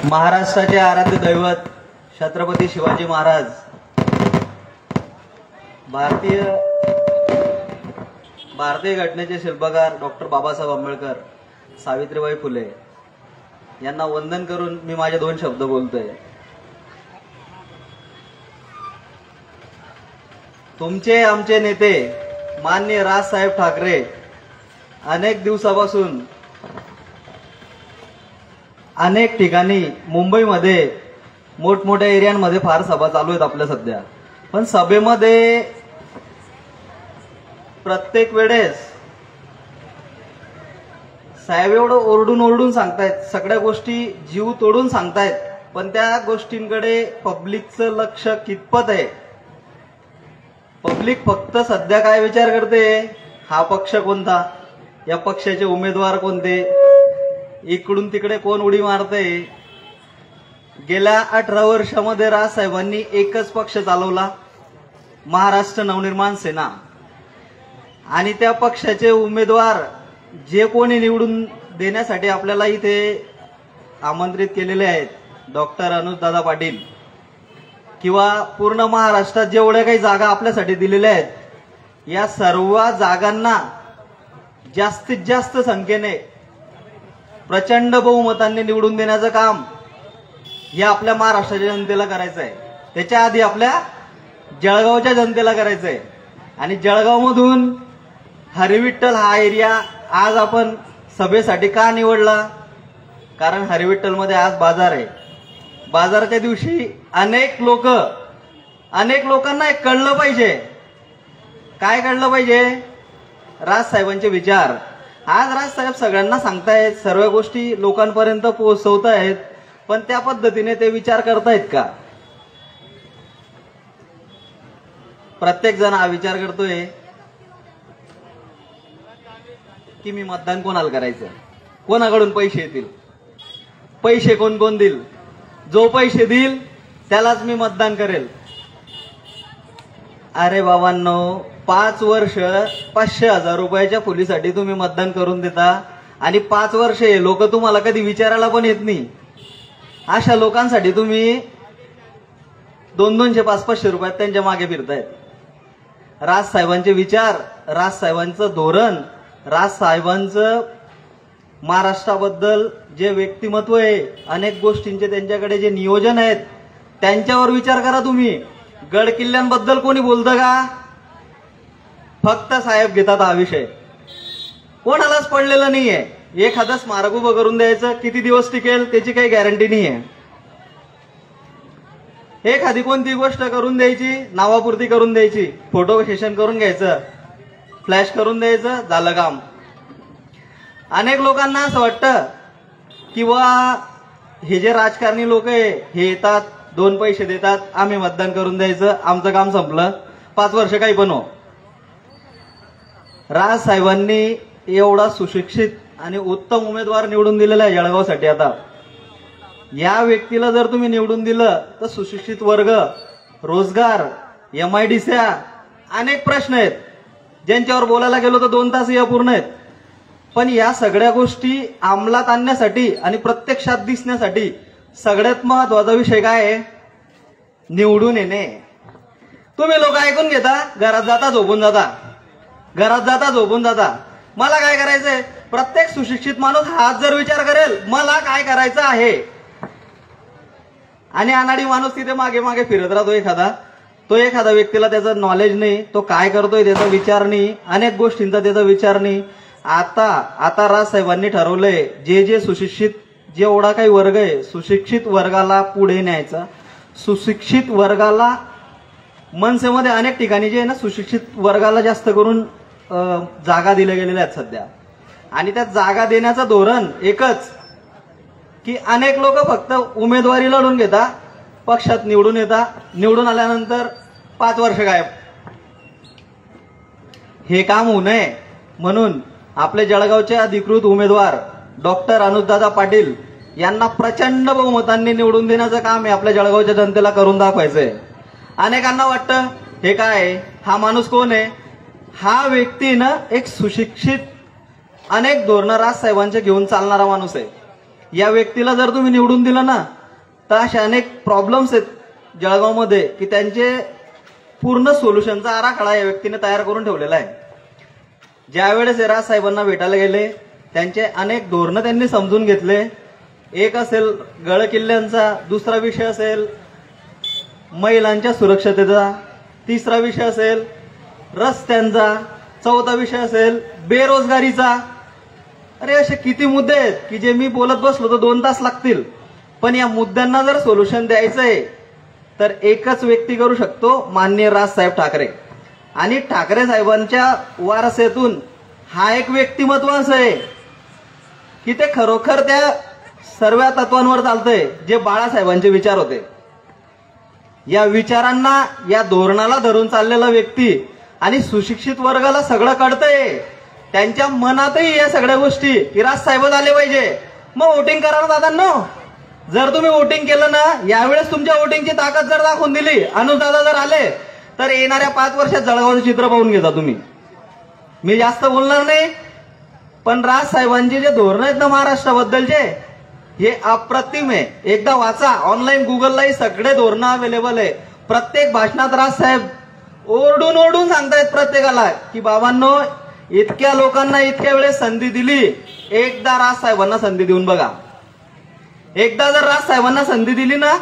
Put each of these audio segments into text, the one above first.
महाराष्ट्राचे आराध्य दैवत छत्रपती शिवाजी महाराज, भारतीय घटनेचे शिल्पकार डॉक्टर बाबासाहेब आंबेडकर, सावित्रीबाई फुले यांना वंदन करून मी माझे 2 शब्द बोलतोय. तुमचे आमचे नेते माननीय राजसाहेब ठाकरे अनेक दिवसापासून अनेक ठिकाणी मुंबईमध्ये मोठमोठ्या एरियांमध्ये फार सभा चालू आहेत आपल्या सध्या. पण सभेमध्ये प्रत्येक वेळेस साहेब एवढं ओरडून ओरडून सांगतायत, सगळ्या गोष्टी जीव तोडून सांगतायत, पण त्या गोष्टींकडे पब्लिकचं लक्ष कितपत आहे? पब्लिक फक्त सध्या काय विचार करते, हा पक्ष कोणता, या पक्षाचे उमेदवार कोणते, इकडून तिकडे कोण उडी मारते. गेल्या 18 वर्षामध्ये राजसाहेबांनी एकच पक्ष चालवला, महाराष्ट्र नवनिर्माण सेना. आणि त्या पक्षाचे उमेदवार जे कोणी निवडून देण्यासाठी आपल्याला इथे आमंत्रित केलेले आहेत, डॉक्टर अनुजदादा पाटील, किंवा पूर्ण महाराष्ट्रात जेवढ्या काही जागा आपल्यासाठी दिलेल्या आहेत, या सर्व जागांना जास्तीत जास्त संख्येने प्रचंड बहुमतांनी निवडून देण्याचं काम हे आपल्या महाराष्ट्राच्या जनतेला करायचं आहे. त्याच्या आधी आपल्या जळगावच्या जनतेला करायचं आहे. आणि जळगावमधून हरिविठ्ठल हा एरिया आज आपण सभेसाठी का निवडला? कारण हरिविठ्ठलमध्ये आज बाजार आहे. बाजाराच्या दिवशी अनेक लोकांना एक कळलं पाहिजे. काय कळलं पाहिजे? राजसाहेबांचे विचार. आज राजसाहेब सगळ्यांना सांगतायत, सर्व गोष्टी लोकांपर्यंत पोहोचवतायत, पण त्या पद्धतीने ते विचार करतायत का? प्रत्येक जण हा विचार करतोय की मी मतदान कोणाला करायचं, कोणाकडून पैसे येतील, पैसे कोण कोण देईल, जो पैसे देईल त्यालाच मी मतदान करेल. अरे बाबांनो, 5 वर्ष 500,000 रुपयाच्या फुलीसाठी तुम्ही मतदान करून देता आणि 5 वर्ष हे लोक तुम्हाला कधी विचारायला पण येत नाही. अशा लोकांसाठी तुम्ही 200-200, 500-500 रुपयात त्यांच्या मागे फिरतायत. राजसाहेबांचे विचार, राजसाहेबांचं धोरण, राजसाहेबांचं महाराष्ट्राबद्दल जे व्यक्तिमत्व आहे, अनेक गोष्टींचे त्यांच्याकडे जे नियोजन आहेत, त्यांच्यावर विचार करा तुम्ही. गड किल्ल्यांबद्दल कोणी बोलतं का? फक्त साहेब घेतात हा विषय. कोणालाच पडलेलं नाहीये. एखादं स्मारक उभं करून द्यायचं, किती दिवस टिकेल त्याची काही गॅरंटी नाहीये. एखादी कोणती गोष्ट करून द्यायची, नावापुरती करून द्यायची, फोटो सेशन करून घ्यायचं, फ्लॅश करून द्यायचं, झालं काम. अनेक लोकांना असं वाटतं किंवा हे जे राजकारणी लोक आहे हे येतात, 2 पैसे देतात, आम्ही मतदान करून द्यायचं, आमचं काम संपलं, 5 वर्ष काही पण हो. राजसाहेबांनी एवढा सुशिक्षित आणि उत्तम उमेदवार निवडून दिलेला आहे जळगावसाठी. आता या व्यक्तीला जर तुम्ही निवडून दिलं तर सुशिक्षित वर्ग, रोजगार, MIDC, अनेक प्रश्न आहेत ज्यांच्यावर बोलायला गेलो तर 2 तास अपूर्ण आहेत. पण या सगळ्या गोष्टी अंमलात आणण्यासाठी आणि प्रत्यक्षात दिसण्यासाठी सगळ्यात महत्वाचा विषय काय आहे? निवडून येणे. तुम्ही लोक ऐकून घेता, घरात जाता झोपून जाता, घरात जाता झोपून जाता. मला काय करायचंय? प्रत्येक सुशिक्षित माणूस हाच जर विचार करेल मला काय करायचं आहे, आणि अनाडी माणूस तिथे मागे मागे फिरत राहतो एखादा व्यक्तीला त्याचं नॉलेज नाही, तो काय करतोय त्याचा विचार नाही, अनेक गोष्टींचा त्याचा विचार नाही. आता राजसाहेबांनी ठरवलंय जे सुशिक्षित, जेवढा काही वर्ग आहे, सुशिक्षित वर्गाला पुढे न्यायचा. सुशिक्षित वर्गाला मनसेमध्ये अनेक ठिकाणी जे आहे ना, सुशिक्षित वर्गाला जास्त करून जागा दिल्या गेलेल्या आहेत सध्या. आणि त्या जागा देण्याचं धोरण एकच की अनेक लोक फक्त उमेदवारी लढून घेता, पक्षात निवडून येता, निवडून आल्यानंतर 5 वर्ष गायब. हे काम होऊ नये म्हणून आपले जळगावचे अधिकृत उमेदवार डॉक्टर अनुजदादा पाटील यांना प्रचंड बहुमतांनी निवडून देण्याचं काम आहे आपल्या जळगावच्या जनतेला करून दाखवायचंय. अनेकांना वाटतं हे काय, हा माणूस कोण आहे? हा व्यक्ती ना एक सुशिक्षित, अनेक धोरणं राजसाहेबांचे घेऊन चालणारा माणूस आहे. या व्यक्तीला जर तुम्ही निवडून दिलं ना तर असे अनेक प्रॉब्लेम्स आहेत जळगावमध्ये की त्यांचे पूर्ण सोल्युशनचा आराखडा या व्यक्तीने तयार करून ठेवलेला आहे. ज्यावेळेस हे राजसाहेबांना भेटायला गेले त्यांचे अनेक धोरणं त्यांनी समजून घेतले. एक असेल गड किल्ल्यांचा, दुसरा विषय असेल महिलांच्या सुरक्षतेचा, तिसरा विषय असेल रस्त्यांचा, चौथा विषय असेल बेरोजगारीचा. अरे असे किती मुद्दे आहेत की जे मी बोलत बसलो तर 2 तास लागतील. पण या मुद्द्यांना जर सोल्युशन द्यायचंय तर एकच व्यक्ती करू शकतो, माननीय राजसाहेब ठाकरे. आणि ठाकरे साहेबांच्या वारसेतून हा एक व्यक्तिमत्व असं आहे की ते खरोखर त्या सर्व तत्वांवर चालतंय जे बाळासाहेबांचे विचार होते. या विचारांना, या धोरणाला धरून चाललेला व्यक्ती आणि सुशिक्षित वर्गाला सगळं कळतंय. त्यांच्या मनातही या सगळ्या गोष्टी की राजसाहेबच आले पाहिजे. मग वोटिंग करा ना दादांनो. जर तुम्ही वोटिंग केलं ना, यावेळेस तुमच्या वोटिंगची ताकद जर दाखवून दिली, अनुजदादा जर आले तर येणाऱ्या 5 वर्षात जळगावचं चित्र पाहून घेता तुम्ही. मी जास्त बोलणार नाही, पण राजसाहेबांचे जे धोरण आहेत ना महाराष्ट्राबद्दलचे, हे अप्रतिम आहे. एकदा वाचा, ऑनलाईन गुगललाही सगळे धोरणं अवेलेबल आहे. प्रत्येक भाषणात राजसाहेब ओरडून ओरडून सांगतायत प्रत्येकाला की बाबांनो, इतक्या लोकांना इतक्या वेळेस संधी दिली, एकदा राजसाहेबांना संधी देऊन बघा. एकदा जर राजसाहेबांना संधी दिली ना,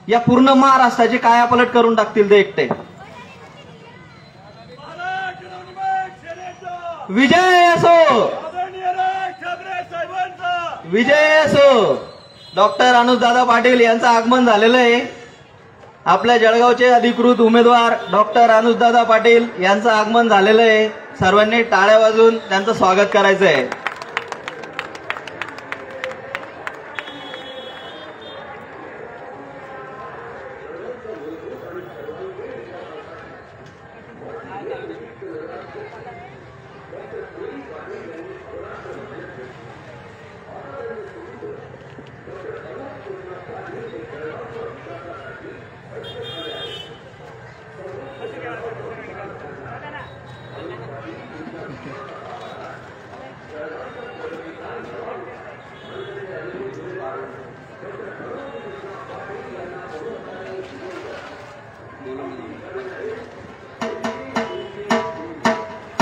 या पूर्ण महाराष्ट्राची कायापलट करून टाकतील ते एकटे. विजय असो, विजय असो. डॉक्टर अनुजदादा पाटील यांचं आगमन झालेलं आहे. आपल्या जळगावचे अधिकृत उमेदवार डॉक्टर अनुजदादा पाटील यांचं आगमन झालेलं आहे. सर्वांनी टाळ्या वाजवून त्यांचं स्वागत करायचं आहे.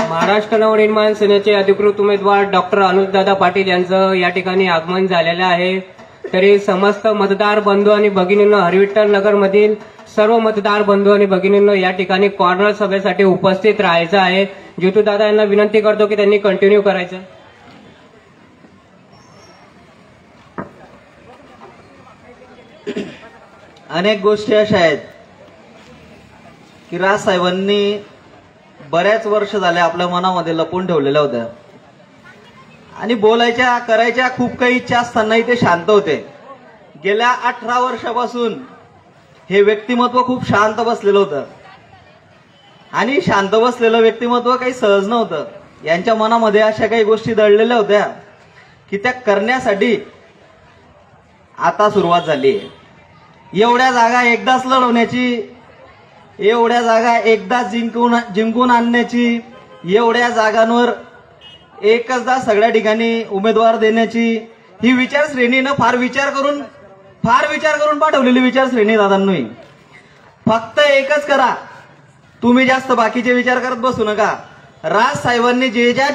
महाराष्ट्र नवनिर्माण सेनेचे अधिकृत उमेदवार डॉक्टर अनुजदादा पाटील यांचं या ठिकाणी आगमन झालेलं आहे. तरी समस्त मतदार बंधू आणि भगिनींनो, हरिविठ्ठल नगर मधील सर्व मतदार बंधू आणि भगिनींनो या ठिकाणी कॉर्नर सभेसाठी उपस्थित राहायचं आहे. जितू दादा यांना विनंती करतो की त्यांनी कंटिन्यू करायचं. अनेक गोष्टी अशा आहेत की राजसाहेबांनी बऱ्याच वर्ष झाले आपल्या मनामध्ये लपवून ठेवलेल्या होत्या आणि बोलायच्या, करायच्या खूप काही इच्छा असतानाही ते शांत होते. गेल्या 18 वर्षापासून हे व्यक्तिमत्व खूप शांत बसलेलं होतं आणि शांत बसलेलं व्यक्तिमत्व काही सहज नव्हतं. यांच्या मनामध्ये अशा काही गोष्टी दडलेल्या होत्या की त्या करण्यासाठी आता सुरुवात झाली. एवढ्या जागा एकदाच लढवण्याची, एवढ्या जागा एकदा जिंकून आणण्याची, एवढ्या जागांवर एकचदा सगळ्या ठिकाणी उमेदवार देण्याची ही विचारश्रेणी ना फार विचार करून पाठवलेली विचारश्रेणी दादांनी. फक्त एकच करा, तुम्ही जास्त बाकीचे विचार करत बसू नका. राजसाहेबांनी ज्या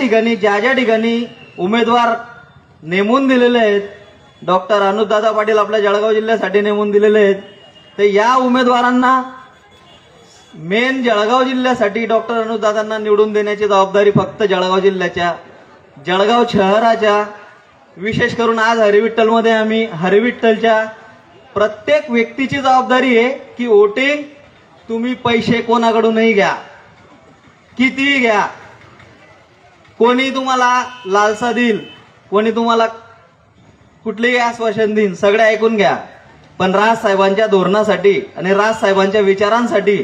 ठिकाणी उमेदवार नेमून दिलेले आहेत, डॉक्टर अनुजदादा पाटील आपल्या जळगाव जिल्ह्यासाठी नेमून दिलेले आहेत, तर या उमेदवारांना मेन जळगाव जिल्ह्यासाठी डॉक्टर अनुजदादांना निवडून देण्याची जबाबदारी फक्त जळगाव जिल्ह्याच्या, जळगाव शहराच्या, विशेष करून आज हरिविठ्ठलमध्ये आम्ही हरिविठ्ठलच्या प्रत्येक व्यक्तीची जबाबदारी आहे की वोटिंग तुम्ही पैसे कोणाकडूनही घ्या, कितीही घ्या, कोणी तुम्हाला लालसा देईल, कोणी तुम्हाला कुठलेही आश्वासन देईल, सगळे ऐकून घ्या. पण राजसाहेबांच्या धोरणासाठी आणि राजसाहेबांच्या विचारांसाठी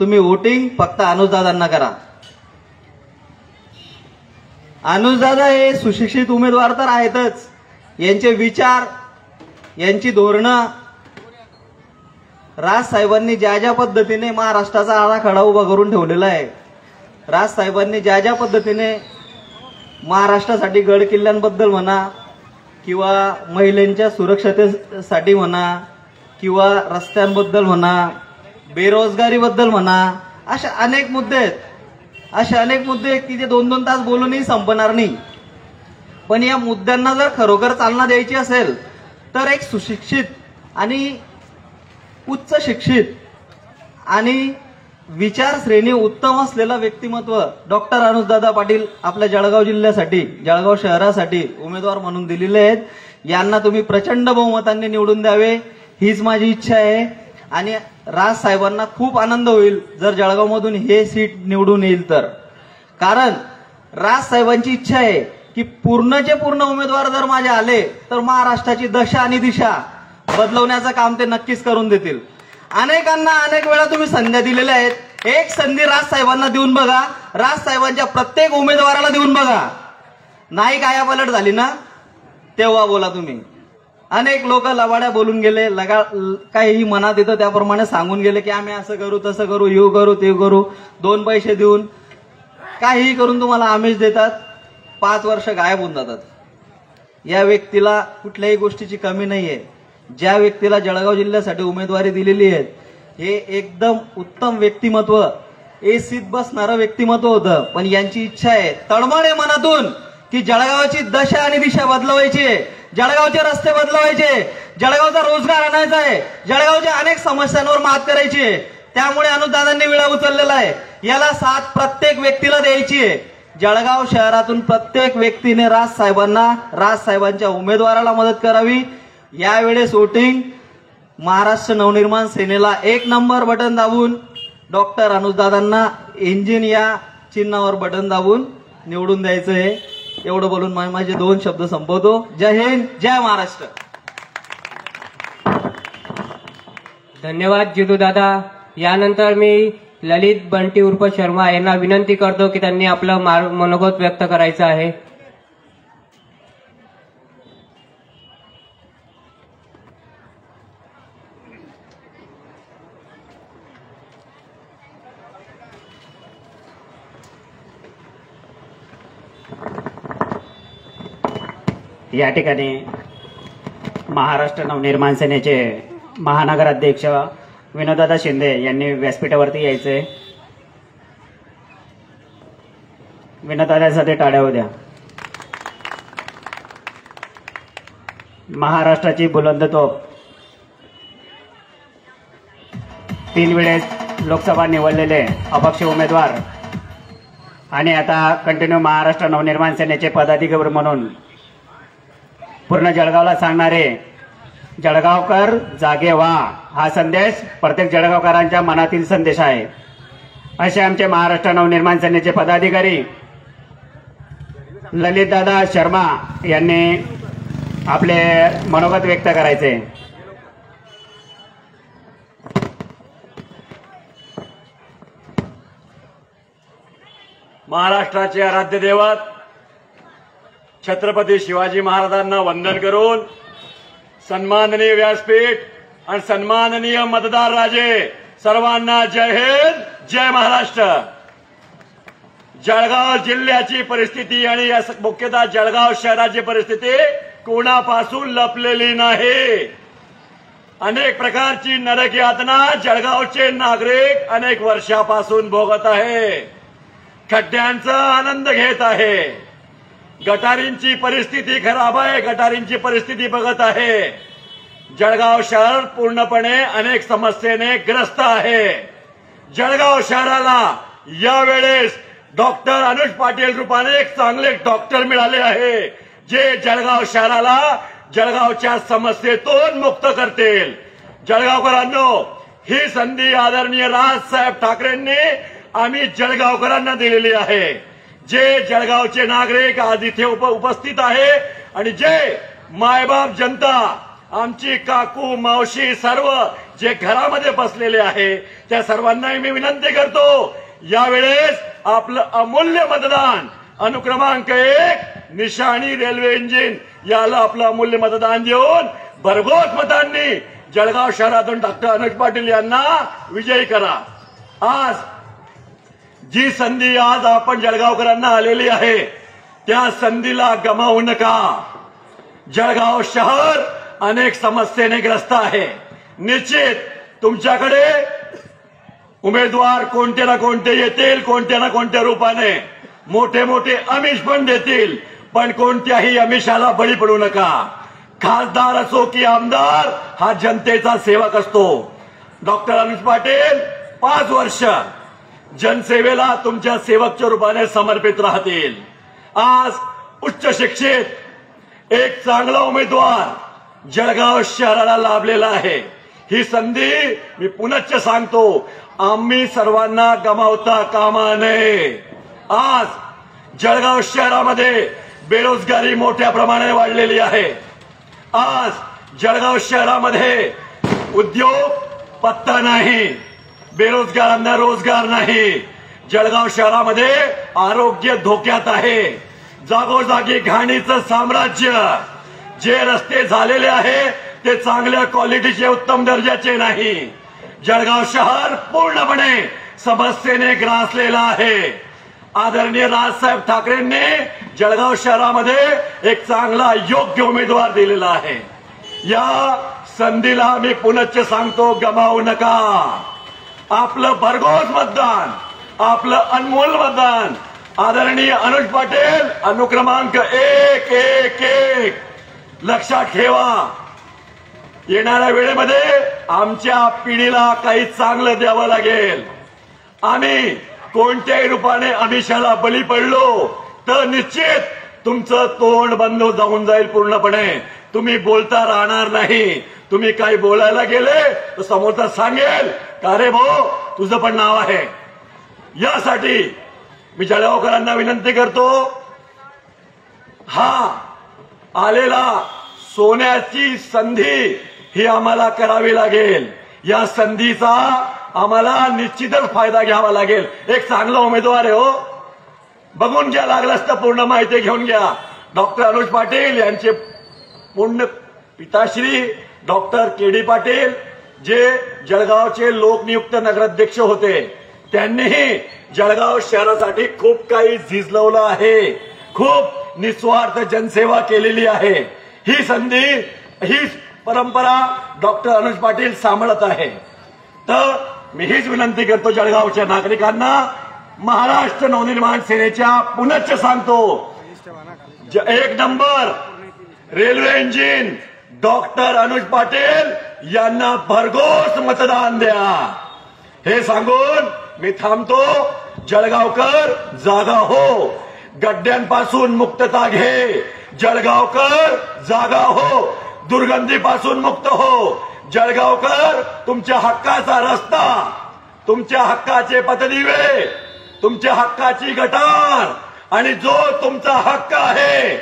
तुम्ही वोटिंग फक्त अनुजदादांना करा. अनुजदादा हे सुशिक्षित उमेदवार तर आहेतच, यांचे विचार, यांची धोरणं राज साहेबांनी ज्या ज्या पद्धतीने महाराष्ट्राचा आराखडा उभा करून ठेवलेला आहे, राज साहेबांनी ज्या ज्या पद्धतीने महाराष्ट्रासाठी गड किल्ल्यांबद्दल म्हणा किंवा महिलांच्या सुरक्षतेसाठी म्हणा किंवा रस्त्यांबद्दल म्हणा, बेरोजगारीबद्दल म्हणा, असे अनेक मुद्दे आहेत की जे 2-2 तास बोलूनही संपणार नाही. पण या मुद्द्यांना जर खरोखर चालना द्यायची असेल तर एक सुशिक्षित आणि उच्च शिक्षित आणि विचारश्रेणी उत्तम असलेलं व्यक्तिमत्व डॉक्टर अनुजदादा पाटील आपल्या जळगाव जिल्ह्यासाठी, जळगाव शहरासाठी उमेदवार म्हणून दिलेले आहेत. यांना तुम्ही प्रचंड बहुमतांनी निवडून द्यावे हीच माझी इच्छा आहे. आणि राज साहेबांना खूप आनंद होईल जर जळगावमधून हे सीट निवडून येईल तर. कारण राज साहेबांची इच्छा आहे की पूर्णचे पूर्ण उमेदवार जर माझे आले तर महाराष्ट्राची दशा आणि दिशा बदलवण्याचं काम ते नक्कीच करून देतील. अनेकांना अनेक वेळा तुम्ही संध्या दिलेल्या आहेत. एक संधी राज साहेबांना देऊन बघा, राज साहेबांच्या प्रत्येक उमेदवाराला देऊन बघा. नाही कायापालट झाली ना तेव्हा बोला तुम्ही. अनेक लोक लबाड्या बोलून गेले, काहीही मनात येतं त्याप्रमाणे सांगून गेले की आम्ही असं करू तसं करू, येऊ करू ते करू, 2 पैसे देऊन काहीही करून तुम्हाला आमिष देतात. 5 वर्ष गायब होऊन जातात. या व्यक्तीला कुठल्याही गोष्टीची कमी नाहीये. ज्या व्यक्तीला जळगाव जिल्ह्यासाठी उमेदवारी दिलेली आहे हे एकदम उत्तम व्यक्तिमत्व, एसीत बसणारं व्यक्तिमत्व होतं. पण यांची इच्छा आहे तळमळे मनातून की जळगावची दशा आणि दिशा बदलवायची आहे, जळगावचे रस्ते बदलवायचे, जळगावचा रोजगार आणायचा आहे, जळगावच्या अनेक समस्यांवर मात करायची आहे. त्यामुळे अनुजदादांनी विळा उचललेला आहे. याला साथ प्रत्येक व्यक्तीला द्यायची आहे. जळगाव शहरातून प्रत्येक व्यक्तीने राज साहेबांच्या उमेदवाराला मदत करावी. यावेळेस वोटिंग महाराष्ट्र नवनिर्माण सेनेला 1 नंबर बटन दाबून डॉक्टर अनुजदादांना इंजिन या चिन्हावर बटन दाबून निवडून द्यायचं आहे. एवढं बोलून माझे 2 शब्द संपवतो. जय हिंद, जय महाराष्ट्र. धन्यवाद जितू दादा. यानंतर मी ललित बंटी उर्फ शर्मा यांना विनंती करतो की त्यांनी आपलं मनोगत व्यक्त करायचं आहे. या ठिकाणी महाराष्ट्र नवनिर्माण सेनेचे महानगर अध्यक्ष विनोददादा शिंदे यांनी व्यासपीठावरती यायचंय. विनोददादासाठी टाळ्या होऊ द्या. महाराष्ट्राची बुलंद तोफ 3 वेळेस लोकसभा निवडलेले अपक्ष उमेदवार आणि आता कंटिन्यू महाराष्ट्र नवनिर्माण सेनेचे पदाधिकारी म्हणून पूर्ण जळगावला सांगणारे जळगावकर जागे व्हा हा संदेश प्रत्येक जळगावकरांच्या मनातील संदेश आहे. असे आमचे महाराष्ट्र नवनिर्माण सेनेचे पदाधिकारी ललितदादा शर्मा यांनी आपले मनोगत व्यक्त करायचे. महाराष्ट्राचे आराध्य दैवत छत्रपती शिवाजी महाराजांना वंदन करून सन्माननीय व्यासपीठ आणि सन्माननीय मतदार राजे सर्वांना जय हिंद, जय महाराष्ट्र. जळगाव जिल्ह्याची परिस्थिती आणि मुख्यतः जळगाव शहराची परिस्थिती कोणापासून लपलेली नाही. अनेक प्रकारची नरक यातना जळगावचे नागरिक अनेक वर्षापासून भोगत आहे. खड्ड्यांचा आनंद घेत आहे. गटारींची परिस्थिती खराब आहे. गटारींची परिस्थिती बघत आहे. जळगाव शहर पूर्णपणे अनेक समस्येने ग्रस्त आहे. जळगाव शहराला यावेळेस डॉक्टर अनुज पाटील रूपाने एक चांगले डॉक्टर मिळाले आहे जे जळगाव शहराला जळगावच्या समस्येतून मुक्त करतील. जळगावकरांनो, ही संधी आदरणीय राजसाहेब ठाकरेंनी आम्ही जळगावकरांना दिलेली आहे. जे जळगावचे नागरिक आज इथे उपस्थित आहे आणि जे मायबाप जनता, आमची काकू मावशी सर्व जे घरामध्ये बसलेले आहे त्या सर्वांनाही मी विनंती करतो, यावेळेस आपलं अमूल्य मतदान अनुक्रमांक 1 निशाणी रेल्वे इंजिन याला आपलं अमूल्य मतदान देऊन भरघोस मतांनी जळगाव शहरातून डॉक्टर अनुज पाटील यांना विजयी करा. आज जी संधी आज आपण जळगावकरांना आलेली आहे त्या संधीला गमावू नका. जळगाव शहर अनेक समस्येने ग्रस्त आहे. निश्चित तुमच्याकडे उमेदवार कोणते ना कोणते येतील, कोणत्या ना कोणत्या रूपाने मोठे मोठे आमिष पण देतील, पण कोणत्याही आमिषाला बळी पडू नका. खासदार असो की आमदार हा जनतेचा सेवक असतो. डॉक्टर अनुज पाटील 5 वर्ष जनसेवेला तुमच्या सेवकच्या रूपाने समर्पित राहतील. आज उच्च शिक्षित एक चांगला उमेदवार जळगाव शहराला लाभलेला आहे. ही संधी मी पुनश्च सांगतो, आम्ही सर्वांना गमावता कामा नये. आज जळगाव शहरामध्ये बेरोजगारी मोठ्या प्रमाणाने वाढलेली आहे. आज जळगाव शहरामध्ये उद्योग पत्ता नाही, बेरोजगारांना रोजगार नाही. जळगाव शहरामध्ये आरोग्य धोक्यात आहे. जागोजागी घाणीचं साम्राज्य. जे रस्ते झालेले आहे ते चांगल्या क्वालिटीचे उत्तम दर्जाचे नाही. जळगाव शहर पूर्णपणे समस्येने ग्रासलेलं आहे. आदरणीय राजसाहेब ठाकरेंनी जळगाव शहरामध्ये एक चांगला योग्य उमेदवार दिलेला आहे. या संधीला मी पुनश्च सांगतो, गमावू नका. आपलं भरघोस मतदान, आपलं अनमोल मतदान आदरणीय अनुज पाटील अनुक्रमांक 111 लक्षात ठेवा. येणाऱ्या वेळेमध्ये आमच्या पिढीला काही चांगलं द्यावं लागेल. आम्ही कोणत्याही रूपाने आमिषाला बळी पडलो तर निश्चित तुमचं तोंड बंद जाऊन जाईल पूर्णपणे. तुम्ही बोलता राहणार नाही. तुम्ही काही बोलायला गेले तर समोरचा सांगेल का रे भाऊ तुझं पण नाव आहे. यासाठी मी जळगावकरांना विनंती करतो, हा आलेला सोन्याची संधी ही आम्हाला करावी लागेल. या संधीचा आम्हाला निश्चितच फायदा घ्यावा लागेल. एक चांगला उमेदवार आहे हो, बघून घ्या, लागलाच तर पूर्ण माहिती घेऊन घ्या. डॉक्टर अनुज पाटील यांचे पुण्य पिताश्री डॉक्टर के.डी. पाटील जे जळगावचे लोकनियुक्त नगराध्यक्ष होते, त्यांनीही जळगाव शहरासाठी खूप काही झिजलवलं आहे. खूप निस्वार्थ जनसेवा केलेली आहे. ही संधी, ही परंपरा डॉक्टर अनुज पाटील सांभाळत आहे. तर मी हीच विनंती करतो जळगावच्या नागरिकांना, महाराष्ट्र नवनिर्माण सेनेच्या पुनश्च सांगतो, 1 number railway engine doctor Anuj Patil यांना भरघोस मतदान द्या. हे सांगून मी थांबतो. जळगावकर जागा हो, गड्ड्यांपासून मुक्तता घे. जळगावकर जागा हो, दुर्गंधीपासून मुक्त हो. जळगावकर तुमच्या हक्काचा रस्ता, तुमच्या हक्काचे पथदिवे, तुमच्या हक्काची गटार आणि जो तुमचा हक्क आहे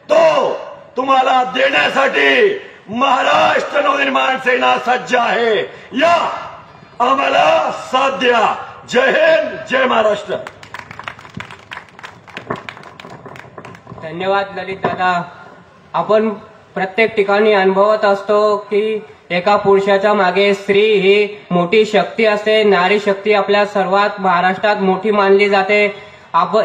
तो तुम्हाला देण्यासाठी महाराष्ट्र नवनिर्माण सेना सज्ज आहे. या आम्हाला साथ द्या. जय हिंद, जय महाराष्ट्र. धन्यवाद ललित दादा. आपण प्रत्येक ठिकाणी अनुभवत असतो की एका पुरुषाच्या मागे स्त्री ही मोठी शक्ती असते. नारी शक्ती आपल्या सर्वात महाराष्ट्रात मोठी मानली जाते.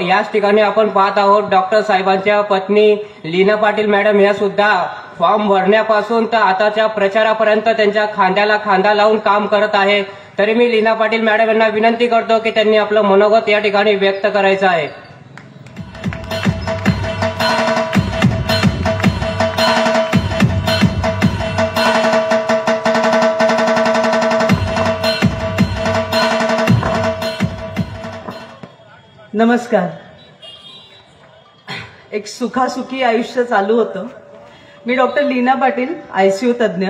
याच ठिकाणी आपण पाहत आहोत डॉक्टर साहेबांच्या पत्नी लीना पाटील मॅडम या सुद्धा फॉर्म भरण्यापासून तर आताच्या प्रचारापर्यंत त्यांच्या खांद्याला खांदा लावून काम करत आहे. तरी मी लीना पाटील मॅडम यांना विनंती करतो की त्यांनी आपलं मनोगत या ठिकाणी व्यक्त करायचं आहे. नमस्कार. एक सुखासुखी आयुष्य चालू होतं. मी डॉक्टर लीना पाटील आयसीयू तज्ज्ञ,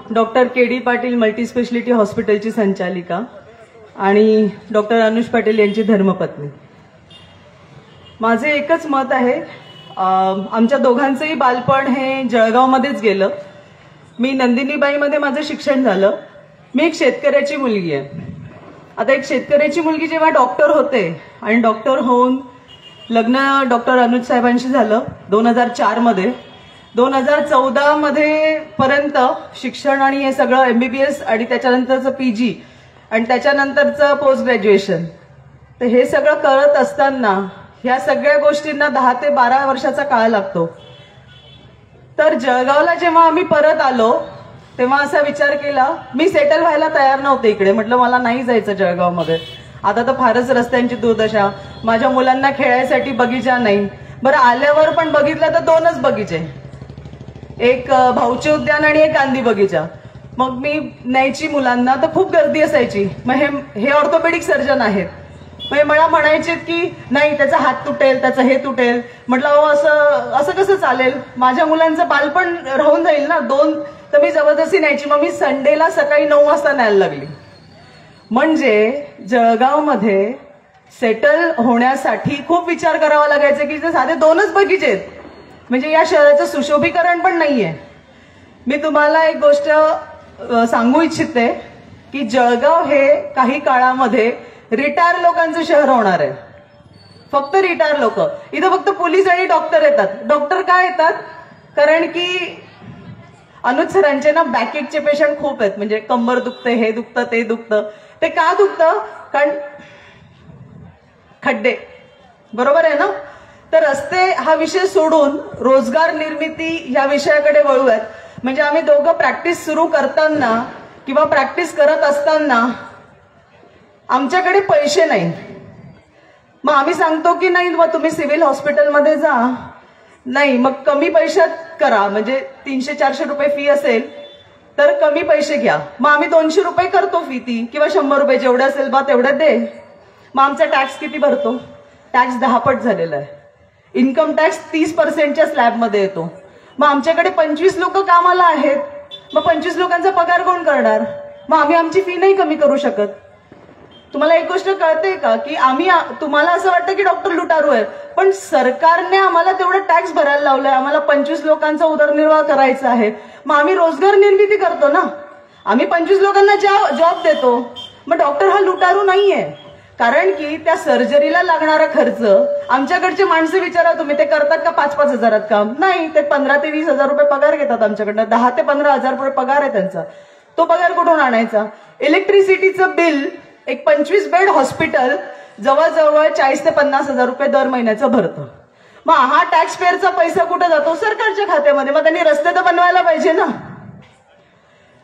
डॉक्टर के.डी. पाटील मल्टीस्पेशालिटी हॉस्पिटलची संचालिका आणि डॉक्टर अनुज पाटील यांची धर्मपत्नी. माझे एकच मत आहे, आमच्या दोघांचंही बालपण हे जळगावमध्येच गेलं. मी नंदिनीबाईमध्ये माझं शिक्षण झालं. मी एक शेतकऱ्याची मुलगी आहे. आता एक शेतकऱ्याची मुलगी जेव्हा डॉक्टर होते आणि डॉक्टर होऊन लग्न डॉक्टर अनुज साहेबांशी झालं 2004 मध्ये. 2014 मध्ये पर्यंत शिक्षण आणि हे सगळं MBBS आणि त्याच्यानंतरचं PG आणि त्याच्यानंतरचं पोस्ट ग्रॅज्युएशन, तर हे सगळं करत असताना ह्या सगळ्या गोष्टींना 10 ते 12 वर्षाचा काळ लागतो. तर जळगावला जेव्हा आम्ही परत आलो तेव्हा असा विचार केला, मी सेटल व्हायला तयार नव्हते इकडे. म्हटलं मला नाही जायचं जळगावमध्ये, आता तर फारच रस्त्यांची दुर्दशा, माझ्या मुलांना खेळायसाठी बगीचा नाही. बरं, आल्यावर पण बघितलं तर 2च बगीचे, एक भाऊचे उद्यान आणि एक गांधी बगीचा. मग मी न्यायची मुलांना तर खूप गर्दी असायची. मग हे ऑर्थोपेडिक सर्जन आहेत, मग मला म्हणायचे की नाही त्याचा हात तुटेल, त्याचं हे तुटेल. म्हटलं अहो असं कसं चालेल, माझ्या मुलांचं बालपण राहून जाईल ना 2. तर मी जबरदस्ती न्यायची. मग मी संडेला सकाळी 9 वाजता न्यायला लागली. म्हणजे जळगावमध्ये सेटल होण्यासाठी खूप विचार करावा लागायचा की ते साधे 2च बगीचे आहेत, म्हणजे या शहराचं सुशोभीकरण पण नाहीये. मी तुम्हाला एक गोष्ट सांगू इच्छिते की जळगाव हे काही काळामध्ये रिटायर लोकांचं शहर होणार आहे. फक्त रिटायर लोक इथं, फक्त पोलीस आणि डॉक्टर येतात. डॉक्टर काय येतात, कारण की अनुज सरांचे ना बॅकएकचे पेशंट खूप आहेत, म्हणजे कंबर दुखते, हे दुखतं, ते दुखतं. ते का दुखतं, कारण खड्डे, बरोबर आहे ना. तर रस्ते हा विषय सोडून रोजगार निर्मिती या विषयाकडे वळूयात. म्हणजे आम्ही दोघं प्रॅक्टिस सुरू करताना किंवा प्रॅक्टिस करत असताना आमच्याकडे पैसे नाही. मग आम्ही सांगतो की नाही मग तुम्ही सिव्हिल हॉस्पिटलमध्ये जा, नाही मग कमी पैशात करा, म्हणजे 300-400 रुपये फी असेल तर कमी पैसे घ्या. मग आम्ही 200 रुपये करतो फी ती, किंवा 100 रुपये, जेवढे असेल बा तेवढं दे. मग आमचा टॅक्स किती भरतो, टॅक्स 10 पट झालेला आहे. इन्कम टॅक्स 30%च्या स्लॅबमध्ये येतो. मग आमच्याकडे 25 लोक कामाला आहेत, मग 25 लोकांचा पगार कोण करणार. मग आम्ही आमची फी नाही कमी करू शकत. तुम्हाला एक गोष्ट कळते का की तुम्हाला असं वाटतं की डॉक्टर लुटारू आहेत, पण सरकारने आम्हाला तेवढं टॅक्स भरायला लावलंय, आम्हाला 25 लोकांचा उदरनिर्वाह करायचा आहे. मग आम्ही रोजगार निर्मिती करतो ना, आम्ही 25 लोकांना जॉब देतो. मग डॉक्टर हा लुटारू नाहीये, कारण की त्या सर्जरीला लागणारा खर्च आमच्याकडचे माणसं विचारा तुम्ही, ते करतात का 5-5 हजारात काम? नाही, ते 15 ते 20 हजार रुपये पगार घेतात आमच्याकडनं. 10 ते 15 हजार रुपये पगार आहे त्यांचा. तो पगार कुठून आणायचा? इलेक्ट्रिसिटीचं बिल एक 25 बेड हॉस्पिटल जवळजवळ 40 ते 50 हजार रुपये दर महिन्याचं भरतं. मग हा टॅक्स पेअरचा पैसा कुठे जातो? सरकारच्या खात्यामध्ये. मग त्यांनी रस्ते तर बनवायला पाहिजे ना.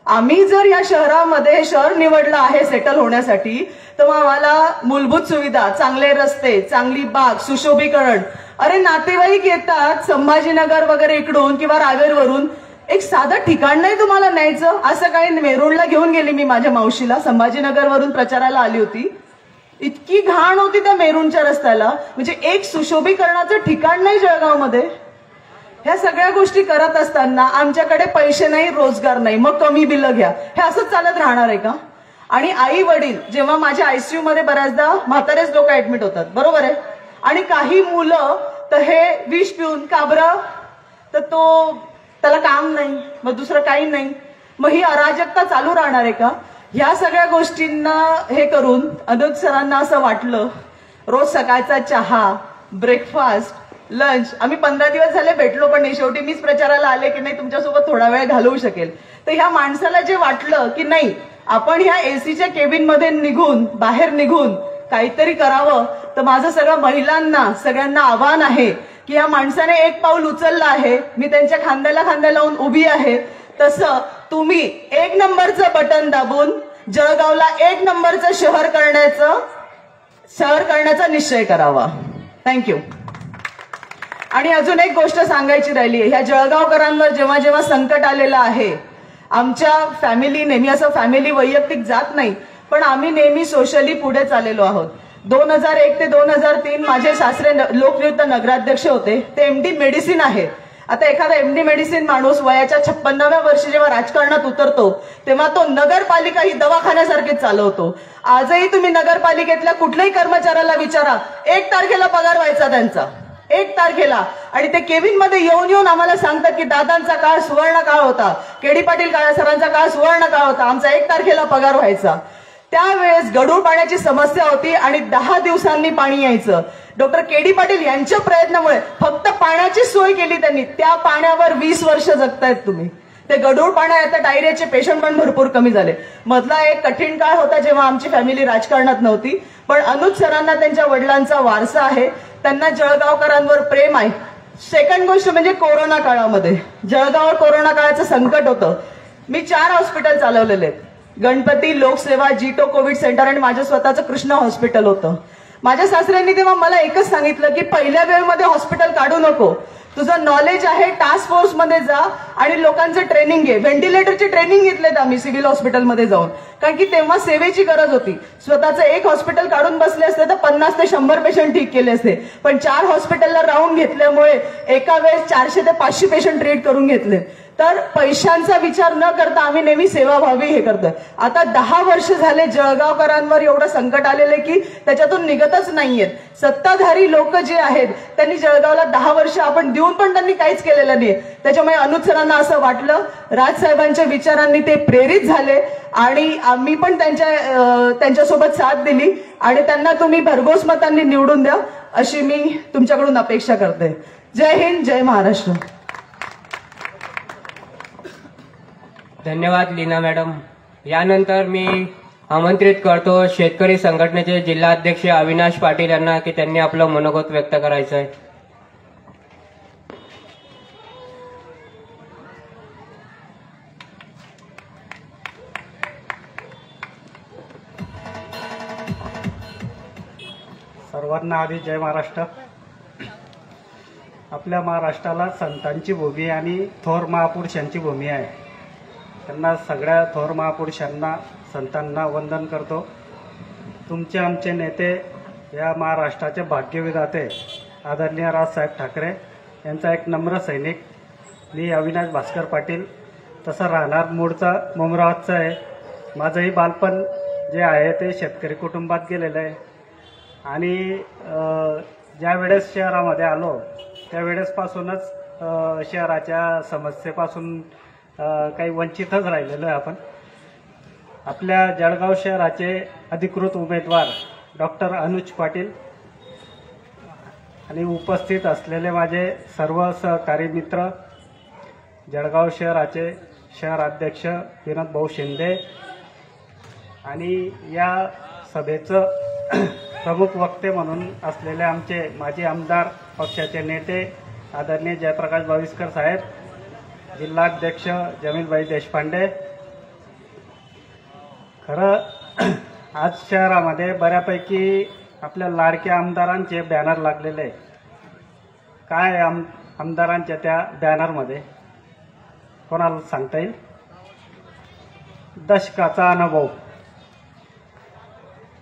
आम्ही जर या शहरामध्ये हे शहर निवडलं आहे सेटल होण्यासाठी, तर मग आम्हाला मूलभूत सुविधा, चांगले रस्ते, चांगली बाग, सुशोभीकरण. अरे नातेवाईक येतात संभाजीनगर वगैरे इकडून किंवा रावेरवरून, एक साधं ठिकाण नाही तुम्हाला न्यायचं. असं काही मेरूळला घेऊन गेली मी माझ्या मावशीला, संभाजीनगरवरून प्रचाराला आली होती. इतकी घाण होती त्या मेरूणच्या रस्त्याला, म्हणजे एक सुशोभीकरणाचं ठिकाण नाही जळगावमध्ये. ह्या सगळ्या गोष्टी करत असताना आमच्याकडे पैसे नाही, रोजगार नाही, मग कमी बिलं घ्या. हे असंच चालत राहणार आहे का? आणि आई वडील जेव्हा माझ्या ICU मध्ये बऱ्याचदा म्हातारेच लोक ऍडमिट होतात, बरोबर आहे, आणि काही मुलं तर हे विष पिऊन का बरं, तर त्याला काम नाही, मग दुसरं काही नाही, मग ही अराजकता चालू राहणार आहे का? ह्या सगळ्या गोष्टींना हे करून अनुज सरांना असं वाटलं, रोज सकाळचा चहा, ब्रेकफास्ट, लंच, आम्ही 15 दिवस झाले भेटलो पण नाही. शेवटी मीच प्रचाराला आले की नाही तुमच्यासोबत थोडा वेळ घालवू शकेल. तर ह्या माणसाला जे वाटलं की नाही आपण ह्या एसीच्या केबिन मध्ये बाहेर निघून काहीतरी करावं, तर माझं सगळ्या महिलांना सगळ्यांना आव्हान आहे की या माणसाने एक पाऊल उचललं आहे, मी त्यांच्या खांद्याला खांदा लावून उभी आहे. तसं तुम्ही 1 नंबरचं बटन दाबून जळगावला 1 नंबरचं शहर करण्याचा निश्चय करावा. थँक्यू. आणि अजून एक गोष्ट सांगायची राहिली आहे, ह्या जळगावकरांवर जेव्हा जेव्हा संकट आलेलं आहे, आमच्या फॅमिलीने, मी असं फॅमिली वैयक्तिक जात नाही, पण आम्ही नेहमी सोशली पुढे चाललेलो आहोत. 2001 ते 2003 माझे सासरे लोकनियुक्त नगराध्यक्ष होते. ते MD मेडिसिन आहे. आता एखादा MD मेडिसिन माणूस वयाच्या 56व्या वर्षी जेव्हा राजकारणात उतरतो तेव्हा तो नगरपालिका ही दवाखान्यासारखीच चालवतो. आजही तुम्ही नगरपालिकेतल्या कुठल्याही कर्मचाऱ्याला विचारा, 1 तारखेला पगार व्हायचा त्यांचा, 1 तारखेला. आणि ते केबिन मध्ये येऊन आम्हाला सांगतात की दादांचा काळ सुवर्ण काळ होता, केडी पाटील सरांचा काळ सुवर्ण काळ होता, आमचा 1 तारखेला पगार व्हायचा. त्यावेळेस गढूळ पाण्याची समस्या होती आणि 10 दिवसांनी पाणी यायचं. डॉक्टर केडी पाटील यांच्या प्रयत्नामुळे फक्त पाण्याची सोय केली त्यांनी, त्या पाण्यावर 20 वर्ष जगतायत तुम्ही. ते गढूळ पाण्या आता डायरियाचे पेशंट पण भरपूर कमी झाले. मधला एक कठीण काळ होता जेव्हा आमची फॅमिली राजकारणात नव्हती, पण अनुज सरांना त्यांच्या वडिलांचा वारसा आहे, त्यांना जळगावकरांवर प्रेम आहे. सेकंड गोष्ट म्हणजे कोरोना काळामध्ये जळगाव कोरोना काळाचं संकट होतं. मी 4 हॉस्पिटल चालवलेले आहेत, गणपती, लोकसेवा, जीटो कोविड सेंटर आणि माझं स्वतःचं कृष्ण हॉस्पिटल होतं. माझ्या सासऱ्यांनी तेव्हा मला एकच सांगितलं की पहिल्या वेळेमध्ये हॉस्पिटल काढू नको, तुझं नॉलेज आहे टास्क फोर्स मध्ये जा आणि लोकांचं ट्रेनिंग घे. व्हेंटिलेटरची ट्रेनिंग घेतलेत आम्ही सिव्हिल हॉस्पिटलमध्ये जाऊन, कारण की तेव्हा सेवेची गरज होती. स्वतःचं एक हॉस्पिटल काढून बसले असते तर 50 ते 100 पेशंट ठीक केले असते, पण 4 हॉस्पिटलला राऊंड घेतल्यामुळे एका वेळेस 400 ते 500 पेशंट ट्रीट करून घेतले. तर पैशांचा विचार न करता आम्ही नेहमी सेवाभावी हे करतोय. आता 10 वर्ष झाले जळगावकरांवर एवढं संकट आलेलं की त्याच्यातून निघतच नाहीयेत. सत्ताधारी लोक जे आहेत त्यांनी जळगावला 10 वर्ष आपण देऊन पण त्यांनी काहीच केलेलं नाही. त्याच्यामुळे अनुज सरांना असं वाटलं, राजसाहेबांच्या विचारांनी ते प्रेरित झाले आणि आम्ही पण त्यांच्यासोबत साथ दिली आणि त्यांना तुम्ही भरघोस मतांनी निवडून द्या अशी मी तुमच्याकडून अपेक्षा करते. जय हिंद, जय महाराष्ट्र. धन्यवाद लीना मॅडम. यानंतर मी आमंत्रित करतो शेतकरी संघटनेचे जिल्हाध्यक्ष अविनाश पाटील यांना की त्यांनी आपलं मनोगत व्यक्त करायचं आहे. सर्वांना आधी जय महाराष्ट्र. आपल्या महाराष्ट्राला संतांची भूमी आणि थोर महापुरुषांची भूमी आहे. त्यांना सगळ्या थोर महापुरुषांना संतांना वंदन करतो. तुमचे आमचे नेते या महाराष्ट्राचे भाग्यविधाते आदरणीय राजसाहेब ठाकरे यांचा एक नम्र सैनिक मी अविनाश भास्कर पाटील. तसं राहणार मूळचा मुंब्रावाचा आहे. माझंही बालपण जे आहे ते शेतकरी कुटुंबात गेलेलं आहे आणि ज्या वेळेस शहरामध्ये आलो त्यावेळेसपासूनच शहराच्या समस्येपासून काही वंचितच राहिलेलो आहे आपण. आपल्या जळगाव शहराचे अधिकृत उमेदवार डॉक्टर अनुज पाटील आणि उपस्थित असलेले माझे सर्व सहकारी मित्र, जळगाव शहराचे शहराध्यक्ष विनोद भाऊ शिंदे आणि या सभेचं प्रमुख वक्ते म्हणून असलेले आमचे माजी आमदार, पक्षाचे नेते आदरणीय जयप्रकाश बाविस्कर साहेब, जिल्हाध्यक्ष जमीलभाई देशपांडे. खरं आज शहरामध्ये बऱ्यापैकी आपल्या लाडक्या आमदारांचे बॅनर लागलेले आहे. काय आमदारांच्या त्या बॅनरमध्ये कोणाला सांगता येईल? दशकाचा अनुभव.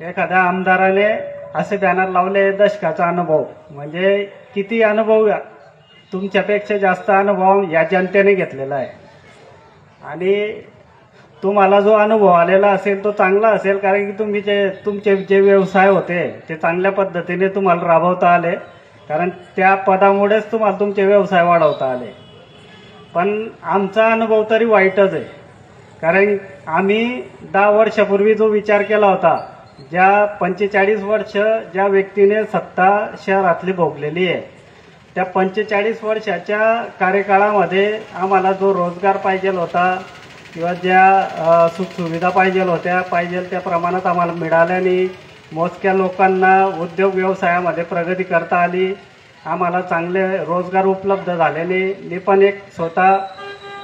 एखाद्या आमदाराने असे बॅनर लावले, दशकाचा अनुभव. म्हणजे किती अनुभव? तुमच्यापेक्षा जास्त अनुभव या जनतेने घेतलेला आहे आणि तुम्हाला जो अनुभव आलेला असेल तो चांगला असेल, कारण की तुमचे जे व्यवसाय होते ते चांगल्या पद्धतीने तुम्हाला राबवता आले, कारण त्या पदामुळेच तुम्हाला तुमचे व्यवसाय वाढवता आले. पण आमचा अनुभव तरी वाईटच आहे, कारण आम्ही 10 वर्षापूर्वी जो विचार केला होता, ज्या 45 वर्ष ज्या व्यक्तीने सत्ता शहरातली भोगलेली आहे, त्या 45 वर्षाच्या कार्यकाळामध्ये आम्हाला जो रोजगार पाहिजे होता किंवा ज्या सुखसुविधा पाहिजे त्या प्रमाणात आम्हाला मिळाल्या नाही. मोजक्या लोकांना उद्योग व्यवसायामध्ये प्रगती करता आली, आम्हाला चांगले रोजगार उपलब्ध झाले नाही. मी पण एक स्वतः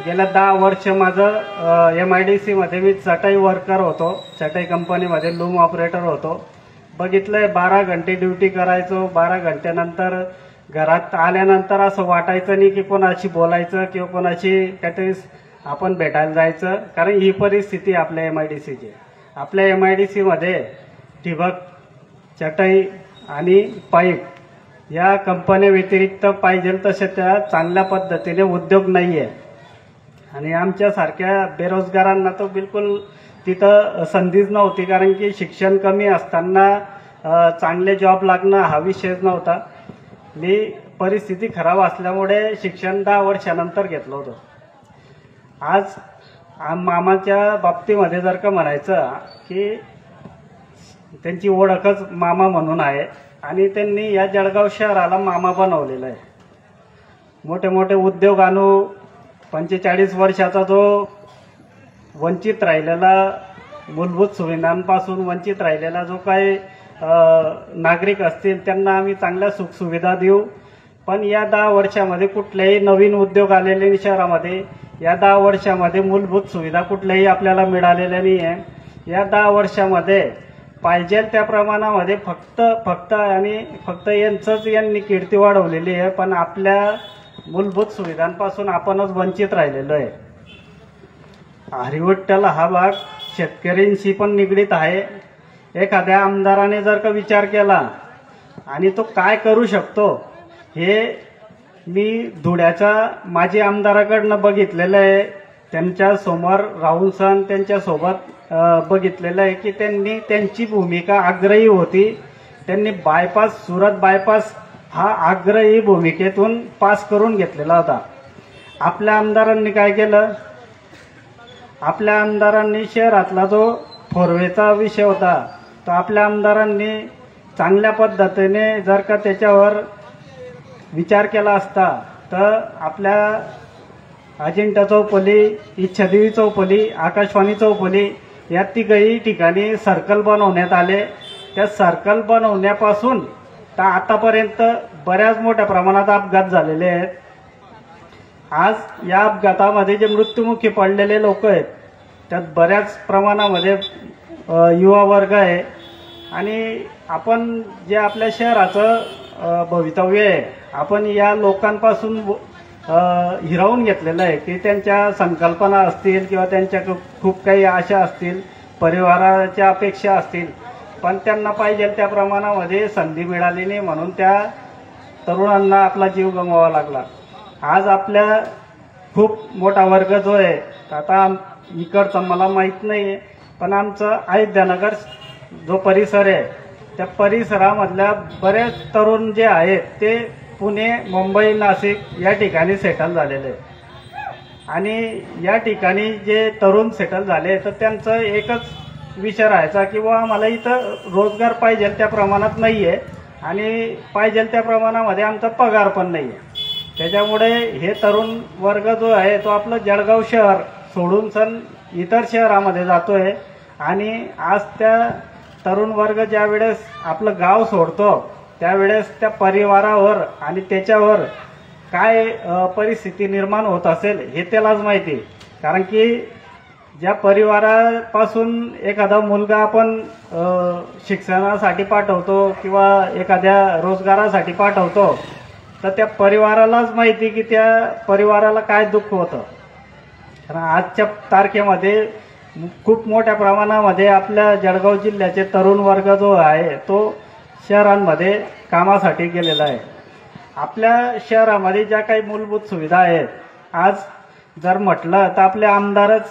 गेल्या 10 वर्ष माझं MIDC मध्ये मी चटाई वर्कर होतो, चटाई कंपनीमध्ये लूम ऑपरेटर होतो. बघितलंय 12 घंटे ड्युटी करायचो. 12 घंट्यानंतर घरात आल्यानंतर असं वाटायचं नाही की कोणाशी बोलायचं किंवा कोणाशी काहीतरी आपण भेटायला जायचं, कारण ही परिस्थिती आपल्या MIDCची. आपल्या MIDC मध्ये ठिबक, चटई आणि पाईप या कंपन्या व्यतिरिक्त पाहिजे तसे त्या चांगल्या पद्धतीने उद्योग नाही आहे आणि आमच्यासारख्या बेरोजगारांना तो बिलकुल तिथं संधीच नव्हती, कारण की शिक्षण कमी असताना चांगले जॉब लागणं हा विषयच नव्हता. मी परिस्थिती खराब असल्यामुळे शिक्षण 10 वर्षानंतर घेतलं होतं. आज मामाच्या बाबतीमध्ये जर का म्हणायचं की त्यांची ओळखच मामा म्हणून आहे, आणि त्यांनी या जळगाव शहराला मामा बनवलेला आहे. मोठे मोठे उद्योग आणू, 45 वर्षाचा जो वंचित राहिलेला, मूलभूत सुविधांपासून वंचित राहिलेला जो काही नागरिक असतील त्यांना आम्ही चांगल्या सुखसुविधा देऊ. पण या 10 वर्षामध्ये कुठलेही नवीन उद्योग आलेले शहरामध्ये, या 10 वर्षामध्ये मूलभूत सुविधा कुठल्याही आपल्याला मिळालेल्या नाही आहे. या 10 वर्षामध्ये पाहिजे त्या प्रमाणामध्ये फक्त यांनी कीर्ती वाढवलेली आहे, पण आपल्या मूलभूत सुविधांपासून आपणच वंचित राहिलेलो आहे. हरिविठ्ठल हा भाग शेतकऱ्यांशी पण निगडीत आहे. एखाद्या आमदाराने जर का विचार केला आणि तो काय करू शकतो हे मी धुळ्याच्या माजी आमदाराकडनं बघितलेलं आहे. त्यांच्या समोर राहून सण त्यांच्यासोबत बघितलेलं आहे की त्यांनी त्यांची भूमिका आग्रही होती. त्यांनी सुरत बायपास हा आग्रही भूमिकेतून पास करून घेतलेला होता. आपल्या आमदारांनी काय केलं? आपल्या आमदारांनी शहरातला जो फोरवेचा विषय होता तो आपल्या आमदारांनी चांगल्या पद्धतीने जर का त्याच्यावर विचार केला असता तर आपल्या अजिंठा चौफुली, इच्छादेवी चौफुली, आकाशवाणी चौफुली या तिघही ठिकाणी सर्कल बनवण्यात आले. त्या सर्कल बनवण्यापासून तर आतापर्यंत बऱ्याच मोठ्या प्रमाणात अपघात झालेले आहेत. आज या अपघातामध्ये जे मृत्युमुखी पडलेले लोक आहेत त्यात बऱ्याच प्रमाणामध्ये युवा वर्ग आहे. आणि आपण जे आपल्या शहराचं भवितव्य आहे आपण या लोकांपासून हिरावून घेतलेलं आहे की त्यांच्या संकल्पना असतील किंवा त्यांच्या खूप काही आशा असतील, परिवाराच्या अपेक्षा असतील, पण त्यांना पाहिजे त्या प्रमाणामध्ये संधी मिळाली नाही म्हणून त्या तरुणांना आपला जीव गमवावा लागला. आज आपल्या खूप मोठा वर्ग जो आहे, आता इकडचा मला माहीत नाही, पण आमचं अयोध्यानगर जो परिसर आहे त्या परिसरामधल्या बरेच तरुण जे आहेत ते पुणे, मुंबई, नाशिक या ठिकाणी सेटल झालेले आहे. आणि या ठिकाणी जे तरुण सेटल झाले तर त्यांचं एकच विचार राहायचा की बुवा मला इथं रोजगार पाहिजे त्या प्रमाणात नाही आहे आणि पाहिजे त्या प्रमाणामध्ये आमचा पगार पण नाही आहे. त्याच्यामुळे हे तरुण वर्ग जो आहे तो आपलं जळगाव शहर सोडून सण इतर शहरामध्ये जातोय. आणि आज त्या तरुण वर्ग ज्या वेळेस आपलं गाव सोडतो त्यावेळेस त्या परिवारावर आणि त्याच्यावर काय परिस्थिती निर्माण होत असेल हे त्यालाच माहिती. कारण की ज्या परिवारापासून एखादा मुलगा आपण शिक्षणासाठी पाठवतो किंवा एखाद्या रोजगारासाठी पाठवतो तर त्या परिवारालाच माहिती की त्या परिवाराला काय दुःख होतं. कारण आजच्या तारखेमध्ये खूप मोठ्या प्रमाणामध्ये आपल्या जळगाव जिल्ह्याचे तरुण वर्ग जो आहे तो शहरांमध्ये कामासाठी गेलेला आहे. आपल्या शहरामध्ये ज्या काही मूलभूत सुविधा आहेत आज जर म्हटलं तर आपले आमदारच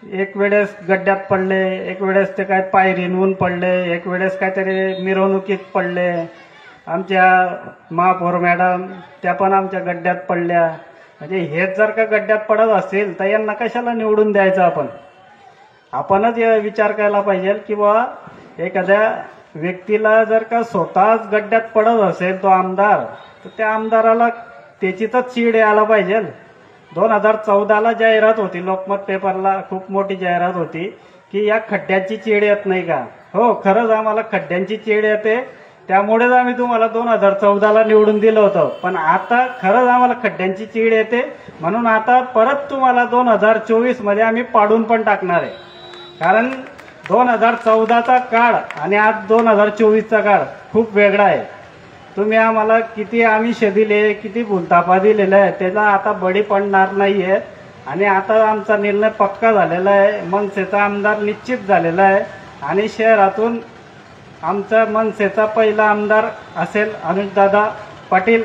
एक वेळेस गड्ड्यात पडले, एक वेळेस ते काय पायरीनवून पडले, एक वेळेस काहीतरी मिरवणुकीत पडले. आमच्या महापौर मॅडम त्या पण आमच्या गड्ड्यात पडल्या. म्हणजे हेच जर का गड्ड्यात पडत असतील तर यांना कशाला निवडून द्यायचं? आपणच विचार करायला पाहिजे की बा एखाद्या व्यक्तीला जर का स्वतःच गड्ड्यात पडत असेल तो आमदार तर त्या आमदाराला त्याची तर चीड यायला पाहिजे. 2014ला जाहिरात होती, लोकमत पेपरला खूप मोठी जाहिरात होती की या खड्ड्यांची चीड येत नाही का? हो, खरंच आम्हाला खड्ड्यांची चीड येते, त्यामुळेच आम्ही तुम्हाला 2014ला निवडून दिलं होतं. पण आता खरंच आम्हाला खड्ड्यांची चीड येते म्हणून आता परत तुम्हाला 2024 मध्ये आम्ही पाडून पण टाकणार आहे. कारण 2014चा काळ आणि आज 2024चा काळ खूप वेगळा आहे. तुम्ही आम्हाला किती आमिष दिले, किती भूलतापा दिलेला आहे त्याला आता बळी पडणार नाहीये. आणि आता आमचा निर्णय पक्का झालेला आहे, मनसेचा आमदार निश्चित झालेला आहे आणि शहरातून आमचा मनसेचा पहिला आमदार असेल अनुजदादा पाटील.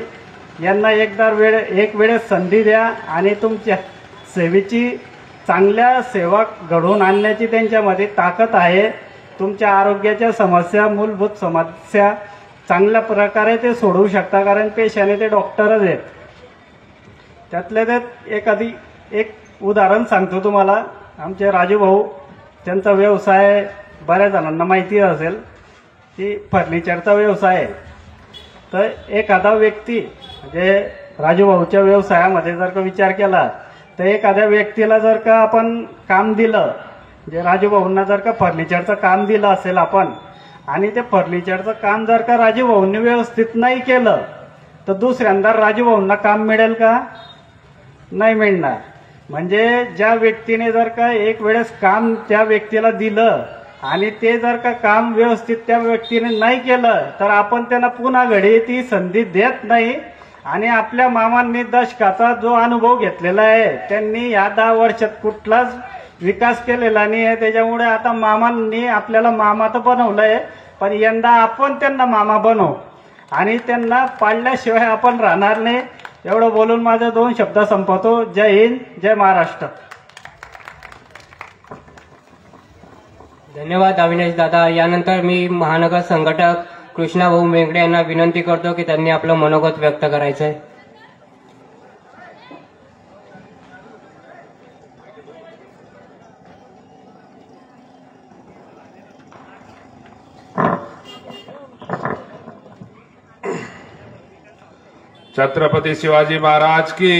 यांना एक वेळेस संधी द्या आणि तुमच्या सेवेची चांगल्या सेवा घडवून आणण्याची त्यांच्यामध्ये ताकद आहे. तुमच्या आरोग्याच्या समस्या, मूलभूत समस्या चांगल्या प्रकारे ते सोडवू शकता, कारण पेशाने ते डॉक्टरच आहेत. त्यातल्या त्यात एक उदाहरण सांगतो तुम्हाला. आमचे राजू भाऊ, त्यांचा व्यवसाय बऱ्याच जणांना माहिती असेल. की फर्निचरचा व्यवसाय आहे. तर एखादा व्यक्ती म्हणजे राजूभाऊच्या व्यवसायामध्ये जर का विचार केला तर एखाद्या व्यक्तीला जर का आपण काम दिलं, म्हणजे राजूभाऊंना जर का फर्निचरचं काम दिलं असेल आपण, आणि ते फर्निचरचं काम जर का राजूभाऊंनी व्यवस्थित नाही केलं तर दुसऱ्यांदा राजूभाऊंना काम मिळेल का? नाही मिळणार. म्हणजे ज्या व्यक्तीने जर का एक वेळेस काम त्या व्यक्तीला दिलं आणि ते जर का काम व्यवस्थित त्या व्यक्तीने नाही केलं तर आपण त्यांना पुन्हा घडी ती संधी देत नाही. आणि आपल्या मामांनी दशकाचा जो अनुभव घेतलेला आहे, त्यांनी या 10 वर्षात कुठलाच विकास केलेला नाही आहे. त्याच्यामुळे आता मामांनी आपल्याला मामा तर बनवलंय, पण यंदा आपण त्यांना मामा बनवू आणि त्यांना पाळल्याशिवाय आपण राहणार नाही. एवढं बोलून माझे 2 शब्द संपवतो. जय हिंद, जय महाराष्ट्र. धन्यवाद अविनाश दादा. यानंतर मी महानगर संघटक कृष्णाभाऊ मेंगडे यांना विनंती करतो की त्यांनी आपलं मनोगत व्यक्त करायचं आहे. छत्रपती शिवाजी महाराज की.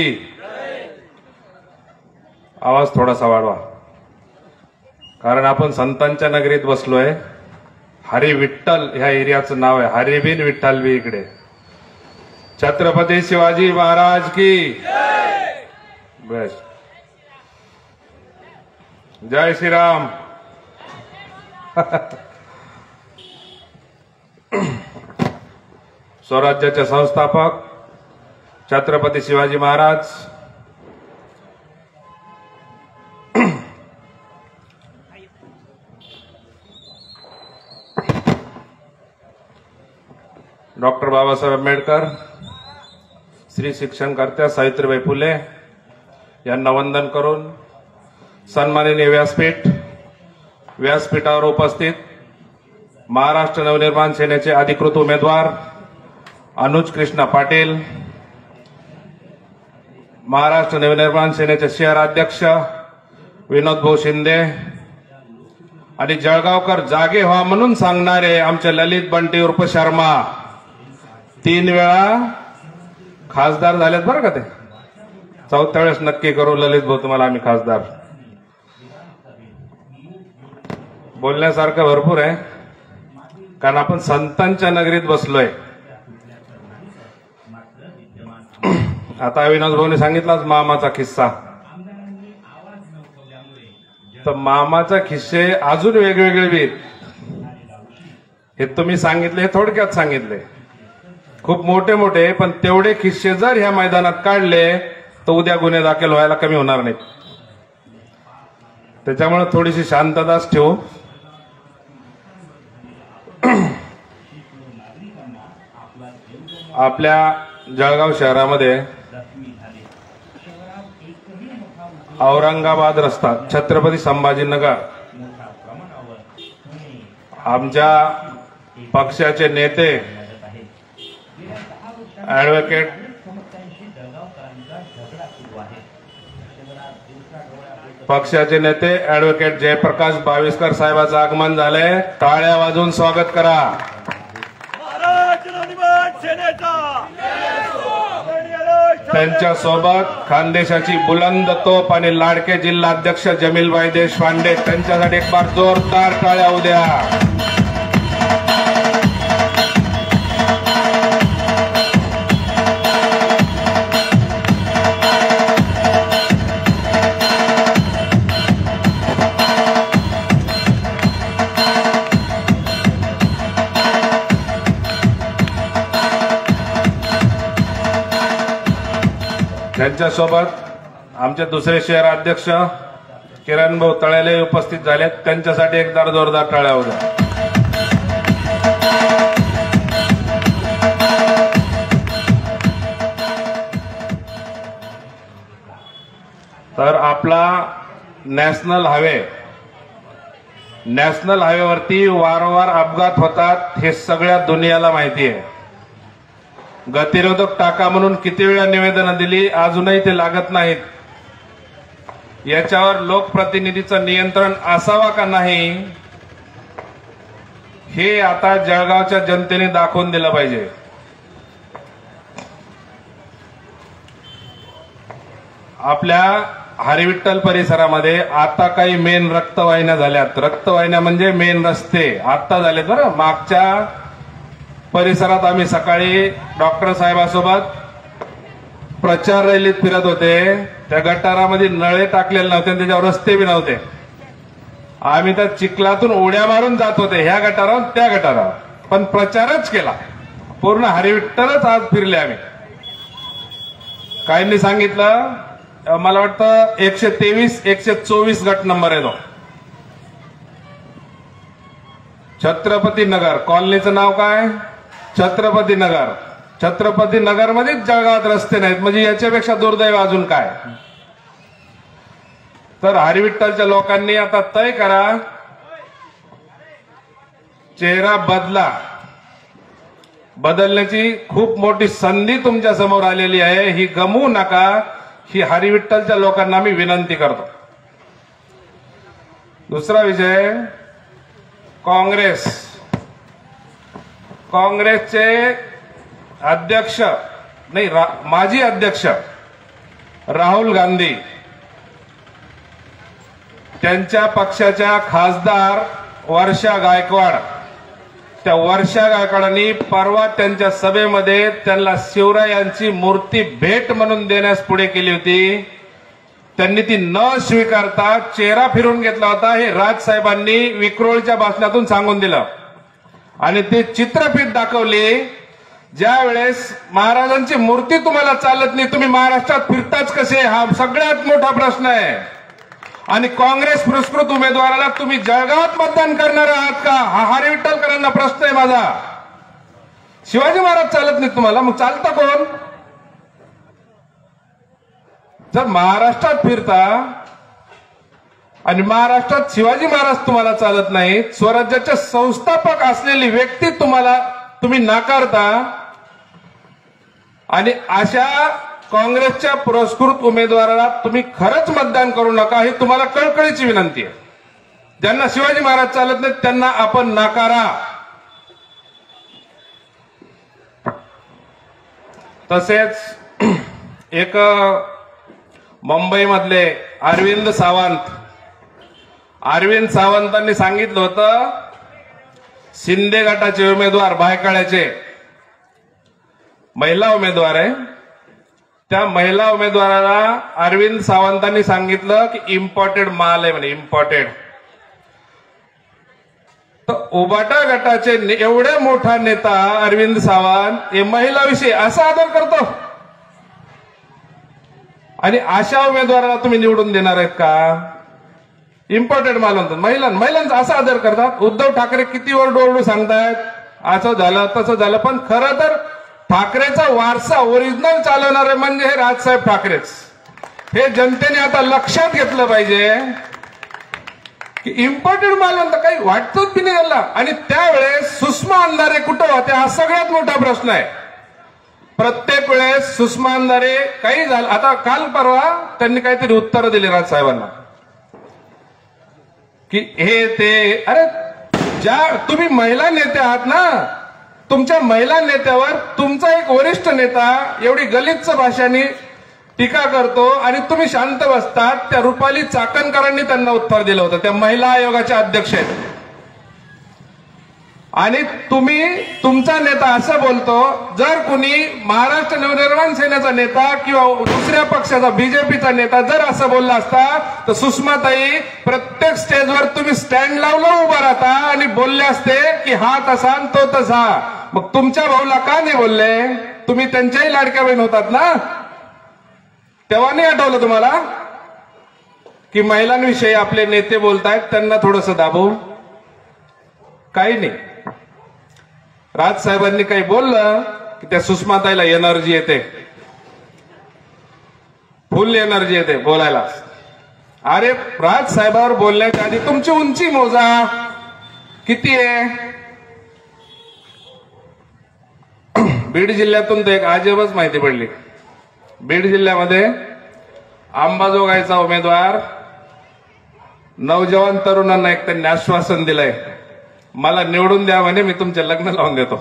आवाज थोडासा वाढवा, कारण आपण संतांच्या नगरीत बसलोय. हरी विठ्ठल ह्या एरियाचं नाव आहे. हरी बिन विठ्ठल बी इकडे. छत्रपती शिवाजी महाराज की. बस. जय श्रीराम. स्वराज्याचे संस्थापक छत्रपती शिवाजी महाराज, डॉक्टर बाबासाहेब आंबेडकर, श्री शिक्षणकर्त्या सावित्रीबाई फुले यांना वंदन करून सन्माननीय व्यासपीठावर उपस्थित महाराष्ट्र नवनिर्माण सेनेचे अधिकृत उमेदवार अनुज कृष्णा पाटील, महाराष्ट्र नवनिर्माण सेनेचे शहर अध्यक्ष विनोद भाऊ शिंदे आणि जळगावकर जागे व्हा म्हणून सांगणारे आमचे ललित बंटी उर्फ शर्मा 3 वेळा खासदार झालेत बरं का. ते 4थ्या वेळेस नक्की करू ललित भाऊ तुम्हाला आम्ही खासदार. बोलण्यासारखं भरपूर आहे, कारण आपण संतांच्या नगरीत बसलोय. आता अविनाश भाऊने सांगितलाच मामाचा किस्सा. तर मामाचा किस्से अजून वेगवेगळे बी हे तुम्ही सांगितले, थोडक्यात सांगितले, खूप मोठे मोठे. पण तेवढे किस्से जर ह्या मैदानात काढले तर उद्या गुन्हे दाखल व्हायला कमी होणार नाहीत. त्याच्यामुळे थोडीशी शांतताच ठेवू. आपल्या जळगाव शहरामध्ये औरंगाबाद रस्ता, छत्रपती संभाजीनगर, आमच्या पक्षाचे नेते ऍडव्होकेट जयप्रकाश बाविस्कर साहेबांचं आगमन झालंय. टाळ्या वाजवून स्वागत करा. त्यांच्यासोबत खानदेशाची बुलंद तोप आणि लाडके जिल्हाध्यक्ष जमीलभाई देशपांडे, त्यांच्यासाठी एक बार जोरदार टाळ्या उद्या. त्यांच्यासोबत आमचे दुसरे शहर अध्यक्ष किरण भाऊ तळेले उपस्थित झालेत. त्यांच्यासाठी एकदा जोरदार टाळ्या होत्या. तर आपला नॅशनल हायवेवरती वारंवार अपघात होतात हे सगळ्या दुनियाला माहिती आहे. गतिरोधक टाका म्हणून किती वेळा निवेदनं दिली, अजूनही ते लागत नाहीत. याच्यावर लोकप्रतिनिधीचं नियंत्रण असावा का नाही हे आता जळगावच्या जनतेने दाखवून दिलं पाहिजे. आपल्या हरिविठ्ठल परिसरामध्ये आता काही मेन रक्तवाहिन्या झाल्यात. रक्तवाहिन्या म्हणजे मेन रस्ते आता झालेत बरं. मागच्या परिसरात आम्ही सकाळी डॉक्टर साहेबांसोबत प्रचार रॅलीत फिरत होते. त्या गटारामध्ये नळे टाकलेले नव्हते आणि त्याच्यावर रस्ते बी नव्हते. आम्ही त्या चिखलातून उड्या मारून जात होते, ह्या गटारावर त्या गटारावर, पण प्रचारच केला. पूर्ण हरिविठ्ठलच आज फिरले आम्ही. काहींनी सांगितलं, मला वाटतं 123 124 गट नंबर आहे तो. छत्रपती नगर कॉलनीचं नाव काय? छत्रपती नगर. छत्रपती नगर मध्येच जळगावात रस्ते नाहीत, म्हणजे याच्यापेक्षा दुर्दैव अजून काय. तर हरिविठ्ठलच्या लोकांनी आता तय करा, चेहरा बदलण्याची खूप मोठी संधी तुमच्या समोर आलेली आहे, ही गमवू नका, ही हरिविठ्ठलच्या लोकांना मी विनंती करतो. दुसरा विषय, काँग्रेसचे अध्यक्ष नाही माजी अध्यक्ष राहुल गांधी, त्यांच्या पक्षाच्या खासदार वर्षा गायकवाड, त्या वर्षा गायकवाडांनी परवा त्यांच्या सभेमध्ये त्यांना शिवरायांची मूर्ती भेट म्हणून देण्यास पुढे केली होती. त्यांनी ती न स्वीकारता चेहरा फिरून घेतला होता. हे राजसाहेबांनी विक्रोळच्या भाषणातून सांगून दिलं आणि ते चित्रफित दाखवली. ज्या वेळेस महाराजांची मूर्ती तुम्हाला चालत नाही, तुम्ही महाराष्ट्रात फिरताच कसे, हा सगळ्यात मोठा प्रश्न आहे. आणि काँग्रेस पुरस्कृत उमेदवाराला तुम्ही जळगावात मतदान करणार आहात का, हा हरिविठ्ठलकरांना प्रश्न आहे माझा. शिवाजी महाराज चालत नाहीत तुम्हाला, मग चालतं कोण? जर महाराष्ट्रात फिरता आणि महाराष्ट्रात शिवाजी महाराज तुम्हाला चालत नाहीत, स्वराज्याचे संस्थापक असलेली व्यक्ती तुम्ही नाकारता, आणि अशा काँग्रेसच्या पुरस्कृत उमेदवाराला तुम्ही खरंच मतदान करू नका, ही तुम्हाला कळकळीची विनंती आहे. ज्यांना शिवाजी महाराज चालत नाहीत त्यांना आपण नाकारा. तसेच एक मुंबईमधले अरविंद सावंतांनी सांगितलं होतं, शिंदे गटाचे उमेदवार भायखळ्याचे महिला उमेदवार आहे, त्या महिला उमेदवाराला अरविंद सावंतांनी सांगितलं की इम्पोर्टेड माल आहे म्हणे, इम्पोर्टेड. तर उबाटा गटाचे एवढे मोठा नेता अरविंद सावंत हे महिलाविषयी असा आदर करतो, आणि अशा उमेदवाराला तुम्ही निवडून देणार आहेत का? इम्पोर्टेड माल म्हणतात, महिलांचा असा आदर करतात. उद्धव ठाकरे किती ओरडू सांगतायत, असं झालं तसं झालं, पण खरं तर ठाकरेचा वारसा ओरिजिनल चालवणारे म्हणजे हे राजसाहेब ठाकरेच. हे जनतेने आता लक्षात घेतलं पाहिजे की इम्पोर्टेड माल म्हणतात, काही वाटतच बी नाही त्यांना. आणि त्यावेळेस सुषमा अंधारे कुठं होत्या, हा सगळ्यात मोठा प्रश्न आहे. प्रत्येक वेळेस सुषमा अंधारे काही झालं, आता काल परवा त्यांनी काहीतरी उत्तर दिली राजसाहेबांना की हे ते, अरे ज्या तुम्ही महिला नेते आहात ना, तुमच्या महिला नेत्यावर तुमचा एक वरिष्ठ नेता एवढी गलिच्छ भाषांनी टीका करतो आणि तुम्ही शांत बसतात. त्या रुपाली चाकणकरांनी त्यांना उत्तर दिलं होतं, त्या महिला आयोगाच्या अध्यक्ष आहेत, आणि तुमचा नेता असं बोलतो. जर कुणी महाराष्ट्र नवनिर्माण सेनेचा नेता किंवा दुसऱ्या पक्षाचा बीजेपीचा नेता जर असं बोलला असता तर सुषमाताई प्रत्येक स्टेजवर तुम्ही स्टँड लावलं उभा राहता आणि बोलले असते की हा तसा आणि तो तसा. मग तुमच्या भाऊला का नाही बोलले? तुम्ही त्यांच्याही लाडक्या बहीण होतात ना, तेव्हा नाही आठवलं तुम्हाला की महिलांविषयी आपले नेते बोलतायत, त्यांना थोडंसं दाबू? काही नाही. राजसाहेबांनी काही बोललं की त्या सुषमाताईला एनर्जी येते, फुल एनर्जी येते बोलायला. अरे राजसाहेबांवर बोलण्याच्या आधी तुमची उंची मोजा किती आहे. बीड जिल्ह्यातून तर एक अजबच माहिती पडली. बीड जिल्ह्यामध्ये अंबाजोगाईचा उमेदवार नौजवान तरुणांना एक त्यांनी आश्वासन दिलंय मला निवडून द्या म्हणे, मी तुमचे लग्न लावून देतो.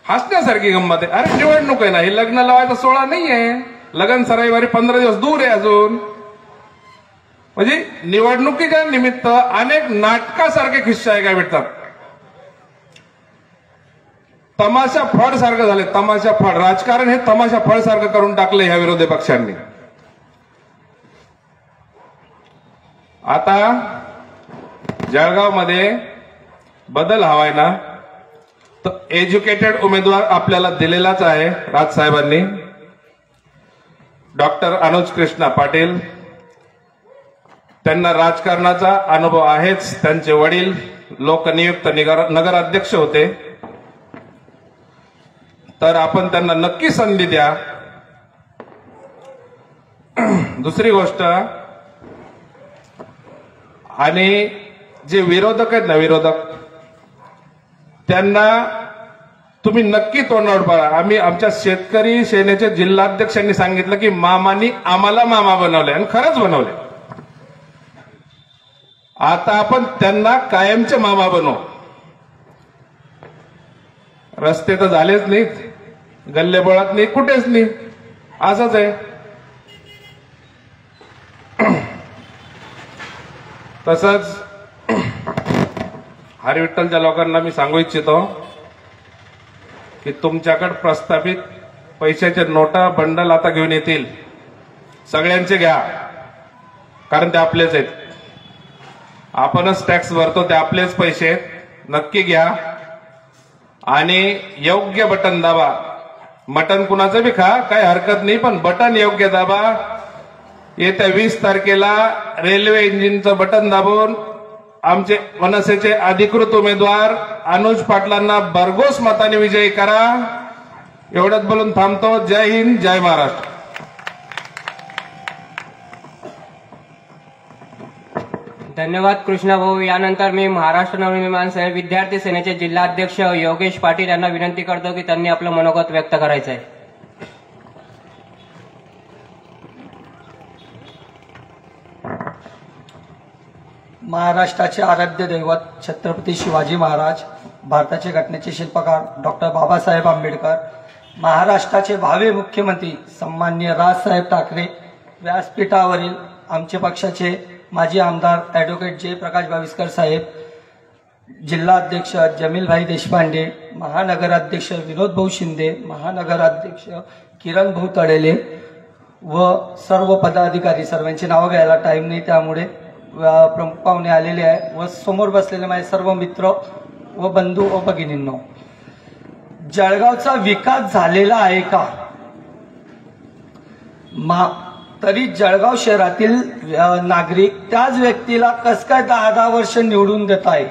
हसण्यासारखी गंमत आहे. अरे निवडणूक आहे ना, हे लग्न लावायचा सोहळा नाहीये. लग्न सराईवारी 15 दिवस दूर आहे अजून. म्हणजे निवडणुकीच्या निमित्त अनेक नाटकासारखे किस्से ऐकायला भेटतात. तमाशा फड सारखं झाले, तमाशा फड. राजकारण हे तमाशा फड सारखं करून टाकलं ह्या विरोधी पक्षांनी. आता जळगावमध्ये बदल हवाय ना, तर एज्युकेटेड उमेदवार आपल्याला दिलेलाच आहे राजसाहेबांनी. डॉक्टर अनुज कृष्णा पाटील, त्यांना राजकारणाचा अनुभव आहेच. त्यांचे वडील लोकनियुक्त नगराध्यक्ष होते. तर आपण त्यांना नक्की संधी द्या. दुसरी गोष्ट, आणि जे विरोधक आहेत ना, विरोधक, त्यांना तुम्ही नक्की तोंडावर पाडा. आम्ही आमच्या शेतकरी सेनेच्या जिल्हाध्यक्षांनी सांगितलं की मामांनी आम्हाला मामा बनवले, आणि खरंच बनवले. आता आपण त्यांना कायमचे मामा बनवू. रस्ते तर झालेच नाहीत, गल्लेबोळात नाही, कुठेच नाही, असंच आहे. तसंच हरिविठ्ठलच्या लोकांना मी सांगू इच्छितो की तुमच्याकडे प्रस्थापित पैशाचे नोटा बंडल आता घेऊन येतील. सगळ्यांचे घ्या, कारण ते आपलेच आहेत. आपणच टॅक्स भरतो, ते आपलेच पैसे आहेत. नक्की घ्या आणि योग्य बटन दाबा. मटन कुणाचं बी खा, काही हरकत नाही, पण बटन योग्य दाबा. येत्या 20 तारखेला रेल्वे इंजिनचं बटन दाबून आमचे मनसेचे अधिकृत उमेदवार अनुज पाटलांना भरघोस मताने विजयी करा. एवढंच बोलून थांबतो. जय हिंद, जय महाराष्ट्र. धन्यवाद कृष्णा भाऊ. यानंतर मी महाराष्ट्र नवनिर्माण सेना विद्यार्थी सेनेचे जिल्हाध्यक्ष योगेश पाटील यांना विनंती करतो की त्यांनी आपलं मनोगत व्यक्त करायचं आहे. महाराष्ट्राचे आराध्य दैवत छत्रपती शिवाजी महाराज, भारताचे घटनेचे शिल्पकार डॉक्टर बाबासाहेब आंबेडकर, महाराष्ट्राचे भावी मुख्यमंत्री सन्माननीय राजसाहेब ठाकरे, व्यासपीठावरील आमचे पक्षाचे माजी आमदार ॲडव्होकेट जयप्रकाश बाविस्कर साहेब, जिल्हाध्यक्ष जमीलभाई देशपांडे, महानगराध्यक्ष विनोदभाऊ शिंदे, महानगराध्यक्ष किरणभाऊ तळेले व सर्व पदाधिकारी, सर्वांची नावं घ्यायला टाईम नाही, त्यामुळे प्रमुख पाहुणे आलेले आहे व समोर बसलेले माझे सर्व मित्र व बंधू व भगिनींनो, जळगावचा विकास झालेला आहे का? तरी जळगाव शहरातील नागरिक त्याच व्यक्तीला कस काय 10-10 वर्ष निवडून देत आहे,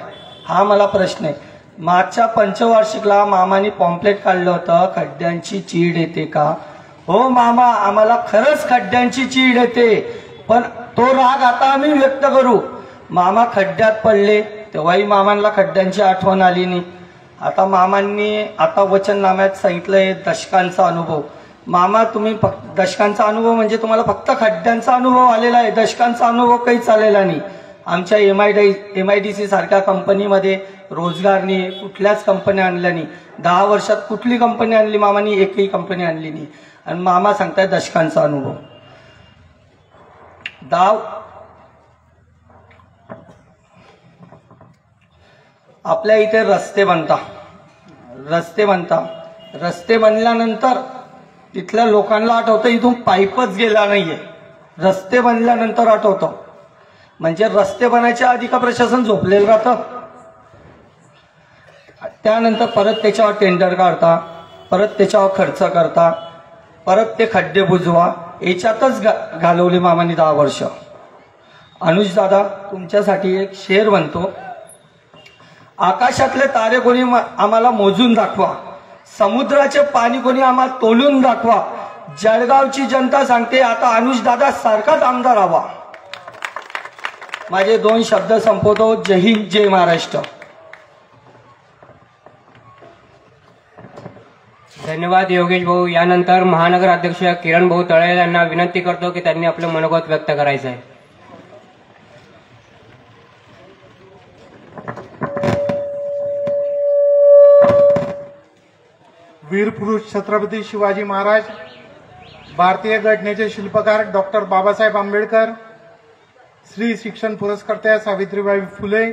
हा मला प्रश्न आहे. मागच्या पंचवार्षिकला मामानी पॉम्पलेट काढलं होतं, खड्ड्यांची चीड येते का? हो मामा, आम्हाला खरंच खड्ड्यांची चीड येते, पण तो राग आता आम्ही व्यक्त करू. मामा खड्ड्यात पडले तेव्हाही मामांना खड्ड्यांची आठवण आली नाही. आता मामांनी आता वचननाम्यात सांगितलंय दशकांचा अनुभव. मामा, तुम्ही फक्त दशकांचा अनुभव म्हणजे तुम्हाला फक्त खड्ड्यांचा अनुभव आलेला आहे, दशकांचा अनुभव काहीच आलेला नाही. आमच्या MIDC सारख्या कंपनीमध्ये रोजगार नाही, कुठल्याच कंपन्या आणल्या नाही. 10 वर्षात कुठली कंपनी आणली मामानी? एकही कंपनी आणली नाही. आणि मामा सांगताय दशकांचा अनुभव. आपल्या इथे रस्ते बनल्यानंतर तिथल्या लोकांना आठवतं इथून पाईपच गेला नाहीये. रस्ते बनल्यानंतर आठवतं. म्हणजे रस्ते बनायच्या आधी का प्रशासन झोपलेलं राहतं? त्यानंतर परत त्याच्यावर टेंडर काढता, परत त्याच्यावर खर्च करता, परत ते खड्डे बुजवा, याच्यातच घालवली मामानी 10 वर्ष. अनुज दादा, तुमच्यासाठी एक शेर म्हणतो. आकाशातले तारे कोणी आम्हाला मोजून दाखवा, समुद्राचे पाणी कोणी आम्हाला तोलून दाखवा. जळगावची जनता सांगते आता अनुज दादा सारखाच आमदार हवा. माझे 2 शब्द संपवतो. जय हिंद, जय महाराष्ट्र. धन्यवाद योगेश भाऊ. यानंतर महानगर अध्यक्ष किरण भाऊ तळे यांना विनंती करतो की त्यांनी आपलं मनोगत व्यक्त करायचं आहे. वीरपुरुष छत्रपती शिवाजी महाराज, भारतीय घटनेचे शिल्पकार डॉक्टर बाबासाहेब आंबेडकर, श्री शिक्षण पुरस्कर्त्या सावित्रीबाई फुले,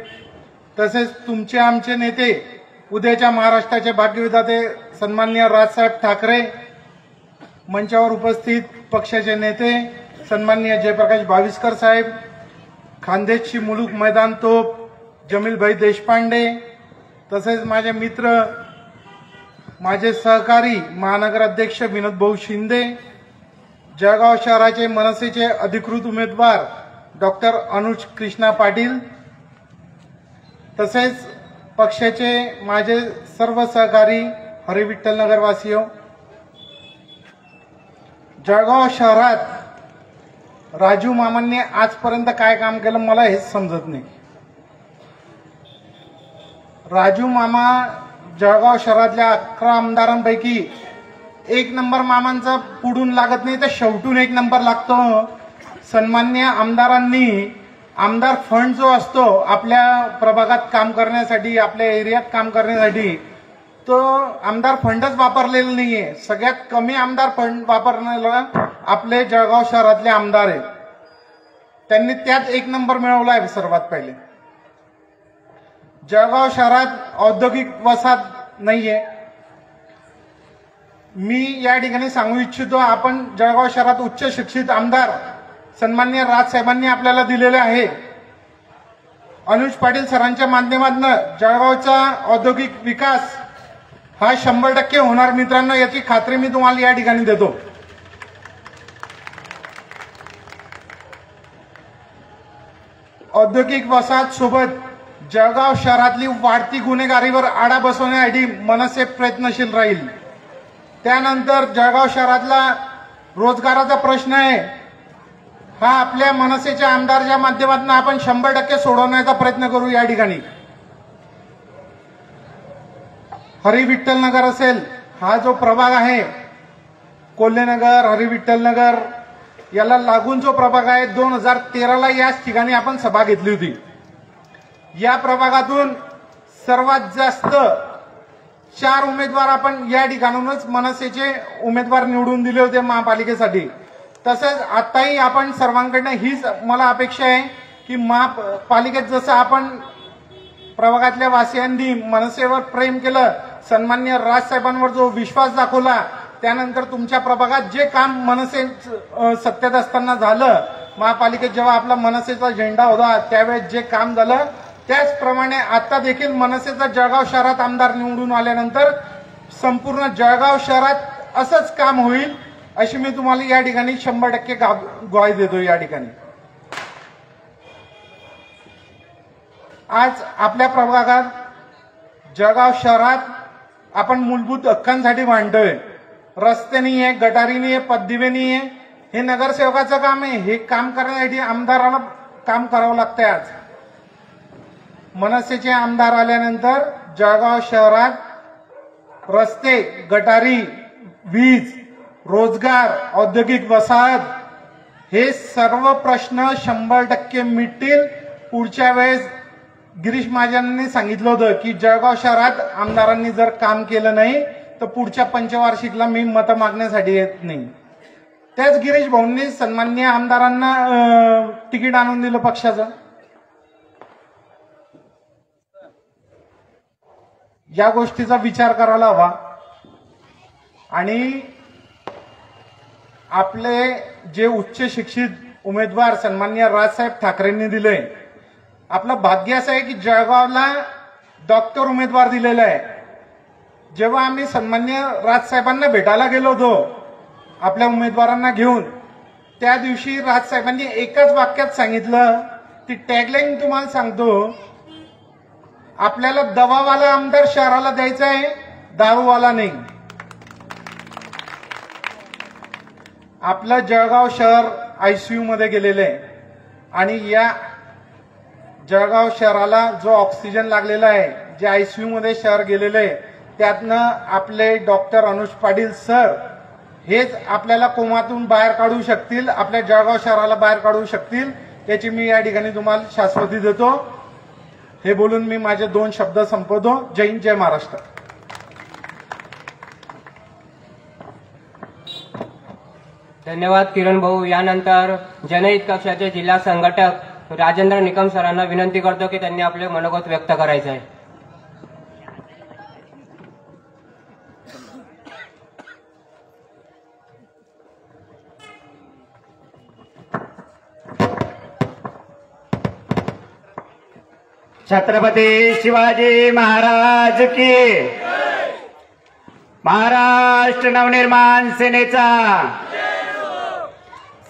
तसेच तुमचे आमचे नेते, उद्याच्या महाराष्ट्राचे भाग्यविधाते सन्माननीय राजसाहेब ठाकरे, मंचावर उपस्थित पक्षाचे नेते सन्माननीय जयप्रकाश भाविस्कर साहेब, खानदेशची मुलूक मैदान तोप जमीलभाई देशपांडे, तसेच माझे मित्र, माझे सहकारी महानगर अध्यक्ष विनोद भाऊ शिंदे, जळगाव शहराचे मनसेचे अधिकृत उमेदवार डॉक्टर अनुज कृष्णा पाटील, तसेच पक्षाचे माझे सर्व सहकारी हरिविठ्ठल नगरवासीय, जळगाव शहरात राजू मामांनी आजपर्यंत काय काम केलं मला हेच समजत नाही. राजू मामा जळगाव शहरातल्या 11 आमदारांपैकी 1 नंबर मामांचा पुढून लागत नाही तर शेवटून 1 नंबर लागतो. सन्मान्य आमदारांनी आमदार फंड जो असतो आपल्या प्रभागात काम करण्यासाठी, आपल्या एरियात काम करण्यासाठी, तो आमदार फंडच वापरलेला नाहीये. सगळ्यात कमी आमदार फंड वापरण्याला आपले जळगाव शहरातले आमदार आहेत. त्यांनी त्यात 1 नंबर मिळवला आहे. सर्वात पहिले जळगाव शहरात औद्योगिक वसाहत नाहीये. मी या ठिकाणी सांगू इच्छितो, आपण जळगाव शहरात उच्च शिक्षित आमदार सन्माननीय राजसाहेबांनी आपल्याला दिलेले आहे. अनुज पाटील सरांच्या माध्यमातून जळगावचा औद्योगिक विकास हा 100% होणार मित्रांनो, याची खात्री मी तुम्हाला या ठिकाणी देतो. औद्योगिक वसाहत सोबत जळगाव शहरातली वाढती गुन्हेगारीवर आळा बसवण्यासाठी मनसे प्रयत्नशील राहील. त्यानंतर जळगाव शहरातला रोजगाराचा प्रश्न आहे, हा आपल्या मनसेच्या आमदारच्या माध्यमातून आपण 100% सोडवण्याचा प्रयत्न करू. या ठिकाणी हरिविठ्ठल नगर असेल, हा जो प्रभाग आहे कोल्हेनगर, हरिविठ्ठल नगर याला लागून जो प्रभाग आहे, 2013ला याच ठिकाणी आपण सभा घेतली होती. या प्रभागातून सर्वात जास्त 4 उमेदवार आपण या ठिकाणूनच मनसेचे उमेदवार निवडून दिले होते महापालिकेसाठी. तसंच आताही आपण सर्वांकडनं हीच मला अपेक्षा आहे की महापालिकेत जसं आपण प्रभागातल्या वासियांनी मनसेवर प्रेम केलं, सन्माननीय राजसाहेबांवर जो विश्वास दाखवला, त्यानंतर तुमच्या प्रभागात जे काम मनसे सत्तेत असताना झालं, महापालिकेत जेव्हा आपला मनसेचा झेंडा होता त्यावेळेस जे काम झालं, त्याचप्रमाणे आता देखील मनसेचा जळगाव शहरात आमदार निवडून आल्यानंतर संपूर्ण जळगाव शहरात असंच काम होईल अशी मी तुम्हाला या ठिकाणी 100% ग्वाही देतो. या ठिकाणी आज आपल्या प्रभागात जळगाव शहरात आपण मूलभूत हक्कांसाठी भांडतोय. रस्ते नाहीये, गटारी नाहीये, पददिवे नाहीये. हे नगरसेवकाचं काम आहे. हे काम करण्यासाठी आमदाराला काम करावं लागतंय. आज मनसेचे आमदार आल्यानंतर जळगाव शहरात रस्ते, गटारी, वीज, रोजगार, औद्योगिक वसाहत हे सर्व प्रश्न 100% मिटतील. पुढच्या वेळेस गिरीश महाजनांनी सांगितलं होतं की जळगाव शहरात आमदारांनी जर काम केलं नाही तर पुढच्या पंचवार्षिकला मी मतं मागण्यासाठी येत नाही. त्याच गिरीश भाऊंनी सन्माननीय आमदारांना तिकीट आणून दिलं पक्षाचं. या गोष्टीचा विचार करायला हवा. आणि आपले जे उच्च शिक्षित उमेदवार सन्माननीय राजसाहेब ठाकरेंनी दिले, आपलं भाग्य असं आहे की जळगावला डॉक्टर उमेदवार दिलेला आहे. जेव्हा आम्ही सन्माननीय राजसाहेबांना भेटायला गेलो होतो आपल्या उमेदवारांना घेऊन, त्या दिवशी राजसाहेबांनी एकच वाक्यात सांगितलं, ती टॅगलाईन तुम्हाला सांगतो, आपल्याला दवावाला आमदार शहराला द्यायचा आहे, दारूवाला नाही. आपलं जळगाव शहर आयसीयू मध्ये गेलेलं आहे आणि या जळगाव शहराला जो ऑक्सिजन लागलेला आहे, जे आयसीयू मध्ये शहर गेलेलं आहे, त्यातनं आपले डॉक्टर अनुज पाटील सर हेच आपल्याला कोमातून बाहेर काढू शकतील, आपल्या जळगाव शहराला बाहेर काढू शकतील, याची मी या ठिकाणी तुम्हाला शाश्वती देतो. हे बोलून मी माझे 2 शब्द संपवतो. जय हिंद, जय महाराष्ट्र. धन्यवाद किरण भाऊ. यानंतर जनहित कक्षाचे जिल्हा संघटक राजेंद्र निकम सरांना विनंती करतो की त्यांनी आपले मनोगत व्यक्त करायचे आहे. छत्रपती शिवाजी महाराज की, महाराष्ट्र नवनिर्माण सेनेचा,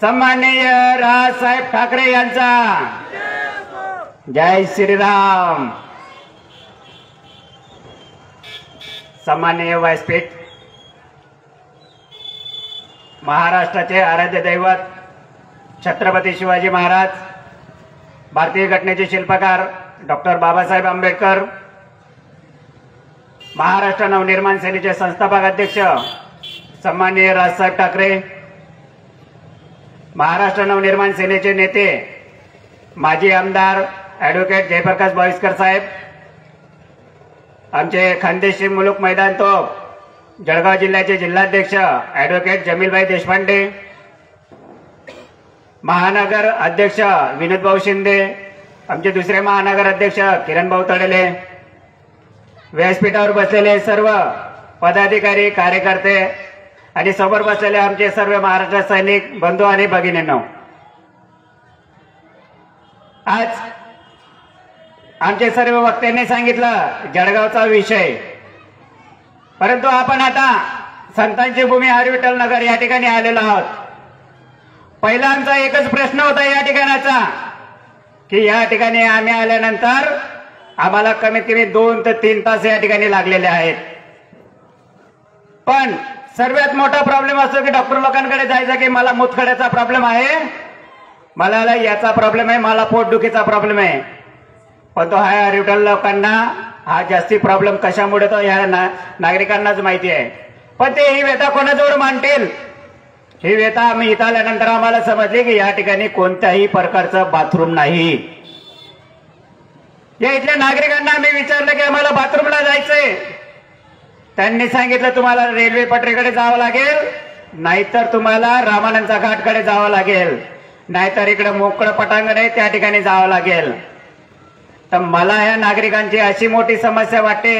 सन्माननीय राजसाहेब ठाकरे यांचा जय श्रीराम. सन्माननीय व्यासपीठ, महाराष्ट्राचे आराध्य दैवत छत्रपती शिवाजी महाराज, भारतीय घटनेचे शिल्पकार डॉक्टर बाबासाहेब आंबेडकर, महाराष्ट्र नवनिर्माण सेनेचे संस्थापक अध्यक्ष सन्माननीय राजसाहेब ठाकरे, महाराष्ट्र नवनिर्माण सेनेचे नेते माजी आमदार ॲडव्होकेट जयप्रकाश भाईस्कर साहेब, आमचे खानदेशी मुलुक मैदान तोप जळगाव जिल्ह्याचे जिल्हाध्यक्ष ॲडव्होकेट जमीलभाई देशपांडे, महानगर अध्यक्ष विनोदभाऊ शिंदे, आमचे दुसरे महानगर अध्यक्ष किरणभाऊ तडले, व्यासपीठावर बसलेले सर्व पदाधिकारी कार्यकर्ते आणि समोर बसलेले आमचे सर्व महाराष्ट्र सैनिक बंधू आणि भगिनींनो, आज आमचे सर्व वक्त्यांनी सांगितलं जळगावचा विषय, परंतु आपण आता संतांची भूमी हरविठ्ठल नगर या ठिकाणी आलेलो आहोत. पहिला आमचा एकच प्रश्न होता या ठिकाणाचा की या ठिकाणी आम्ही आल्यानंतर आम्हाला कमीत कमी 2 ते 3 तास या ठिकाणी लागलेले आहेत. पण सर्वात मोठा प्रॉब्लेम असतो की डॉक्टर लोकांकडे जायचा की मला मूतखड्याचा प्रॉब्लेम आहे, मला याचा प्रॉब्लेम आहे, मला पोटदुखीचा प्रॉब्लेम आहे. पण तो हा हरविठ्ठल लोकांना हा जास्ती प्रॉब्लेम कशामुळे तो या नागरिकांनाच माहिती आहे. पण ते ही व्यथा कोणाजवळ मांडतील, ही व्यथा आम्ही इथं आल्यानंतर आम्हाला समजली की या ठिकाणी कोणत्याही प्रकारचं बाथरूम नाही. या इथल्या नागरिकांना आम्ही विचारलं की आम्हाला बाथरूमला जायचंय, त्यांनी सांगितलं तुम्हाला रेल्वे पटरीकडे जावं लागेल, नाहीतर तुम्हाला रामानंदचा घाटकडे जावं लागेल, नाहीतर इकडे मोकळं पटांगण आहे त्या ठिकाणी जावं लागेल. तर मला या नागरिकांची अशी मोठी समस्या वाटते.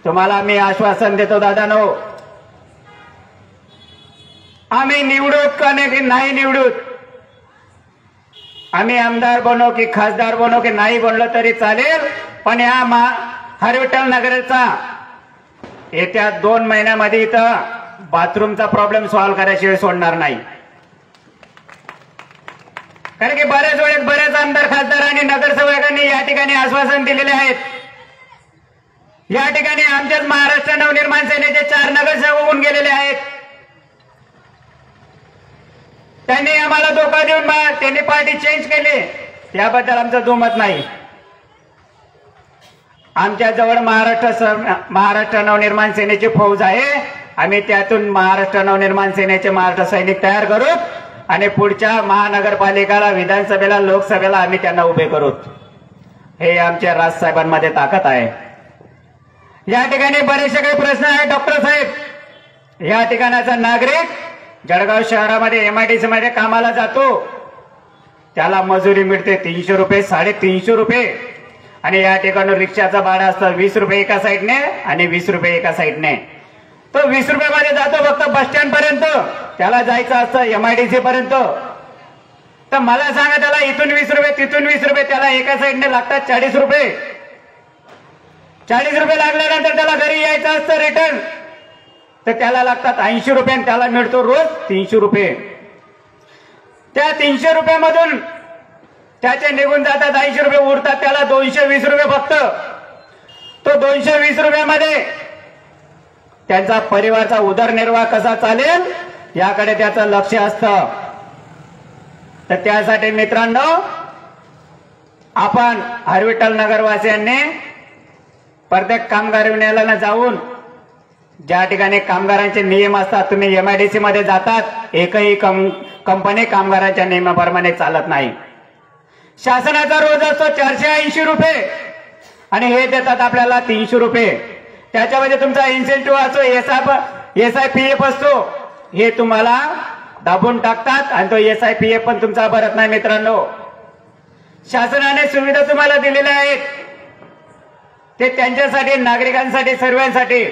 तुम्हाला मी आश्वासन देतो दादानो, आम्ही निवडूत का नाही निवडूत, आम्ही आमदार बनो की खासदार बनो की नाही बनलो तरी चालेल, पण या हरविठ्ठल नगरचा येत्या 2 महिन्यामध्ये इथं बाथरूमचा प्रॉब्लेम सॉल्व्ह करायशिवाय सोडणार नाही. कारण की बऱ्याच वेळेस बऱ्याच आमदार खासदार आणि नगरसेवकांनी या ठिकाणी आश्वासन दिलेले आहेत. या ठिकाणी आमच्याच महाराष्ट्र नवनिर्माण सेनेचे 4 नगरसेवक होऊन गेलेले आहेत. त्यांनी आम्हाला धोका देऊन त्यांनी पार्टी चेंज केली, त्याबद्दल आमचं दुमत नाही. आमच्या जवळ महाराष्ट्र नवनिर्माण सेनेची फौज आहे. आम्ही त्यातून महाराष्ट्र नवनिर्माण सेनेचे महाराष्ट्र सैनिक तयार करू आणि पुढच्या महानगरपालिकेला, विधानसभेला, लोकसभेला आम्ही त्यांना उभे करू. हे आमच्या राजसाहेबांमध्ये ताकद आहे. या ठिकाणी बरेचसे काही प्रश्न आहेत. डॉक्टर साहेब, या ठिकाणाचा नागरिक जळगाव शहरामध्ये एमआयडीसी मध्ये कामाला जातो, त्याला मजुरी मिळते 300 रुपये, 350 रुपये, आणि या ठिकाणी रिक्षाचं भाडं असतं 20 रुपये एका साईडने आणि 20 रुपये एका साईडने. तो 20 रुपयामध्ये जातो फक्त बस स्टँड पर्यंत, त्याला जायचं असतं एमआयडीसी पर्यंत. तर मला सांगा, त्याला इथून 20 रुपये तिथून 20 रुपये, त्याला एका साईडने लागतात 40 रुपये. 40 रुपये लागल्यानंतर त्याला घरी यायचं असतं रिटर्न, तर त्याला लागतात 80 रुपये आणि त्याला मिळतो रोज 300 रुपये. त्या 300 रुपयामधून त्याचे निघून जातात 80 रुपये, उरतात त्याला 220 रुपये फक्त. तो 220 रुपयामध्ये त्यांचा परिवारचा उदरनिर्वाह कसा चालेल याकडे त्याचं लक्ष असतं. तर त्यासाठी मित्रांनो, आपण हरविठ्ठल नगरवासियांनी प्रत्येक कामगार युनियनला जाऊन, ज्या ठिकाणी कामगारांचे नियम असतात, तुम्ही एमआयडीसी मध्ये जातात, एकही कंपनी कामगारांच्या नियमाप्रमाणे चालत नाही. शासनाचा रोज असतो 480 रुपये आणि हे देतात आपल्याला 300 रुपये. त्याच्यामध्ये तुमचा इन्सेंटिव्ह असतो, एसआयपीएफ असतो, हे तुम्हाला दाबून टाकतात आणि तो SIPF पण तुमचा भरत नाही. मित्रांनो, शासनाने सुविधा तुम्हाला दिलेल्या आहेत, ते त्यांच्यासाठी, नागरिकांसाठी, सर्वांसाठी.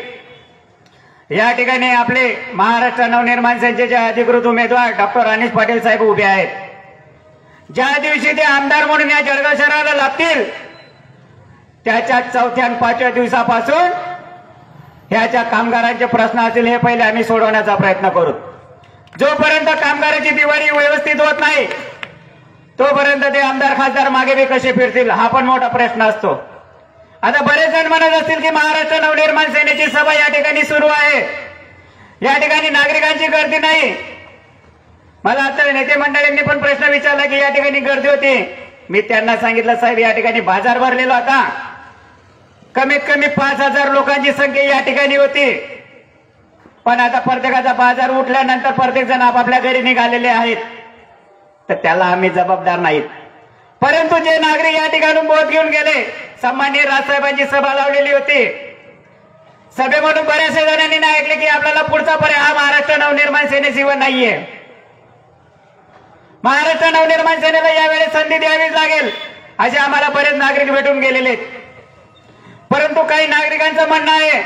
या ठिकाणी आपले महाराष्ट्र नवनिर्माण सेनेचे अधिकृत उमेदवार डॉक्टर अनिश पाटील साहेब उभे आहेत. ज्या दिवशी ते आमदार म्हणून या जळगाव शहराला लागतील त्याच्या 4थ्या आणि 5व्या दिवसापासून ह्याच्या कामगारांचे प्रश्न असतील हे पहिले आम्ही सोडवण्याचा प्रयत्न करू. जोपर्यंत कामगाराची दिवाळी व्यवस्थित होत नाही तोपर्यंत ते आमदार खासदार मागे बी कसे फिरतील हा पण मोठा प्रश्न असतो. आता बरेच जण म्हणत असतील की महाराष्ट्र नवनिर्माण सेनेची सभा या ठिकाणी सुरू आहे, या ठिकाणी नागरिकांची गर्दी नाही. मला आता नेते मंडळींनी पण प्रश्न विचारला की या ठिकाणी गर्दी होती. मी त्यांना सांगितलं, साहेब या ठिकाणी बाजार भरलेला होता, कमीत कमी 5000 लोकांची संख्या या ठिकाणी होती. पण आता प्रत्येकाचा बाजार उठल्यानंतर प्रत्येक जण आपापल्या घरी निघालेले आहेत, तर त्याला आम्ही जबाबदार नाहीत. परंतु जे नागरिक या ठिकाणून बोध घेऊन गेले, सन्माननीय राजसाहेबांची सभा लावलेली होती, सभेमधून बऱ्याचशा जणांनी ना ऐकले की आपल्याला पुढचा पर्याय हा महाराष्ट्र नवनिर्माण सेनेशिवाय नाहीये. महाराष्ट्र नवनिर्माण सेनेला यावेळेस संधी द्यावीच लागेल असे आम्हाला बरेच नागरिक भेटून गेलेले आहेत. परंतु काही नागरिकांचं म्हणणं आहे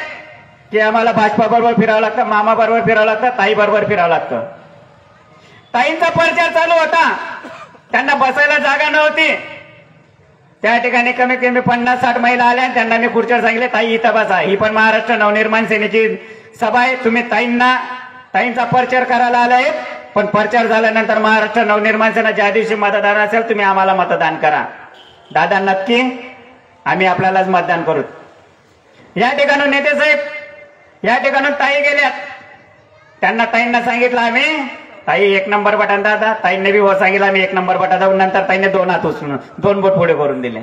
की आम्हाला भाजपा बरोबर फिरावं लागतं, मामा बरोबर फिरावं लागतं, ताई बरोबर फिरावं लागतं. ताईंचा प्रचार चालू होता, त्यांना बसायला जागा नव्हती. त्या ठिकाणी कमीत कमी 50-60 महिला आल्या आणि त्यांना मी खुर्चीवर सांगितले, ताई इथं बसा, ही पण महाराष्ट्र नवनिर्माण सेनेची सभा आहे, तुम्ही ताईंचा प्रचार करायला आलाय, पण प्रचार झाल्यानंतर महाराष्ट्र नवनिर्माण सेना ज्या दिवशी मतदान असेल तुम्ही आम्हाला मतदान करा. दादा नक्की आम्ही आपल्यालाच मतदान करू. या ठिकाणून नेते साहेब, या ठिकाणून ताई गेल्यात, त्यांना ताईंना सांगितलं आम्ही, ताई 1 नंबर बटन दादा, ताईंनी बी हो सांगितलं आम्ही 1 नंबर बटन दाबून. नंतर ताईने 2 हात उचलून 2 बोट पुढे करून दिले.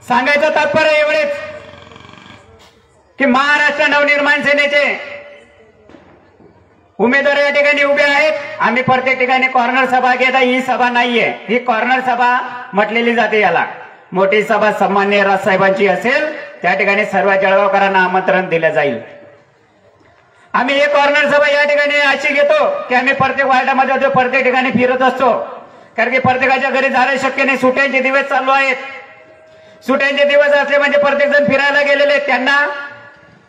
सांगायचं तात्पर्य एवढेच की महाराष्ट्र नवनिर्माण सेनेचे उमेदवार या ठिकाणी उभे आहेत. आम्ही प्रत्येक ठिकाणी कॉर्नर सभा घेता, ही सभा नाहीये, ही कॉर्नर सभा म्हटलेली जाते. याला मोठी सभा सन्माननीय राजसाहेबांची असेल त्या ठिकाणी सर्व जळगावकरांना आमंत्रण दिलं जाईल. आम्ही हे कॉर्नर सभा या ठिकाणी अशी घेतो की आम्ही प्रत्येक वार्डामध्ये होतो, प्रत्येक ठिकाणी फिरत असतो, कारण की प्रत्येकाच्या घरी जाणं शक्य नाही. सुट्यांचे दिवस चालू आहेत, सुट्यांचे दिवस असले म्हणजे प्रत्येक जण फिरायला गेलेले, त्यांना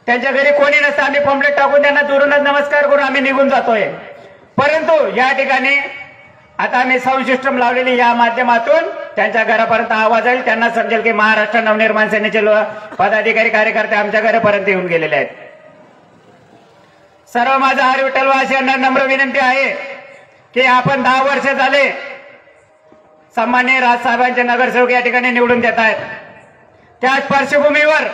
त्यांच्या घरी कोणी नसतं, आम्ही पॉम्पलेट टाकून त्यांना दुरूनच नमस्कार करून आम्ही निघून जातोय. परंतु या ठिकाणी आता आम्ही साऊंड सिस्टम लावलेली, या माध्यमातून त्यांच्या घरापर्यंत आवाज येईल, त्यांना समजेल की महाराष्ट्र नवनिर्माण सेनेचे पदाधिकारी कार्यकर्ते आमच्या घरापर्यंत येऊन गेलेले आहेत. सर्व माझा हरी विठ्ठलवासियांना नम्र विनंती आहे की आपण 10 वर्ष झाले सन्माननीय राजसाहेबांचे नगरसेवक या ठिकाणी निवडून देत आहेत. त्याच पार्श्वभूमीवर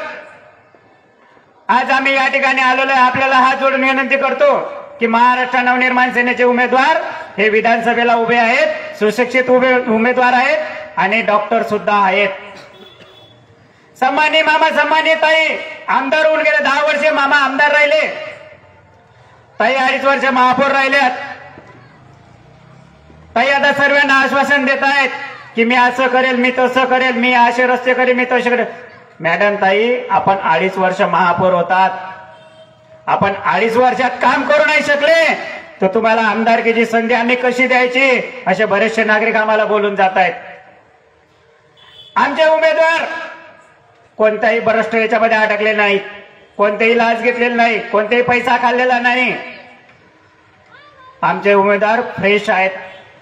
आज आम्ही या ठिकाणी आलेलो आहे. आपल्याला हात जोडून विनंती करतो की महाराष्ट्र नवनिर्माण सेनेचे उमेदवार हे विधानसभेला उभे आहेत, सुशिक्षित उमेदवार आहेत आणि डॉक्टर सुद्धा आहेत. सन्माननीय मामा, सन्माननीय ताई आमदार होऊन गेले, 10 वर्षे मामा आमदार राहिले, ताई 2.5 वर्ष महापौर राहिल्यात. ताई आता सर्वांना आश्वासन देत आहेत की मी असं करेल, मी तसं करेल, मी असे रस्ते करेल, मी तसे करेल. मॅडम ताई, आपण 2.5 वर्ष महापौर होतात, आपण 2.5 वर्षात काम करू नाही शकले तर तुम्हाला आमदारकीची संधी आम्ही कशी द्यायची, असे बरेचसे नागरिक आम्हाला बोलून जात आहेत. आमचे उमेदवार कोणत्याही भ्रष्ट याच्यामध्ये अडकले नाहीत, कोणतेही लाच घेतलेले नाही, कोणतेही पैसा खाल्लेला नाही. आमचे उमेदवार फ्रेश आहेत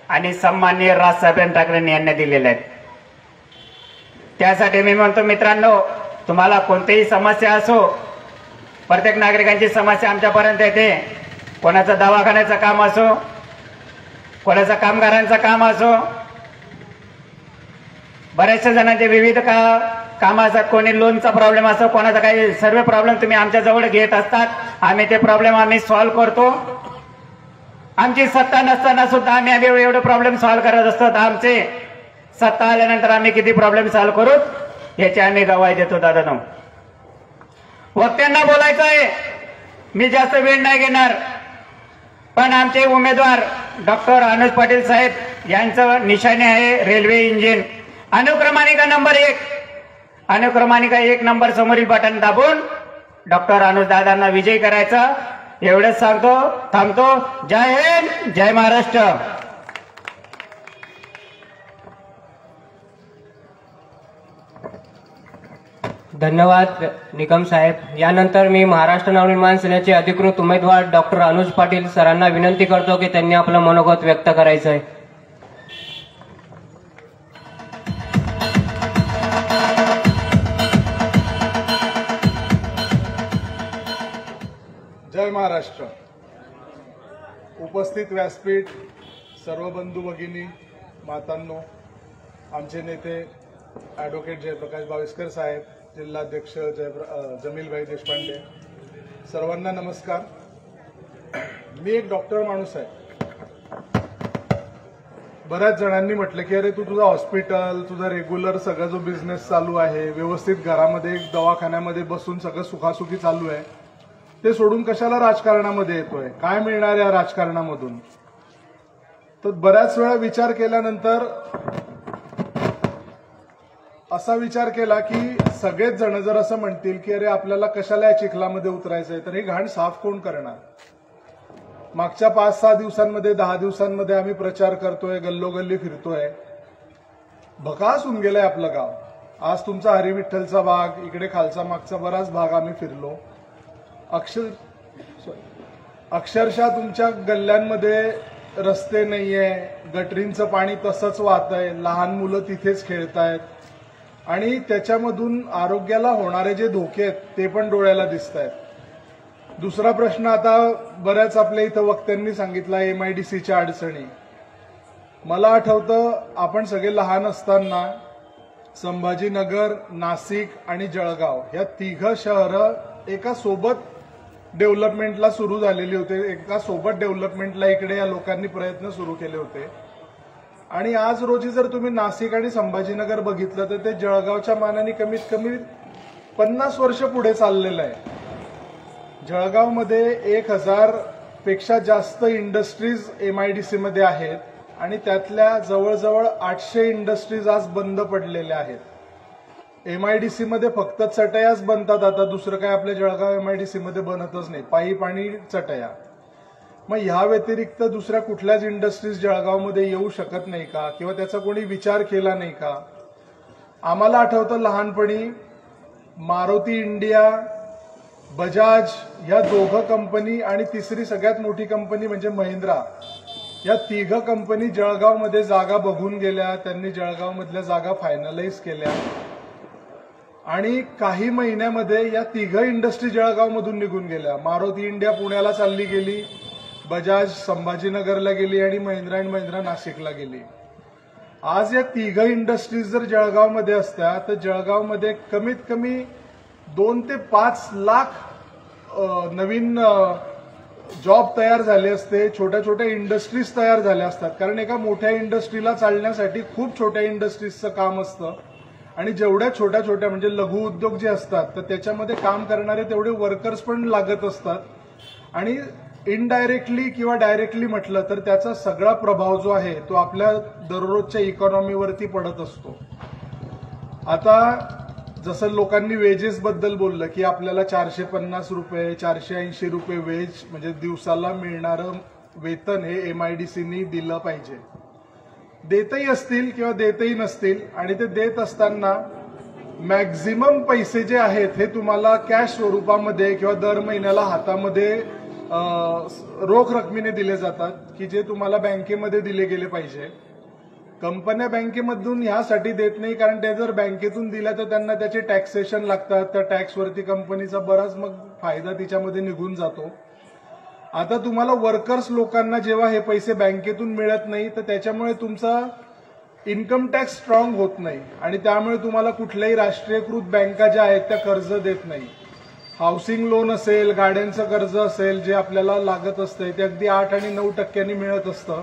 आणि सन्माननीय राजसाहेब ठाकरे यांनी दिलेले आहेत. त्यासाठी मी म्हणतो मित्रांनो, तुम्हाला कोणतीही समस्या असो, प्रत्येक नागरिकांची समस्या आमच्यापर्यंत येते. कोणाचं दवाखान्याचं काम असो, कोणाचं कामगारांचं काम असो, बऱ्याचशा जणांचे विविध काम असतात. कोणी लोनचा प्रॉब्लेम असो, कोणाचा काही, सर्व प्रॉब्लेम तुम्ही आमच्या जवळ घेत असतात. आम्ही ते प्रॉब्लेम आम्ही सॉल्व्ह करतो. आमची सत्ता नसताना सुद्धा आम्ही एवढे प्रॉब्लेम सॉल्व्ह करत असतो. आमचे सत्ता आल्यानंतर आम्ही किती प्रॉब्लेम सॉल्व्ह करू याची आम्ही गवाही देतो. दादांनो, वक्त्यांना बोलायचं आहे, मी जास्त वेळ नाही घेणार, पण आमचे उमेदवार डॉक्टर अनुज पाटील साहेब यांचं निशाणे आहे रेल्वे इंजिन, अनुक्रमानिका नंबर 1, अनुक्रमानिका 1 नंबर समोरील बटन दाबून डॉक्टर अनुज दादांना विजयी करायचं. एवढंच सांगतो, थांबतो. जय हिंद, जय महाराष्ट्र. धन्यवाद निकम साहेब. यानंतर मी महाराष्ट्र नवनिर्माण सेनेचे अधिकृत उमेदवार डॉक्टर अनुज पाटील सरांना विनंती करतो की त्यांनी आपलं मनोगत व्यक्त करायचं आहे. जय महाराष्ट्र. उपस्थित व्यासपीठ, सर्व बंधू भगिनी, मातांनो, आमचे नेते ॲडव्होकेट जयप्रकाश बाविस्कर साहेब, जिल्हाध्यक्ष जमीलभाई देशपांडे, सर्वांना नमस्कार. मी एक डॉक्टर माणूस आहे. बऱ्याच जणांनी म्हटलं की अरे तू तुझं हॉस्पिटल, तुझा रेग्युलर सगळा जो बिझनेस चालू आहे, व्यवस्थित घरामध्ये दवाखान्यामध्ये बसून सगळं सुखासुखी चालू आहे, ते सोडून कशाला राजकारणामध्ये येतोय, काय मिळणार या राजकारणामधून. तर बऱ्याच वेळा विचार केल्यानंतर असा विचार केला की सगळेच जण जर असं म्हणतील की अरे आपल्याला कशाला या चिखलामध्ये उतरायचंय, तर ही घाण साफ कोण करणार. मागच्या 5-6 दिवसांमध्ये, 10 दिवसांमध्ये आम्ही प्रचार करतोय, गल्लोगल्ली फिरतोय, भकास होऊन गेलंय आपलं गाव. आज तुमचा हरिविठ्ठलचा भाग, इकडे खालचा मागचा बराच भाग आम्ही फिरलो. अक्षरशः तुमच्या गल्ल्यांमध्ये रस्ते नाहीये, गटरींचं पाणी तसंच वाहतंय, लहान मुलं तिथेच खेळतायत आणि त्याच्यामधून आरोग्याला होणारे जे धोके आहेत ते पण डोळ्याला दिसत आहेत. दुसरा प्रश्न, आता बऱ्याच आपल्या इथं वक्त्यांनी सांगितला MIDCच्या अडचणी. मला आठवतं आपण सगळे लहान असताना संभाजीनगर, नाशिक आणि जळगाव या तिघं शहरं एका सोबत डेव्हलपमेंटला सुरू झालेली होते. एका सोबत डेव्हलपमेंटला इकडे या लोकांनी प्रयत्न सुरू केले होते. आणि आज रोजी जर तुम्ही नाशिक आणि संभाजीनगर बघितलं तर ते जळगावच्या मानाने कमीत कमी 50 वर्ष पुढे चाललेलं आहे. जळगावमध्ये 1000 पेक्षा जास्त इंडस्ट्रीज MIDC मध्ये आहेत आणि त्यातल्या जवळजवळ 800 इंडस्ट्रीज आज बंद पडलेल्या आहेत. MIDC मध्ये फक्त चटयाच बनतात. आता दुसरं काय आपल्या जळगाव MIDC मध्ये बनतच नाही, पाईप आणि चटया. मग ह्या व्यतिरिक्त दुसऱ्या कुठल्याच इंडस्ट्रीज जळगावमध्ये येऊ शकत नाही का, किंवा त्याचा कोणी विचार केला नाही का. आम्हाला आठवतं लहानपणी मारुती इंडिया, बजाज ह्या दोघं कंपनी आणि तिसरी सगळ्यात मोठी कंपनी म्हणजे महिंद्रा, या तिघं कंपनी जळगावमध्ये जागा बघून गेल्या. त्यांनी जळगावमधल्या जागा फायनलाइज केल्या आणि काही महिन्यामध्ये या तिघं इंडस्ट्री जळगावमधून निघून गेल्या. मारुती इंडिया पुण्याला चालली गेली, बजाज संभाजीनगरला गेली आणि महिंद्रा नाशिकला गेली. आज या तिघं इंडस्ट्रीज जर जळगावमध्ये असत्या तर जळगावमध्ये कमीत कमी 2 ते 5 लाख नवीन जॉब तयार झाले असते, छोट्या छोट्या इंडस्ट्रीज तयार झाल्या असतात. कारण एका मोठ्या इंडस्ट्रीला चालण्यासाठी खूप छोट्या इंडस्ट्रीजचं काम असतं आणि जेवढ्या छोट्या छोट्या म्हणजे लघु उद्योग जे असतात तर त्याच्यामध्ये काम करणारे तेवढे वर्कर्स पण लागत असतात आणि इनडायरेक्टली किंवा डायरेक्टली म्हटलं तर त्याचा सगळा प्रभाव जो आहे तो आपल्या दररोजच्या इकॉनॉमीवरती पडत असतो. आता जसं लोकांनी वेजेस बद्दल बोललं की आपल्याला 450 रुपये 480 रुपये वेज म्हणजे दिवसाला मिळणारं वेतन हे MIDCनी दिलं पाहिजे. देतही असतील किंवा देतही नसतील आणि ते देत असताना मॅक्झिमम पैसे जे आहेत हे तुम्हाला कॅश स्वरूपामध्ये किंवा दर महिन्याला हातामध्ये रोख रकमेने दिले जातात की जे तुम्हाला बँकेमध्ये दिले गेले पाहिजे. कंपन्या बँकेमधून ह्यासाठी देत नाही कारण ते जर बँकेतून दिल्या तर त्यांना त्याचे टॅक्सेशन लागतात, त्या टॅक्सवरती कंपनीचा बराच मग फायदा तिच्यामध्ये निघून जातो. आता तुम्हाला वर्कर्स लोकांना जेव्हा हे पैसे बँकेतून मिळत नाही तर त्याच्यामुळे तुमचा इन्कम टॅक्स स्ट्रॉंग होत नाही आणि त्यामुळे तुम्हाला कुठल्याही राष्ट्रीयकृत बँका ज्या आहेत त्या कर्ज देत नाही. हाऊसिंग लोन असेल, गाड्यांचं कर्ज असेल जे आपल्याला लागत असतं ते अगदी 8 आणि 9% मिळत असतं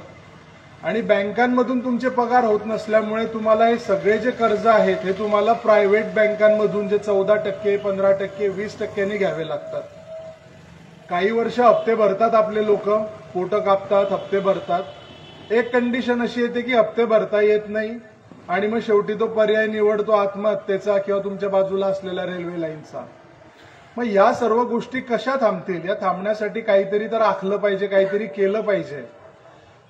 आणि बँकांमधून तुमचे पगार होत नसल्यामुळे तुम्हाला हे सगळे जे कर्ज आहेत हे तुम्हाला प्रायव्हेट बँकांमधून जे 14%, 15%, 20% घ्यावे लागतात. काही वर्ष हप्ते भरतात आपले लोक, पोटं कापतात, हप्ते भरतात. एक कंडिशन अशी येते की हप्ते भरता येत नाही आणि मग शेवटी तो पर्याय निवडतो आत्महत्येचा किंवा तुमच्या बाजूला असलेल्या रेल्वे लाईनचा. मग या सर्व गोष्टी कशा थांबतील? या थांबण्यासाठी काहीतरी तर आखलं पाहिजे, काहीतरी केलं पाहिजे.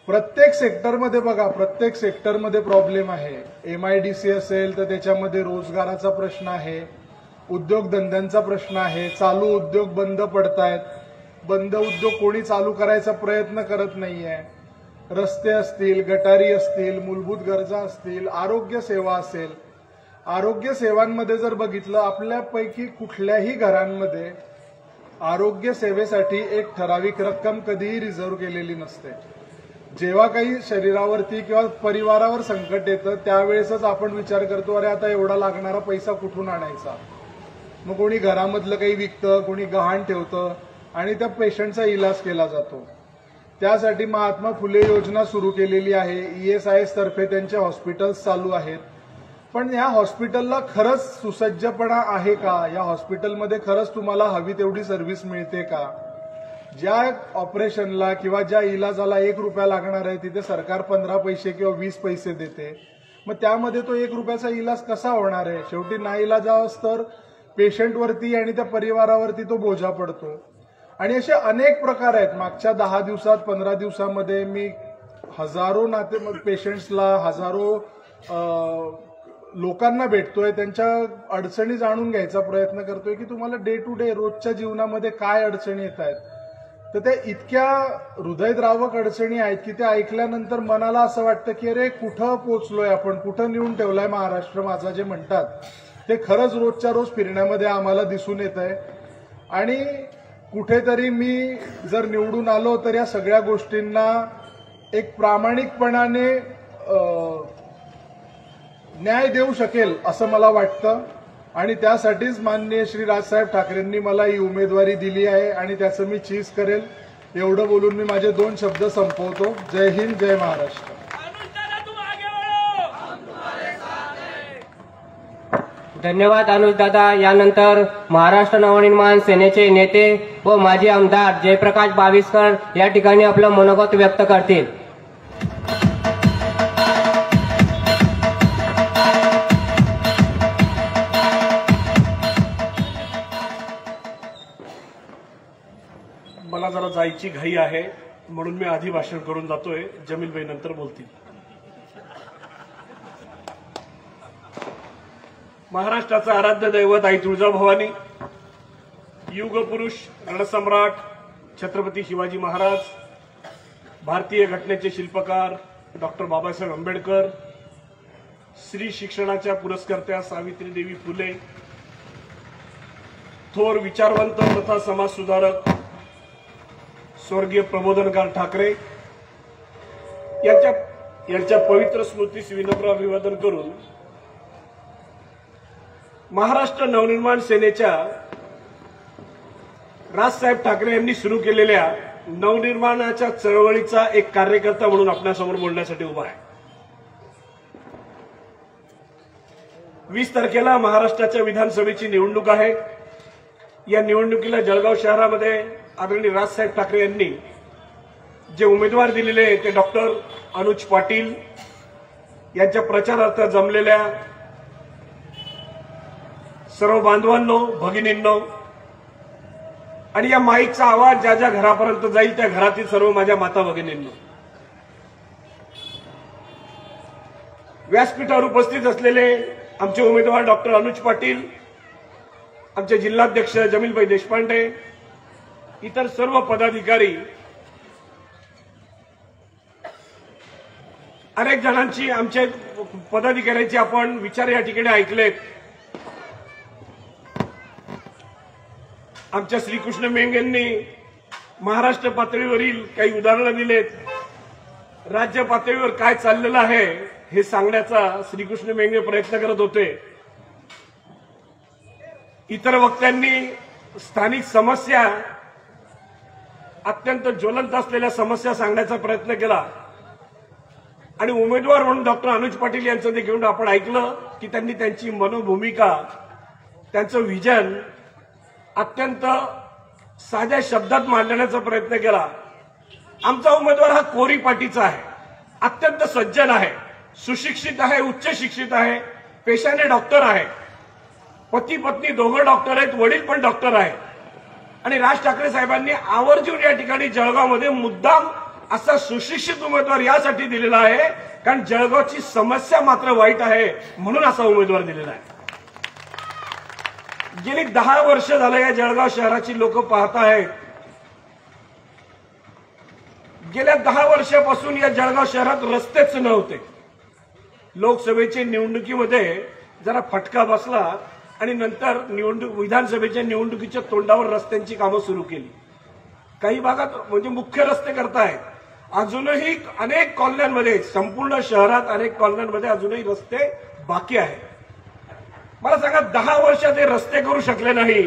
प्रत्येक सेक्टरमध्ये बघा, प्रत्येक सेक्टरमध्ये प्रॉब्लेम आहे. MIDC असेल तर त्याच्यामध्ये रोजगाराचा प्रश्न आहे, उद्योगधंद्यांचा प्रश्न आहे. चालू उद्योग बंद पडतायत, बंद उद्योग कोणी चालू करायचा प्रयत्न करत नाहीये. रस्ते असतील, गटारी असतील, मूलभूत गरजा असतील, आरोग्य सेवा असेल. आरोग्य सेवांमध्ये जर बघितलं, आपल्यापैकी कुठल्याही घरांमध्ये आरोग्य सेवेसाठी एक ठराविक रक्कम कधीही रिझर्व्ह केलेली नसते. जेव्हा काही शरीरावरती किंवा परिवारावर संकट येतं त्यावेळेसच आपण विचार करतो, अरे आता एवढा लागणारा पैसा कुठून आणायचा. मग कोणी घरामधलं काही विकतं, कोणी गहाण ठेवतं आणि त्या पेशंटचा इलाज केला जातो. त्यासाठी महात्मा फुले योजना सुरू केलेली आहे. ESIS तर्फे त्यांचे हॉस्पिटल्स चालू आहेत. पण या हॉस्पिटलला खरंच सुसज्जपणा आहे का? या हॉस्पिटलमध्ये खरंच तुम्हाला हवी तेवढी सर्व्हिस मिळते का? ज्या ऑपरेशनला किंवा ज्या इलाजाला 1 रुपया लागणार आहे तिथे सरकार 15 पैसे किंवा 20 पैसे देते. मग त्यामध्ये तो 1 रुपयाचा इलाज कसा होणार आहे? शेवटी नाईलाजास तर पेशंटवरती आणि त्या परिवारावरती तो बोजा पडतो. आणि असे अनेक प्रकार आहेत. मागच्या 10 दिवसात 15 दिवसामध्ये मी हजारो पेशंट्सला, हजारो लोकांना भेटतोय, त्यांच्या अडचणी जाणून घ्यायचा प्रयत्न करतोय की तुम्हाला डे टू डे रोजच्या जीवनामध्ये काय अडचणी येत आहेत. तर त्या इतक्या हृदयद्रावक अडचणी आहेत की त्या ऐकल्यानंतर मनाला असं वाटतं की अरे कुठं पोचलोय आपण, कुठं नेऊन ठेवलाय महाराष्ट्र माझा जे म्हणतात ते खरंच रोजच्या रोज फिरण्यामध्ये आम्हाला दिसून येत आहे. आणि कुठेतरी मी जर निवडून आलो तर या सगळ्या गोष्टींना एक प्रामाणिकपणाने न्याय देऊ शकेल असं मला वाटतं. आणि त्यासाठीच माननीय श्री राजसाहेब ठाकरेंनी मला ही उमेदवारी दिली आहे आणि त्याचं मी चीज करेल. एवढं बोलून मी माझे 2 शब्द संपवतो. जय हिंद, जय महाराष्ट्र. धन्यवाद अनुज दादा. यानंतर महाराष्ट्र नवनिर्माण सेनेचे नेते व माजी आमदार जयप्रकाश बाविस्कर या ठिकाणी आपलं मनोगत व्यक्त करतील. मला जरा जायची घाई आहे म्हणून मी आधी भाषण करून जातोय. जमीलभाई नंतर बोलतील. महाराष्ट्राचं आराध्य दैवत आई तुळजाभवानी, युगपुरुष रणसम्राट छत्रपती शिवाजी महाराज, भारतीय घटनेचे शिल्पकार डॉक्टर बाबासाहेब आंबेडकर, स्त्री शिक्षणाच्या पुरस्कर्त्या सावित्रीदेवी फुले, थोर विचारवंत तथा समाज सुधारक स्वर्गीय प्रबोधनकार ठाकरे यांच्या पवित्र स्मृतीस विनम्र अभिवादन करून महाराष्ट्र नवनिर्माण सेनेच्या राजसाहेब ठाकरे यांनी सुरू केलेल्या नवनिर्माणाच्या चळवळीचा एक कार्यकर्ता म्हणून आपल्यासमोर बोलण्यासाठी उभा आहे. 20 तारखेला महाराष्ट्राच्या विधानसभेची निवडणूक आहे. या निवडणुकीला जळगाव शहरामध्ये आदरणीय राजसाहेब ठाकरे यांनी जे उमेदवार दिलेले ते डॉक्टर अनुज पाटील यांच्या प्रचारार्थ जमलेल्या सर्व बांधवांनो, भगिनींनो आणि या माईकचा आवाज ज्या ज्या घरापर्यंत जाईल त्या घरातील सर्व माझ्या माता भगिनींनो, व्यासपीठावर उपस्थित असलेले आमचे उमेदवार डॉक्टर अनुज पाटील, आमचे जिल्हाध्यक्ष जमीलभाई देशपांडे, इतर सर्व पदाधिकारी, अनेक जणांची आमच्या पदाधिकाऱ्यांचे आपण विचार या ठिकाणी ऐकलेत. आमच्या श्रीकृष्ण मेंगेंनी महाराष्ट्र पातळीवरील काही उदाहरणं दिलेत. राज्य पातळीवर काय चाललेलं आहे हे सांगण्याचा श्रीकृष्ण मेंगे प्रयत्न करत होते. इतर वक्त्यांनी स्थानिक समस्या, अत्यंत ज्वलंत असलेल्या समस्या सांगण्याचा प्रयत्न केला. आणि उमेदवार म्हणून डॉक्टर अनुज पाटील यांचं देखील आपण ऐकलं की त्यांनी त्यांची मनोभूमिका, त्यांचं विजन अत्यंत साध्या शब्दात मांडण्याचा प्रयत्न केला. आमचा उमेदवार हा कोरी पाटीचा आहे, अत्यंत सज्जन आहे, सुशिक्षित आहे, उच्च शिक्षित आहे, पेशाने डॉक्टर आहे. पती पत्नी दोघं डॉक्टर आहेत, वडील पण डॉक्टर आहेत. आणि राज ठाकरे साहेबांनी आवर्जून या ठिकाणी जळगावमध्ये मुद्दाम असा सुशिक्षित उमेदवार यासाठी दिलेला आहे कारण जळगावची समस्या मात्र वाईट आहे म्हणून असा उमेदवार दिलेला आहे. गेली 10 वर्ष झालं या जळगाव शहराची लोक पाहत आहेत. गेल्या 10 वर्षापासून या जळगाव शहरात रस्तेच नव्हते. लोकसभेच्या निवडणुकीमध्ये जरा फटका बसला आणि नंतर विधानसभेच्या निवडणुकीच्या तोंडावर रस्त्यांची कामं सुरू केली. काही भागात म्हणजे मुख्य रस्ते करतायत. अजूनही अनेक कॉलन्यांमध्ये, संपूर्ण शहरात अनेक कॉलन्यांमध्ये अजूनही रस्ते बाकी आहेत. मला सांगा 10 वर्षात हे रस्ते करू शकले नाही.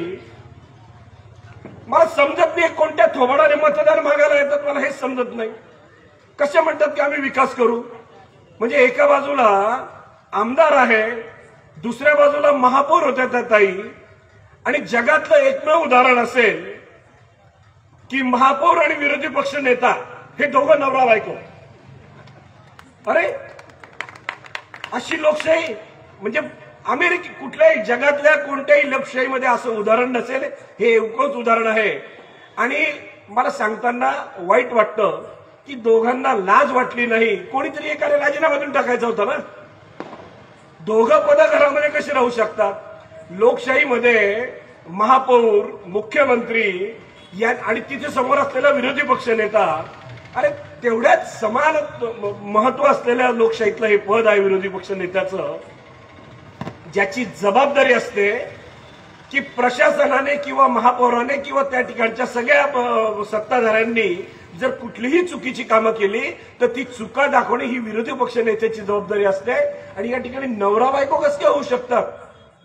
मला समजत नाही कोणत्या थोबाडाने मतदार मागायला येतात. मला हेच समजत नाही. कसे म्हणतात की आम्ही विकास करू. म्हणजे एका बाजूला आमदार आहे, दुसऱ्या बाजूला महापौर होत्या त्या ताई. आणि जगातलं एकमेव उदाहरण असेल की महापौर आणि विरोधी पक्ष नेता हे दोघं नवरा बायको. अरे अशी लोकशाही म्हणजे कुठल्याही जगातल्या कोणत्याही लोकशाहीमध्ये असं उदाहरण नसेल. हे एकच उदाहरण आहे. आणि मला सांगताना वाईट वाटतं की दोघांना लाज वाटली नाही. कोणीतरी एकाने राजीनामा देऊन टाकायचा होता ना. दोघं पद घरामध्ये कसे राहू शकतात. लोकशाहीमध्ये महापौर, मुख्यमंत्री आणि तिथे समोर असलेला विरोधी पक्ष नेता, अरे तेवढ्याच समान महत्व असलेल्या लोकशाहीतलं हे पद आहे विरोधी पक्ष नेत्याचं, ज्याची जबाबदारी असते की प्रशासनाने किंवा महापौराने किंवा त्या ठिकाणच्या सगळ्या सत्ताधाऱ्यांनी जर कुठलीही चुकीची कामं केली तर ती चुका दाखवणे ही विरोधी पक्ष नेत्याची जबाबदारी असते. आणि या ठिकाणी नवरा बायको कसे काय होऊ शकतात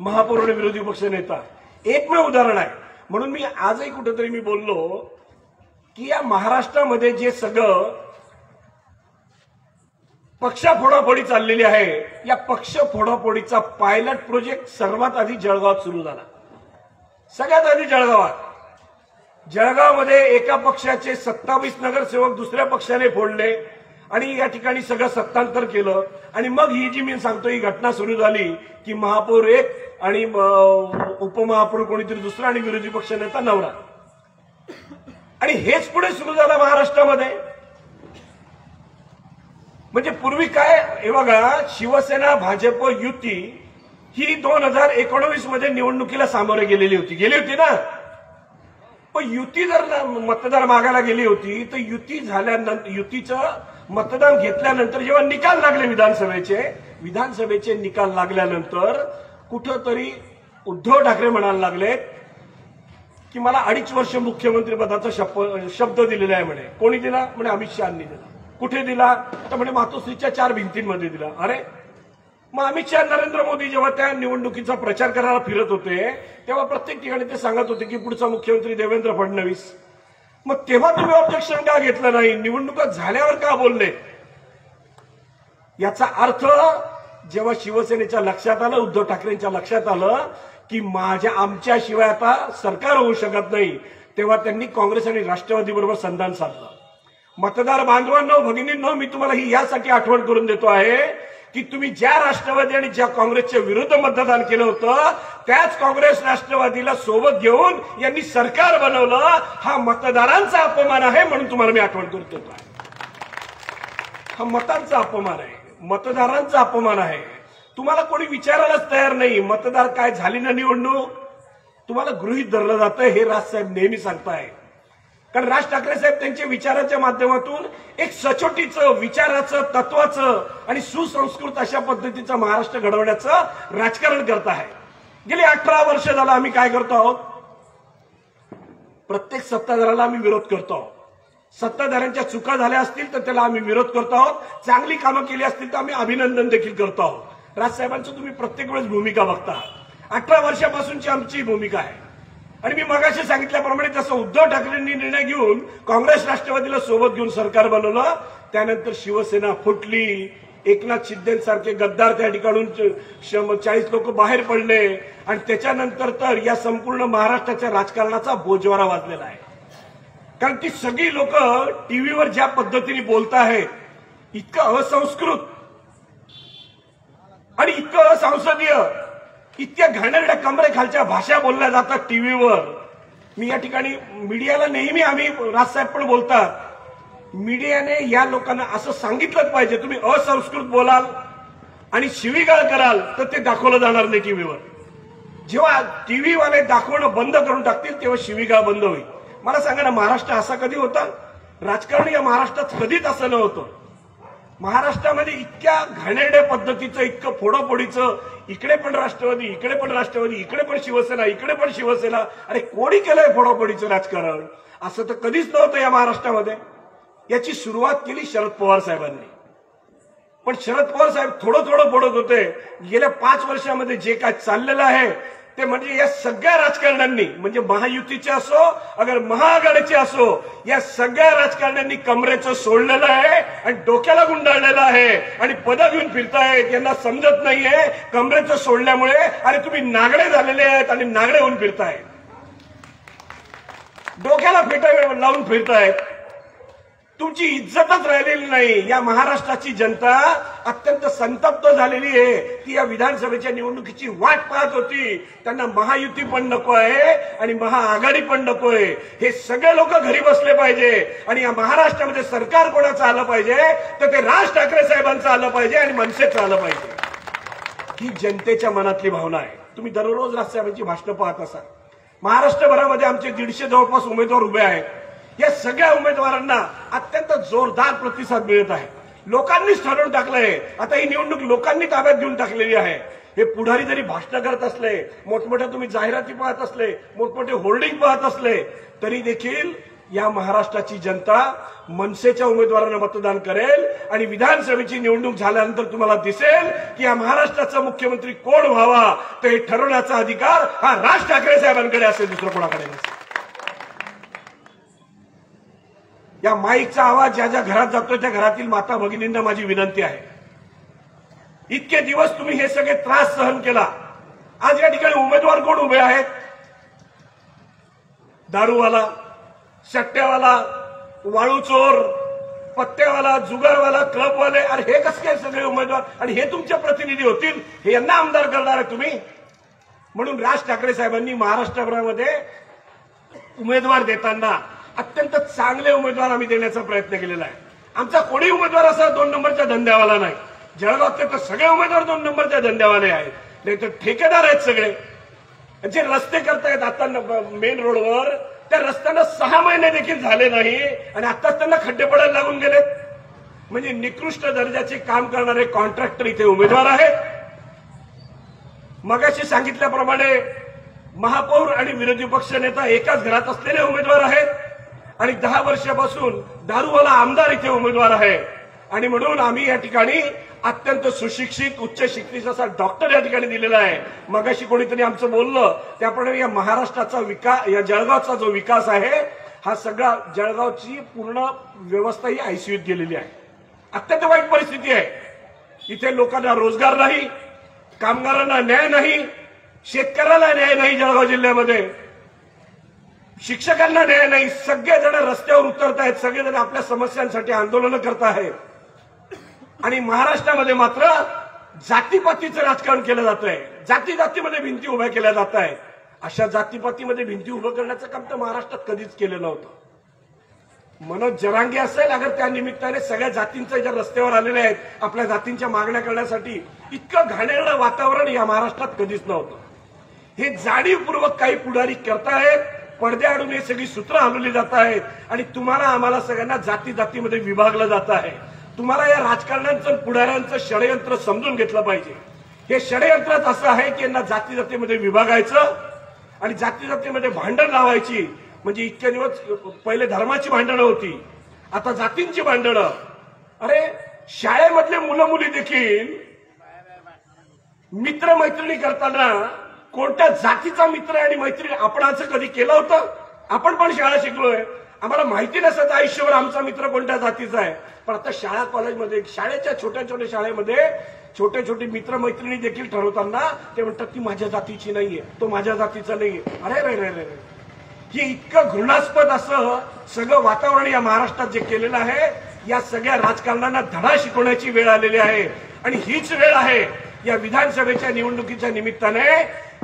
महापौर आणि विरोधी पक्ष नेता. एकमेव उदाहरण आहे. म्हणून मी आजही कुठेतरी मी बोललो की या महाराष्ट्रामध्ये जे सगळं पक्ष फोडाफोडी चाललेली आहे, या पक्ष फोडाफोडीचा पायलट प्रोजेक्ट सर्वात आधी जळगावात सुरू झाला. सगळ्यात आधी जळगावमध्ये एका पक्षाचे 27 नगरसेवक दुसऱ्या पक्षाने फोडले आणि या ठिकाणी सगळं सत्तांतर केलं. आणि मग ही जी मी सांगतो ही घटना सुरू झाली की महापौर एक आणि उपमहापौर कोणीतरी दुसरा आणि विरोधी पक्ष नेता नवरा. आणि हेच पुढे सुरू झालं महाराष्ट्रामध्ये. म्हणजे पूर्वी काय हे बघा, शिवसेना भाजप युती ही 2019 मध्ये निवडणुकीला सामोरे गेली होती ना. पण युती जर मतदार मागायला गेली होती तर युतीचं मतदान घेतल्यानंतर जेव्हा निकाल लागले विधानसभेचे निकाल लागल्यानंतर कुठंतरी उद्धव ठाकरे म्हणायला लागले की मला 2.5 वर्ष मुख्यमंत्री पदाचा शब्द दिलेला आहे म्हणे. कोणी दिला म्हणे अमित शहानी दिला. कुठे दिला तर म्हणे मातोश्रीच्या 4 भिंतींमध्ये दिला. अरे मग अमित शहा नरेंद्र मोदी जेव्हा त्या निवडणुकीचा प्रचार करायला फिरत होते तेव्हा प्रत्येक ठिकाणी ते सांगत होते की पुढचा मुख्यमंत्री देवेंद्र फडणवीस. मग तेव्हा तुम्ही ऑब्जेक्शन का घेतलं नाही. निवडणुका झाल्यावर का बोलले. याचा अर्थ जेव्हा शिवसेनेच्या लक्षात आलं, उद्धव ठाकरेंच्या लक्षात आलं की आमच्याशिवाय आता सरकार होऊ शकत नाही, तेव्हा त्यांनी काँग्रेस आणि राष्ट्रवादी बरोबर संधान साधलं. मतदार बांधवांनो, भगिनींनो, मी तुम्हाला ही यासाठी आठवण करून देतो आहे की तुम्ही ज्या राष्ट्रवादी आणि ज्या काँग्रेसच्या विरुद्ध मतदान केलं होतं त्याच काँग्रेस राष्ट्रवादीला सोबत घेऊन यांनी सरकार बनवलं. हा मतदारांचा अपमान आहे म्हणून तुम्हाला मी आठवण करून देतो आहे. हा मतांचा अपमान आहे, मतदारांचा अपमान आहे. तुम्हाला कोणी विचारायलाच तयार नाही. मतदार काय झाली ना निवडणूक, तुम्हाला गृहीत धरलं जातं. हे राजसाहेब नेहमी सांगताय. कारण राज ठाकरे साहेब त्यांच्या विचाराच्या माध्यमातून एक सचोटीचं, विचाराचं, तत्वाचं आणि सुसंस्कृत अशा पद्धतीचं महाराष्ट्र घडवण्याचं राजकारण करत आहे. गेली 18 वर्ष झालं आम्ही काय करतो आहोत, प्रत्येक सत्ताधाऱ्याला आम्ही विरोध करतो आहोत. सत्ताधाऱ्यांच्या चुका झाल्या असतील तर त्याला आम्ही विरोध करतो आहोत. चांगली कामं केली असतील तर आम्ही अभिनंदन देखील करतो आहोत. राजसाहेबांचं तुम्ही प्रत्येक वेळेस भूमिका बघता. 18 वर्षापासूनची आमची भूमिका आहे. आणि मी मगाशी सांगितल्याप्रमाणे जसं उद्धव ठाकरेंनी निर्णय घेऊन काँग्रेस राष्ट्रवादीला सोबत घेऊन सरकार बनवलं, त्यानंतर शिवसेना फुटली. एकनाथ शिंदेसारखे गद्दार त्या ठिकाणून 40 लोक बाहेर पडले आणि त्याच्यानंतर तर या संपूर्ण महाराष्ट्राच्या राजकारणाचा बोजवारा वाजलेला आहे. कारण ती सगळी लोक टीव्हीवर ज्या पद्धतीने बोलत आहेत, इतकं असंस्कृत आणि इतकं असंसदीय इतक्या घाणेरड्या कमरेखालच्या भाषा बोलल्या जातात टीव्हीवर. मी या ठिकाणी मीडियाला नेहमी आम्ही राजसाहेब पण बोलतात, मीडियाने या लोकांना असं सांगितलंच पाहिजे, तुम्ही असंस्कृत बोलाल आणि शिवीगाळ कराल तर ते दाखवलं जाणार नाही टीव्हीवर. जेव्हा टीव्हीवाले दाखवणं बंद करून टाकतील तेव्हा शिवीगाळ बंद होईल. मला सांगा ना, महाराष्ट्र असा कधी होता? राजकारण या महाराष्ट्रात कधीच असं नव्हतं. महाराष्ट्रामध्ये इतक्या घाणेरड्या पद्धतीचं, इतकं फोडाफोडीचं, इकडे पण राष्ट्रवादी, इकडे पण राष्ट्रवादी, इकडे पण शिवसेना, इकडे पण शिवसेना. अरे कोणी केलंय फोडाफोडीचं राजकारण? असं तर कधीच नव्हतं या महाराष्ट्रामध्ये. याची सुरुवात केली शरद पवार साहेबांनी. पण शरद पवार साहेब थोडं थोडं फोडत होते. गेल्या 5 वर्षामध्ये जे काय चाललेलं आहे ते म्हणजे या सगळ्या राजकारण्यांनी, म्हणजे महायुतीचे असो अगर महाआघाडीचे असो, या सगळ्या राजकारण्यांनी कमरेचं सोडलेलं आहे आणि डोक्याला गुंडाळलेलं आहे आणि पदं घेऊन फिरतायत. यांना समजत नाहीये कमरेचं सोडल्यामुळे अरे तुम्ही नागडे झालेले आहेत आणि नागडे होऊन फिरतायत, डोक्याला फेटा लावून फिरतायत. तुमची इज्जतच राहिलेली नाही. या महाराष्ट्राची जनता अत्यंत संतप्त झालेली आहे. ती या विधानसभेच्या निवडणुकीची वाट पाहत होती. त्यांना महायुती पण नको आहे आणि महाआघाडी पण नको आहे. हे सगळे लोक घरी बसले पाहिजे आणि या महाराष्ट्रामध्ये सरकार कोणाचं आलं पाहिजे तर ते राज ठाकरे साहेबांचं आलं पाहिजे आणि मनसेचं आलं पाहिजे. ही जनतेच्या मनातली भावना आहे. तुम्ही दररोज राजसाहेबांची भाषणं पाहत असाल. महाराष्ट्रभरामध्ये आमचे 150 जवळपास उमेदवार उभे आहेत. या सगळ्या उमेदवारांना अत्यंत जोरदार प्रतिसाद मिळत आहे. लोकांनीच ठरवून टाकलंय, आता ही निवडणूक लोकांनी ताब्यात घेऊन टाकलेली आहे. हे पुढारी जरी भाषण करत असले, मोठमोठ्या तुम्ही जाहिराती पाहत असले, मोठमोठे होर्डिंग पाहत असले, तरी देखील या महाराष्ट्राची जनता मनसेच्या उमेदवारांना मतदान करेल आणि विधानसभेची निवडणूक झाल्यानंतर तुम्हाला दिसेल की या महाराष्ट्राचा मुख्यमंत्री कोण व्हावा तर हे ठरवण्याचा अधिकार हा राज ठाकरे साहेबांकडे असेल, दुसरं कोणाकडे नसेल. या माईकचा आवाज ज्या ज्या घरात जातो त्या घरातील माता भगिनींना माझी विनंती आहे, इतके दिवस तुम्ही हे सगळे त्रास सहन केला. आज या ठिकाणी उमेदवार कोण उभे आहेत? दारूवाला, सट्ट्यावाला, वाळूचोर, पत्त्यावाला, जुगारवाला, क्लबवाले, अरे हे कसे काय सगळे उमेदवार? आणि हे तुमचे प्रतिनिधी होतील, हे यांना आमदार करणार आहे तुम्ही? म्हणून राज ठाकरे साहेबांनी महाराष्ट्रभरामध्ये उमेदवार देताना अत्यंत चांगले उमेदवार आम्ही देण्याचा प्रयत्न केलेला आहे. आमचा कोणी उमेदवार असा 2 नंबरच्या धंद्यावाला नाही. जळगावातले तर सगळे उमेदवार 2 नंबरच्या धंद्यावाले आहेत, नाही तर ठेकेदार आहेत सगळे. जे रस्ते करतायत आता मेन रोडवर, त्या रस्त्यांना 6 महिने देखील झाले नाही आणि आताच त्यांना खड्डे पडायला लागून गेलेत. म्हणजे निकृष्ट दर्जाचे काम करणारे कॉन्ट्रॅक्टर इथे उमेदवार आहेत. मगाशी सांगितल्याप्रमाणे महापौर आणि विरोधी पक्ष नेता एकाच घरात असलेले उमेदवार आहेत आणि 10 वर्षापासून दारूवाला आमदार इथे उमेदवार आहे. आणि म्हणून आम्ही या ठिकाणी अत्यंत सुशिक्षित, उच्च शिक्षित असा डॉक्टर या ठिकाणी दिलेला आहे. मगाशी कोणीतरी आमचं बोललं त्याप्रमाणे या महाराष्ट्राचा विकास, या जळगावचा जो विकास आहे, हा सगळा जळगावची पूर्ण व्यवस्था ही आयसीयूत गेलेली आहे. अत्यंत वाईट परिस्थिती आहे. इथे लोकांना रोजगार नाही, कामगारांना न्याय नाही, शेतकऱ्याला न्याय नाही, जळगाव जिल्ह्यामध्ये शिक्षकांना न्याय नाही. सगळेजण रस्त्यावर उतरतायत, सगळेजण आपल्या समस्यांसाठी आंदोलनं करत आहेत. आणि महाराष्ट्रामध्ये मात्र जातीपातीचं राजकारण केलं जात आहे. जाती जातीमध्ये भिंती उभ्या केल्या जात आहेत. अशा जातीपातीमध्ये भिंती उभं करण्याचं काम तर महाराष्ट्रात कधीच केलं नव्हतं. मनोज जरांगे असेल, अगर त्या निमित्ताने सगळ्या जातींच्या ज्या रस्त्यावर आलेले आहेत आपल्या जातींच्या मागण्या करण्यासाठी, इतकं घाणेरडं वातावरण या महाराष्ट्रात कधीच नव्हतं. हे जाणीवपूर्वक काही पुढारी करतायत, पडद्याआडून हे सगळी सूत्र हलवली जात आहेत आणि तुम्हाला आम्हाला सगळ्यांना जाती जातीमध्ये विभागलं जात आहे. तुम्हाला या राजकारण्यांचं, पुढाऱ्यांचं षडयंत्र समजून घेतलं पाहिजे. हे षडयंत्रात असं आहे की यांना जाती जातीमध्ये विभागायचं आणि जाती जातीमध्ये भांडण लावायची. म्हणजे इतके दिवस पहिले धर्माची भांडणं होती, आता जातींची भांडणं. अरे शाळेमधले मुलं मुली देखील मित्र मैत्रिणी करताना कोणत्या जातीचा मित्र आणि मैत्रीण आपण असं कधी केलं होतं? आपण पण शाळा शिकलोय, आम्हाला माहिती नसतं आयुष्यभर आमचा मित्र कोणत्या जातीचा आहे. पण आता शाळा कॉलेजमध्ये, शाळेच्या छोट्या छोट्या शाळेमध्ये छोटे छोटे मित्र मैत्रिणी देखील ठरवताना ते म्हणतात ती माझ्या जातीची नाहीये, तो माझ्या जातीचा नाहीये. अरे रे रे रे, हे इतकं घृणास्पद असं सगळं वातावरण या महाराष्ट्रात जे केलेलं आहे, या सगळ्या राजकारणांना धडा शिकवण्याची वेळ आलेली आहे. आणि हीच वेळ आहे या विधानसभेच्या निवडणुकीच्या निमित्ताने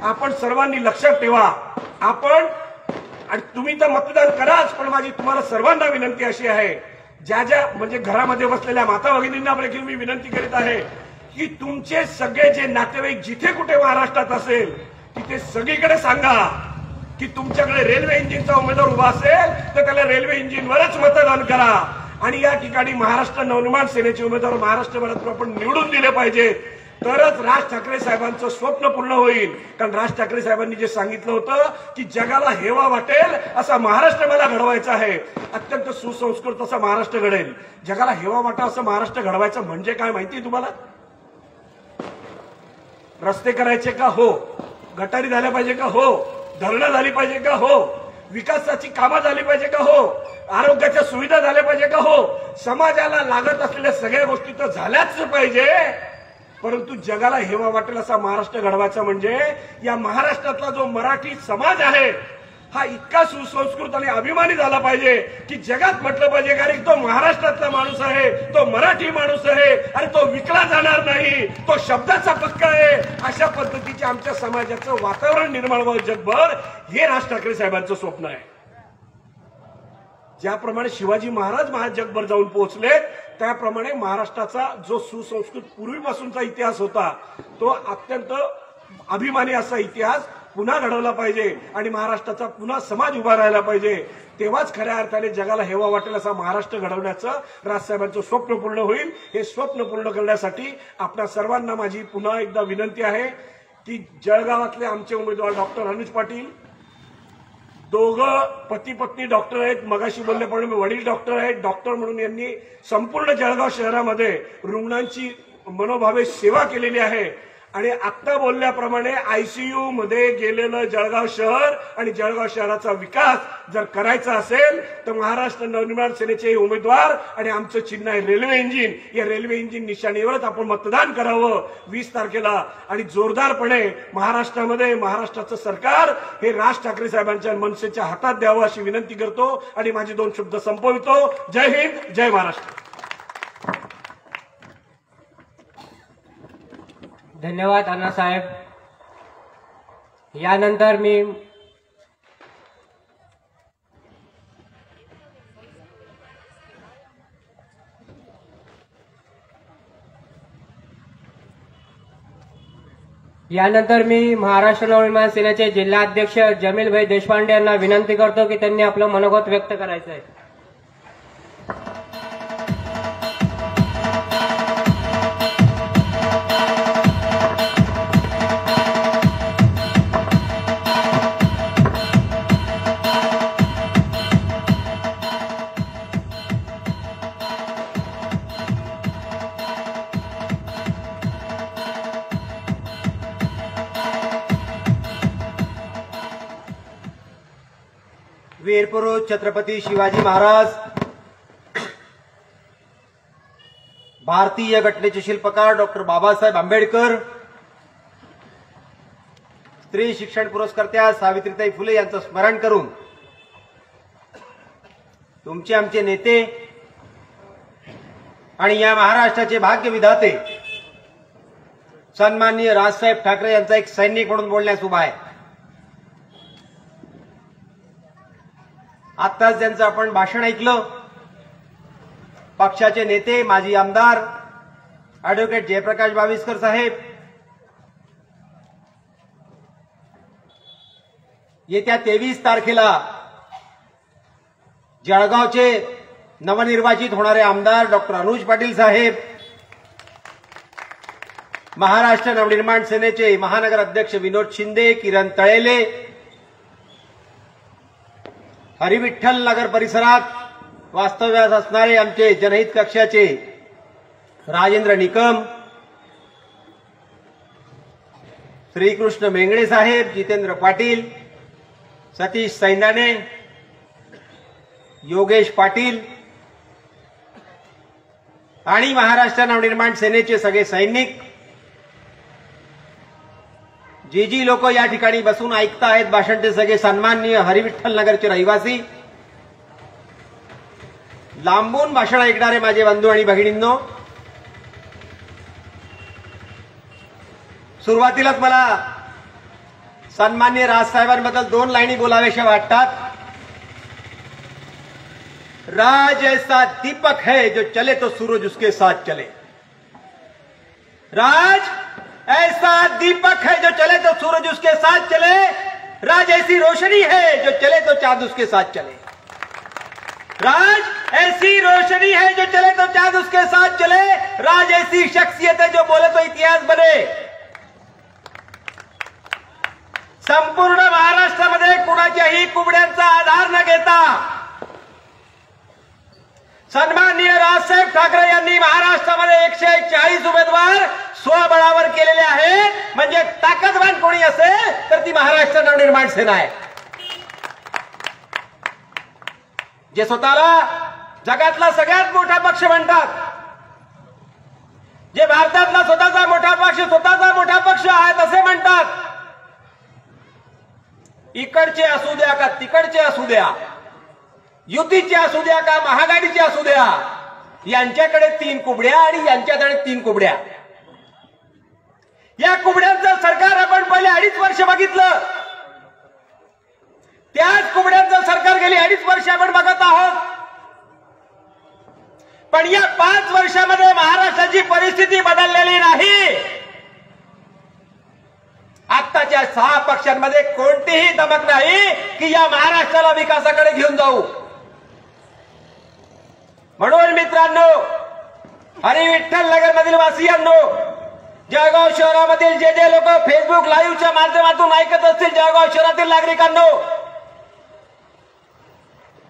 आपण सर्वांनी लक्षात ठेवा. आपण आणि तुम्ही तर मतदान कराच, पण माझी तुम्हाला सर्वांना विनंती अशी आहे, ज्या म्हणजे घरामध्ये बसलेल्या माता भगिनींना देखील मी विनंती करीत आहे की तुमचे सगळे जे नातेवाईक जिथे कुठे महाराष्ट्रात असेल तिथे सगळीकडे सांगा की तुमच्याकडे रेल्वे इंजिनचा उमेदवार उभा असेल तर त्याला रेल्वे इंजिनवरच मतदान करा. आणि या ठिकाणी महाराष्ट्र नवनिर्माण सेनेचे उमेदवार महाराष्ट्रभरातून आपण निवडून दिले पाहिजेत, तरच राज ठाकरे साहेबांचं स्वप्न पूर्ण होईल. कारण राज ठाकरे साहेबांनी जे सांगितलं होतं की जगाला हेवा वाटेल असा महाराष्ट्र मला घडवायचा आहे, अत्यंत सुसंस्कृत असा महाराष्ट्र घडेल. जगाला हेवा वाटा असं महाराष्ट्र घडवायचं म्हणजे काय माहिती तुम्हाला? रस्ते करायचे का? हो. गटारी झाल्या पाहिजे का? हो. धरणं झाली पाहिजे का? हो. विकासाची कामं झाली पाहिजे का? हो. आरोग्याच्या सुविधा झाल्या पाहिजे का? हो. समाजाला लागत असलेल्या सगळ्या गोष्टी तर झाल्याच पाहिजे, परंतु जगाला हेवा वाटेल असा महाराष्ट्र घडवायचा म्हणजे या महाराष्ट्रातला जो मराठी समाज आहे हा इतका सुसंस्कृत आणि अभिमानी झाला पाहिजे की जगात म्हटलं पाहिजे कारण तो महाराष्ट्रातला माणूस आहे, तो मराठी माणूस आहे आणि तो विकला जाणार नाही, तो शब्दाचा पक्का आहे. अशा पद्धतीचे आमच्या समाजाचं वातावरण निर्माण व्हावं जगभर, हे राज ठाकरे साहेबांचं स्वप्न आहे. ज्याप्रमाणे शिवाजी महाराज जगभर जाऊन पोहोचले त्याप्रमाणे महाराष्ट्राचा जो सुसंस्कृत पूर्वीपासूनचा इतिहास होता तो अत्यंत अभिमानी असा इतिहास पुन्हा घडवला पाहिजे आणि महाराष्ट्राचा पुन्हा समाज उभा राहायला पाहिजे. तेव्हाच खऱ्या अर्थाने जगाला हेवा वाटेल असा महाराष्ट्र घडवण्याचं राजसाहेबांचं स्वप्न पूर्ण होईल. हे स्वप्न पूर्ण करण्यासाठी आपल्या सर्वांना माझी पुन्हा एकदा विनंती आहे की जळगावातले आमचे उमेदवार डॉक्टर अनुज पाटील, दोघं पती पत्नी डॉक्टर आहेत, मगाशी बोलल्याप्रमाणे वडील डॉक्टर आहेत. डॉक्टर म्हणून यांनी संपूर्ण जळगाव शहरामध्ये रुग्णांची मनोभावे सेवा केलेली आहे आणि आता बोलल्याप्रमाणे आयसीयू मध्ये गेलेलं जळगाव शहर आणि जळगाव शहराचा विकास जर करायचा असेल तर महाराष्ट्र नवनिर्माण सेनेचे उमेदवार आणि आमचं चिन्ह आहे रेल्वे इंजिन, या रेल्वे इंजिन निशाणीवरच आपण मतदान करावं 20 तारखेला आणि जोरदारपणे महाराष्ट्रामध्ये महाराष्ट्राचं सरकार हे राज ठाकरे साहेबांच्या मनसेच्या हातात द्यावं अशी विनंती करतो आणि माझे 2 शब्द संपवितो. जय हिंद, जय महाराष्ट्र. धन्यवाद अण्णासाहेब. यानंतर मी महाराष्ट्र नवनिर्माण सेनेचे जिल्हाध्यक्ष जमीलभाई देशपांडे यांना विनंती करतो की त्यांनी आपलं मनोगत व्यक्त करायचं आहे. वीरपुरुष छत्रपती शिवाजी महाराज, भारतीय घटनेचे शिल्पकार डॉक्टर बाबासाहेब आंबेडकर, स्त्री शिक्षण पुरस्कर्त्या सावित्रीताई फुले यांचं स्मरण करून तुमचे आमचे नेते आणि या महाराष्ट्राचे भाग्य विधाते सन्माननीय राजसाहेब ठाकरे यांचा एक सैनिक म्हणून बोलण्यास उभा आहे. आत्ताच ज्यांचं आपण भाषण ऐकलं पक्षाचे नेते माजी आमदार ॲडव्होकेट जयप्रकाश बाविस्कर साहेब येत्या 23 तारखेला जळगावचे नवनिर्वाचित होणारे आमदार डॉक्टर अनुज पाटील साहेब, महाराष्ट्र नवनिर्माण सेनेचे महानगर अध्यक्ष विनोद शिंदे, किरण तळेले, हरिविठ्ठल नगर परिसरात वास्तव्यास असणारे आमचे जनहित कक्षाचे राजेंद्र निकम, श्रीकृष्ण मेंगडे साहेब, जितेंद्र पाटील, सतीश सैंदाने, योगेश पाटील आणि महाराष्ट्र नवनिर्माण सेनेचे सगळे सैनिक, जी लोक या ठिकाणी बसून ऐकतायत भाषण ते सगळे सन्माननीय हरिविठ्ठल नगरचे रहिवासी, लांबून भाषण ऐकणारे माझे बंधू आणि भगिनींनो, सुरुवातीलाच मला सन्माननीय राजसाहेबांबद्दल 2 लाईनी बोलाव्याशा वाटतात. राज ऐसा दीपक है जो चले तो सूरज उसके साथ चले. राज ऐसा दीपक है जो चले तो सूरज उसके साथ चले. राज ऐसी रोशनी है जो चले तो चांद उसके साथ चले. राज ऐसी रोशनी है जो चले तो चांद उसके साथ चले. राज ऐसी शख्सियत है जो बोले तो इतिहास बने. संपूर्ण महाराष्ट्रामध्ये कुणाच्याही कुबड्यांचा आधार न घेता सन्माननीय राजसाहेब ठाकरे यांनी महाराष्ट्रामध्ये 140 उमेदवार स्वबळावर केलेले आहेत. म्हणजे ताकदवान कोणी असेल तर ती महाराष्ट्र नवनिर्माण सेना आहे. जे स्वतःला जगातला सगळ्यात मोठा पक्ष म्हणतात, जे भारतातला स्वतःचा मोठा पक्ष आहे असे म्हणतात, इकडचे असू द्या का तिकडचे असू द्या, युतीचे असू द्या का महागाडीचे असू द्या, यांच्याकडे 3 कुबड्या आणि यांच्याकडे 3 कुबड्या. या कुबड्यांचं सरकार आपण पहिले 2.5 वर्ष बघितलं. त्याच कुबड्यांचं सरकार गेली 2.5 वर्ष आपण बघत आहोत. पण या 5 वर्षामध्ये महाराष्ट्राची परिस्थिती बदललेली नाही. आत्ताच्या 6 पक्षांमध्ये कोणतीही दमक नाही की या महाराष्ट्राला विकासाकडे घेऊन जाऊ. म्हणून मित्रांनो, हरिविठ्ठल नगर मधील वासियांनो, जळगाव शहरामधील जे लोक फेसबुक लाईव्हच्या माध्यमातून ऐकत असतील, जळगाव शहरातील नागरिकांनो,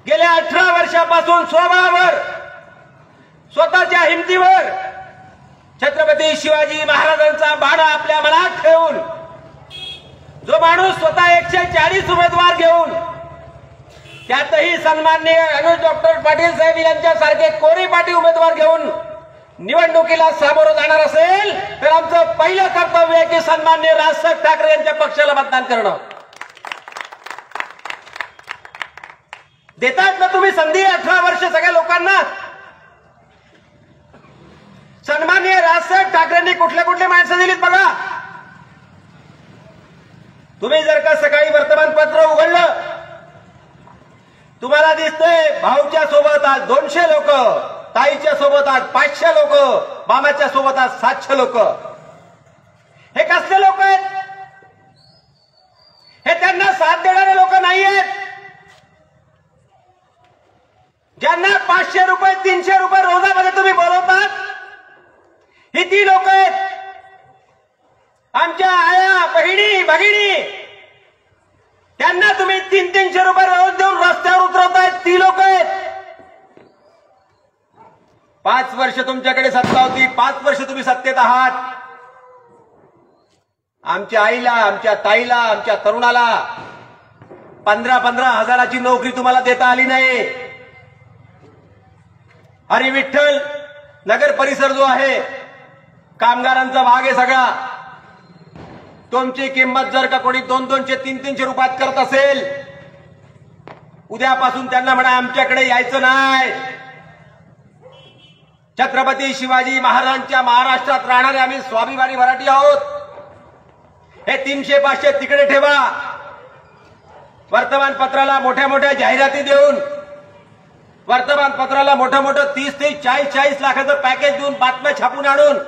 गेल्या 18 वर्षापासून स्वबळावर, स्वतःच्या हिमतीवर छत्रपती शिवाजी महाराजांचा बाणा आपल्या मनात ठेवून जो माणूस स्वतः 140 उमेदवार घेऊन, त्यातही सन्माननीय अनुज डॉक्टर पाटील साहेब यांच्यासारखे कोरीपाटी उमेदवार घेऊन निवडणुकीला सामोरं जाणार असेल तर आमचं पहिलं कर्तव्य आहे की सन्माननीय राजसाहेब ठाकरे यांच्या पक्षाला मतदान करणं. देतात ना तुम्ही संधी 18 वर्ष सगळ्या लोकांना. सन्माननीय राजसाहेब ठाकरेंनी कुठले माणसं दिलीत बघा. तुम्ही जर का सकाळी वर्तमानपत्र उघडलं, तुम्हाला दिसतंय भाऊच्या सोबत आज 200 लोक, ताईच्या सोबत आज 500 लोक, मामाच्या सोबत आज 700 लोक. हे कसले लोक आहेत? हे त्यांना साथ देणारे लोक नाही आहेत. ज्यांना 500 रुपये 300 रुपये रोजामध्ये तुम्ही बोलवतात, ही ती लोक आहेत. आमच्या आया, बहिणी, भगिनी, त्यांना तुम्ही 300-300 रुपये रोज देऊन रस्त्यावर उतरवतायत, ती लोक आहेत. 5 वर्ष तुमच्याकडे सत्ता होती, 5 वर्ष तुम्ही सत्तेत आहात. आमच्या आईला, आमच्या ताईला, आमच्या तरुणाला 15-15 हजाराची नोकरी तुम्हाला देता आली नाही. हरिविठ्ठल नगर परिसर जो आहे कामगारांचा भाग आहे सगळा. तुमची किंमत जर का कोणी 200-200, 300 रुपयात करत असेल, उद्यापासून त्यांना म्हणा आमच्याकडे यायचं नाही. छत्रपती शिवाजी महाराजांच्या महाराष्ट्रात राहणारे आम्ही स्वाभिमानी मराठी आहोत. हे 300-500 तिकडे ठेवा. वर्तमानपत्राला मोठ्या जाहिराती देऊन, वर्तमानपत्राला मोठं 30-40 लाखाचं पॅकेज देऊन, बातम्या छापून आणून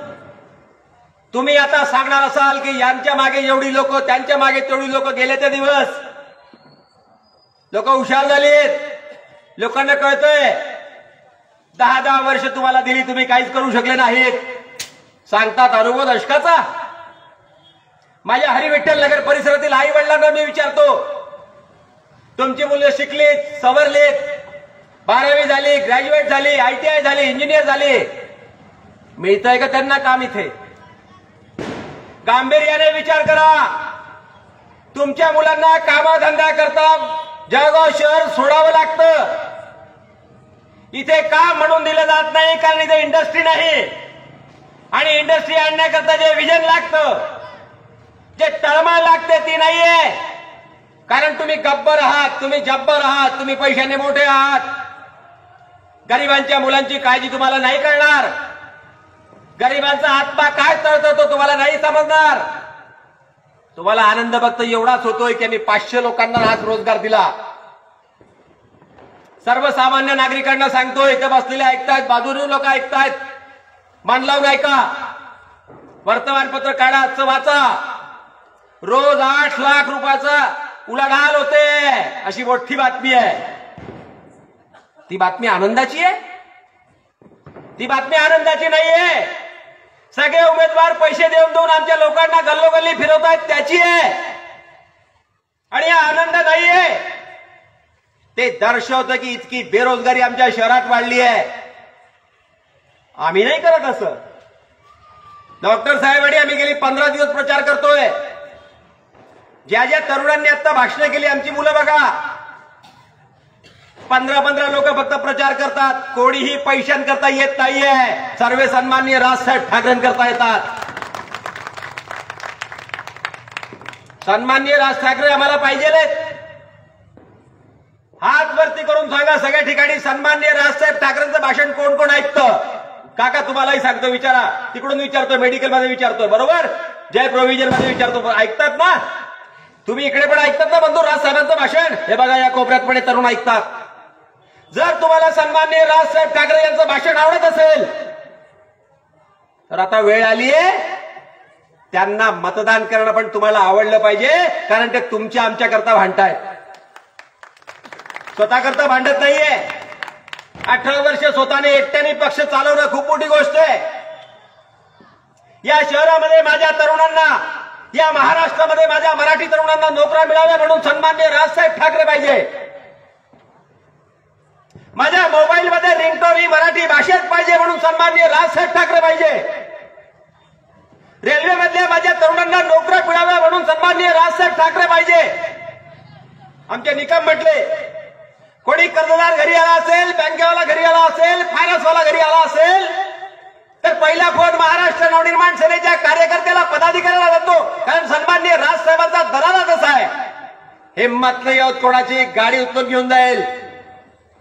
तुम्ही आता सांगणार असाल की यांच्या मागे एवढी लोक, त्यांच्या मागे तेवढी लोक. गेले ते दिवस लोक हुशार झालीत. लोकांना कळतंय 10-10 वर्ष तुम्हाला दिली, तुम्ही काहीच करू शकले नाहीत. सांगतात अनुभव दशकाचा. माझ्या हरिविठ्ठल नगर परिसरातील आई वडिलांना मी विचारतो, तुमची मुलं शिकलीत, सवरलीत, 12वी झाली, ग्रॅज्युएट झाली, ITI झाली, इंजिनियर झाली, मिळतंय का त्यांना काम इथे? गांभीर्याने विचार करा. तुमच्या मुलांना कामधंदा करता जळगाव शहर सोडावं लागतं. इथे काम म्हणून दिलं जात नाही, कारण इथे इंडस्ट्री नाही. आणि इंडस्ट्री आणण्याकरता जे विजन लागतं, जे तळमळ लागते ती नाहीये. कारण तुम्ही गब्बर आहात, तुम्ही जब्बर आहात, तुम्ही पैशाने मोठे आहात. गरिबांच्या मुलांची काळजी तुम्हाला नाही कळणार. गरिबांचा आत्मा काय तळतो तो तुम्हाला नाही समजणार. तुम्हाला आनंद फक्त एवढाच होतोय की आम्ही 500 लोकांना आज रोजगार दिला. सर्वसामान्य नागरिकांना सांगतोय, इथे बसलेले ऐकतायत, बाजूने लोक ऐकतायत, मान लावून ऐका, वर्तमानपत्र काढा, आजचं वाचा. रोज 8 लाख रुपयाचा उलाढाल होते, अशी मोठी बातमी आहे. ती बातमी आनंदाची आहे? ती बातमी आनंदाची नाहीये. सगळे उमेदवार पैसे देऊन देऊन आमच्या लोकांना गल्लोगल्ली फिरवतायत, त्याची आहे. आणि हा आनंद नाहीये. ते दर्शवतं की इतकी बेरोजगारी आमच्या शहरात वाढली आहे. आम्ही नाही करत असं. डॉक्टर साहेब आणि आम्ही गेली 15 दिवस प्रचार करतोय. ज्या ज्या तरुणांनी आता भाषणं केली, आमची मुलं बघा, 15 लोक फक्त प्रचार करतात. कोणीही पैशांकरता येत नाहीये. सर्वे सन्माननीय राजसाहेब ठाकरेंकरता येतात. सन्माननीय राज ठाकरे आम्हाला पाहिजेत. हात वरती करून सांगा सगळ्या ठिकाणी सन्माननीय राजसाहेब ठाकरेंचं भाषण कोण कोण ऐकतं? काका तुम्हालाही सांगतो, विचारा. तिकडून विचारतोय, मेडिकलमध्ये विचारतोय, बरोबर, जय प्रोव्हिजन मध्ये विचारतो, ऐकतात ना तुम्ही? इकडे पण ऐकतात ना बंधू राजसाहेबांचं भाषण? हे बघा, या कोपऱ्यात पण तरुण ऐकतात. जर तुम्हाला सन्माननीय राजसाहेब ठाकरे यांचं भाषण आवडत असेल तर आता वेळ आलीये त्यांना मतदान करणं पण तुम्हाला आवडलं पाहिजे. कारण ते तुमच्या आमच्याकरता भांडतायत, स्वतःकरता भांडत नाहीये. 18 वर्ष स्वतःने एकट्याने पक्ष चालवणं खूप मोठी गोष्ट आहे. या शहरामध्ये माझ्या तरुणांना, या महाराष्ट्रामध्ये माझ्या मराठी तरुणांना नोकऱ्या मिळाव्या म्हणून सन्माननीय राजसाहेब ठाकरे पाहिजे. माझ्या मोबाईलमध्ये रिंगटोन ही मराठी भाषेत पाहिजे म्हणून सन्माननीय राजसाहेब ठाकरे पाहिजे. रेल्वेमधल्या माझ्या तरुणांना नोकऱ्या मिळाव्या म्हणून सन्माननीय राजसाहेब ठाकरे पाहिजे. आमचे निकम म्हटले, कोणी कर्जदार घरी आला असेल, बँकेवाला घरी आला असेल, फायनान्सवाला घरी आला असेल तर पहिला फोन महाराष्ट्र नवनिर्माण सेनेच्या कार्यकर्त्याला, पदाधिकाऱ्याला जातो. कारण सन्माननीय राजसाहेबांचा दरारा कसा आहे. हिंमत नाही होत कोणाची गाडी उचलून घेऊन जाईल,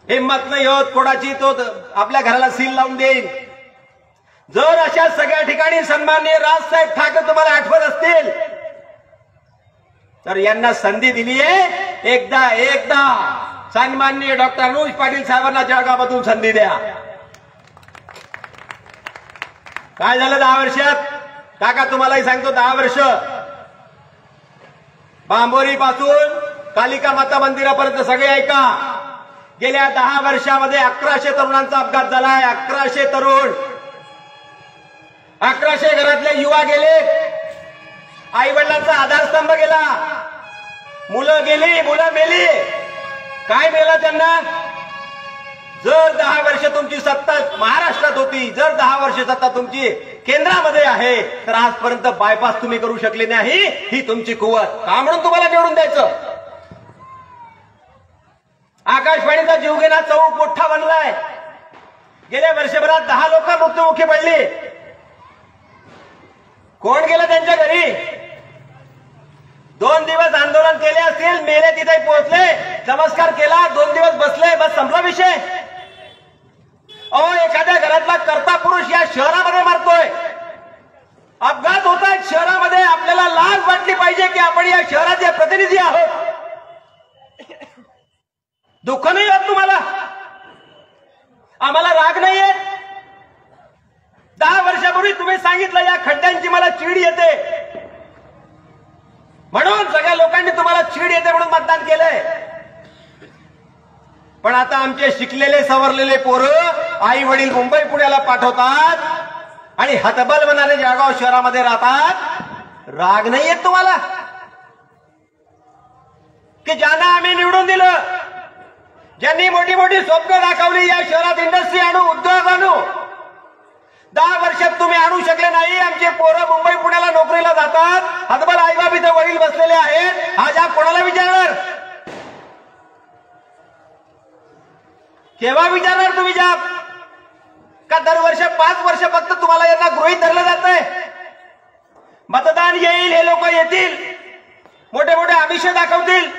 हिंमत नाही होत कोणाची तो आपल्या घराला सील लावून देईल. जर अशा सगळ्या ठिकाणी सन्माननीय राजसाहेब ठाकरे तुम्हाला आठवत असतील तर यांना संधी दिली आहे. एकदा सन्माननीय डॉक्टर अनुज पाटील साहेबांना जळगावमधून संधी द्या. काय झालं 10 वर्षात? काका तुम्हालाही सांगतो, 10 वर्ष बांबोरी पासून कालिका माता मंदिरापर्यंत सगळे ऐका. गेल्या 10 वर्षामध्ये 1100 तरुणांचा अपघात झालाय. 1100 तरुण, 1100 घरातले युवा गेले. आई वडिलांचा आधारस्तंभ गेला. मुलं गेली, मुलं मेली. काय मेला त्यांना? जर 10 वर्ष तुमची सत्ता महाराष्ट्रात होती, जर 10 वर्ष सत्ता तुमची केंद्रामध्ये आहे तर आजपर्यंत बायपास तुम्ही करू शकले नाही. ही तुमची कुवत का म्हणून तुम्हाला निवडून द्यायचं? आकाशवाणीचा जीवघेणा चौक मोठा बनलाय. गेल्या वर्षभरात 10 लोक मृत्युमुखी पडली. कोण गेलं त्यांच्या घरी? 2 दिवस आंदोलन केले असतील, मेले तिथे पोहोचले, नमस्कार केला, 2 दिवस बसले, बस संपला विषय. एखाद्या घरातला कर्ता पुरुष या शहरामध्ये मरतोय, अपघात होत आहेत शहरामध्ये. आपल्याला लाज वाटली पाहिजे की आपण या शहराचे प्रतिनिधी आहोत. दुःख नाही होत तुम्हाला? आम्हाला राग नाहीये? 10 वर्षापूर्वी तुम्ही सांगितलं या खड्ड्यांची मला चीड येते म्हणून, सगळ्या लोकांनी तुम्हाला चीड येते म्हणून मतदान केलंय. पण आता आमचे शिकलेले सवरलेले पोरं आई वडील मुंबई पुण्याला पाठवतात आणि हतबल बनाने जळगाव शहरामध्ये राहतात. राग नाही येत तुम्हाला? की ज्यांना आम्ही निवडून दिलं, ज्यांनी मोठी मोठी स्वप्न दाखवली, या शहरात इंडस्ट्री आणू, उद्योग आणू, 10 वर्षात तुम्ही आणू शकले नाही. आमचे पोरं मुंबई पुण्याला नोकरीला जातात, हतबल आईबाप इथे वडील बसलेले आहेत. हा जाब कोणाला विचारणार? केव्हा विचारणार तुम्ही जाब? का दरवर्ष 5 वर्ष फक्त तुम्हाला यांना गृहीत धरलं जातंय? मतदान येईल, हे लोक येतील, मोठे मोठे आमिष दाखवतील,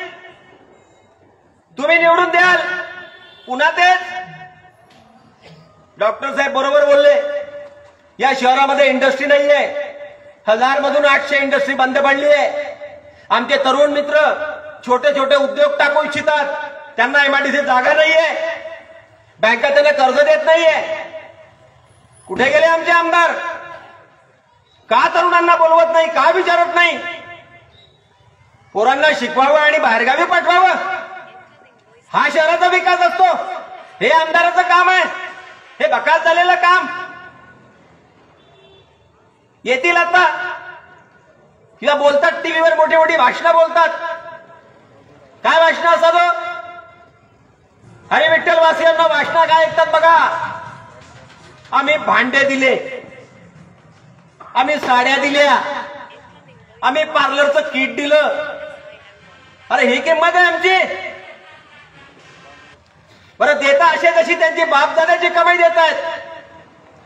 तुम्ही निवडून द्याल, पुन्हा तेच. डॉक्टर साहेब बरोबर बोलले, या शहरामध्ये इंडस्ट्री नाहीये. 1000 मधून 800 इंडस्ट्री बंद पडली आहे. आमचे तरुण मित्र छोटे छोटे उद्योग टाकू इच्छितात, त्यांना एमआयडीसी जागा नाहीये, बँका त्यांना कर्ज देत नाहीये. कुठे गेले आमचे आमदार? का तरुणांना बोलवत नाही? का विचारत नाही? पोरांना शिकवावं आणि बाहेरगावी पाठवावं, हा शहराचा विकास असतो. हे आमदाराचं काम आहे, हे बकाल झालेलं काम. येतील आता किंवा बोलतात टीव्हीवर, मोठी मोठी भाषणं बोलतात. काय भाषणं असतात? हरी विठ्ठल वासियांना भाषणं काय ऐकतात बघा. आम्ही भांडे दिले, आम्ही साड्या दिल्या, आम्ही पार्लरचं किट दिलं. अरे ही किंमत आहे आमची? बरं देता असे जशी त्यांची बापदादाची कमाई देत आहेत.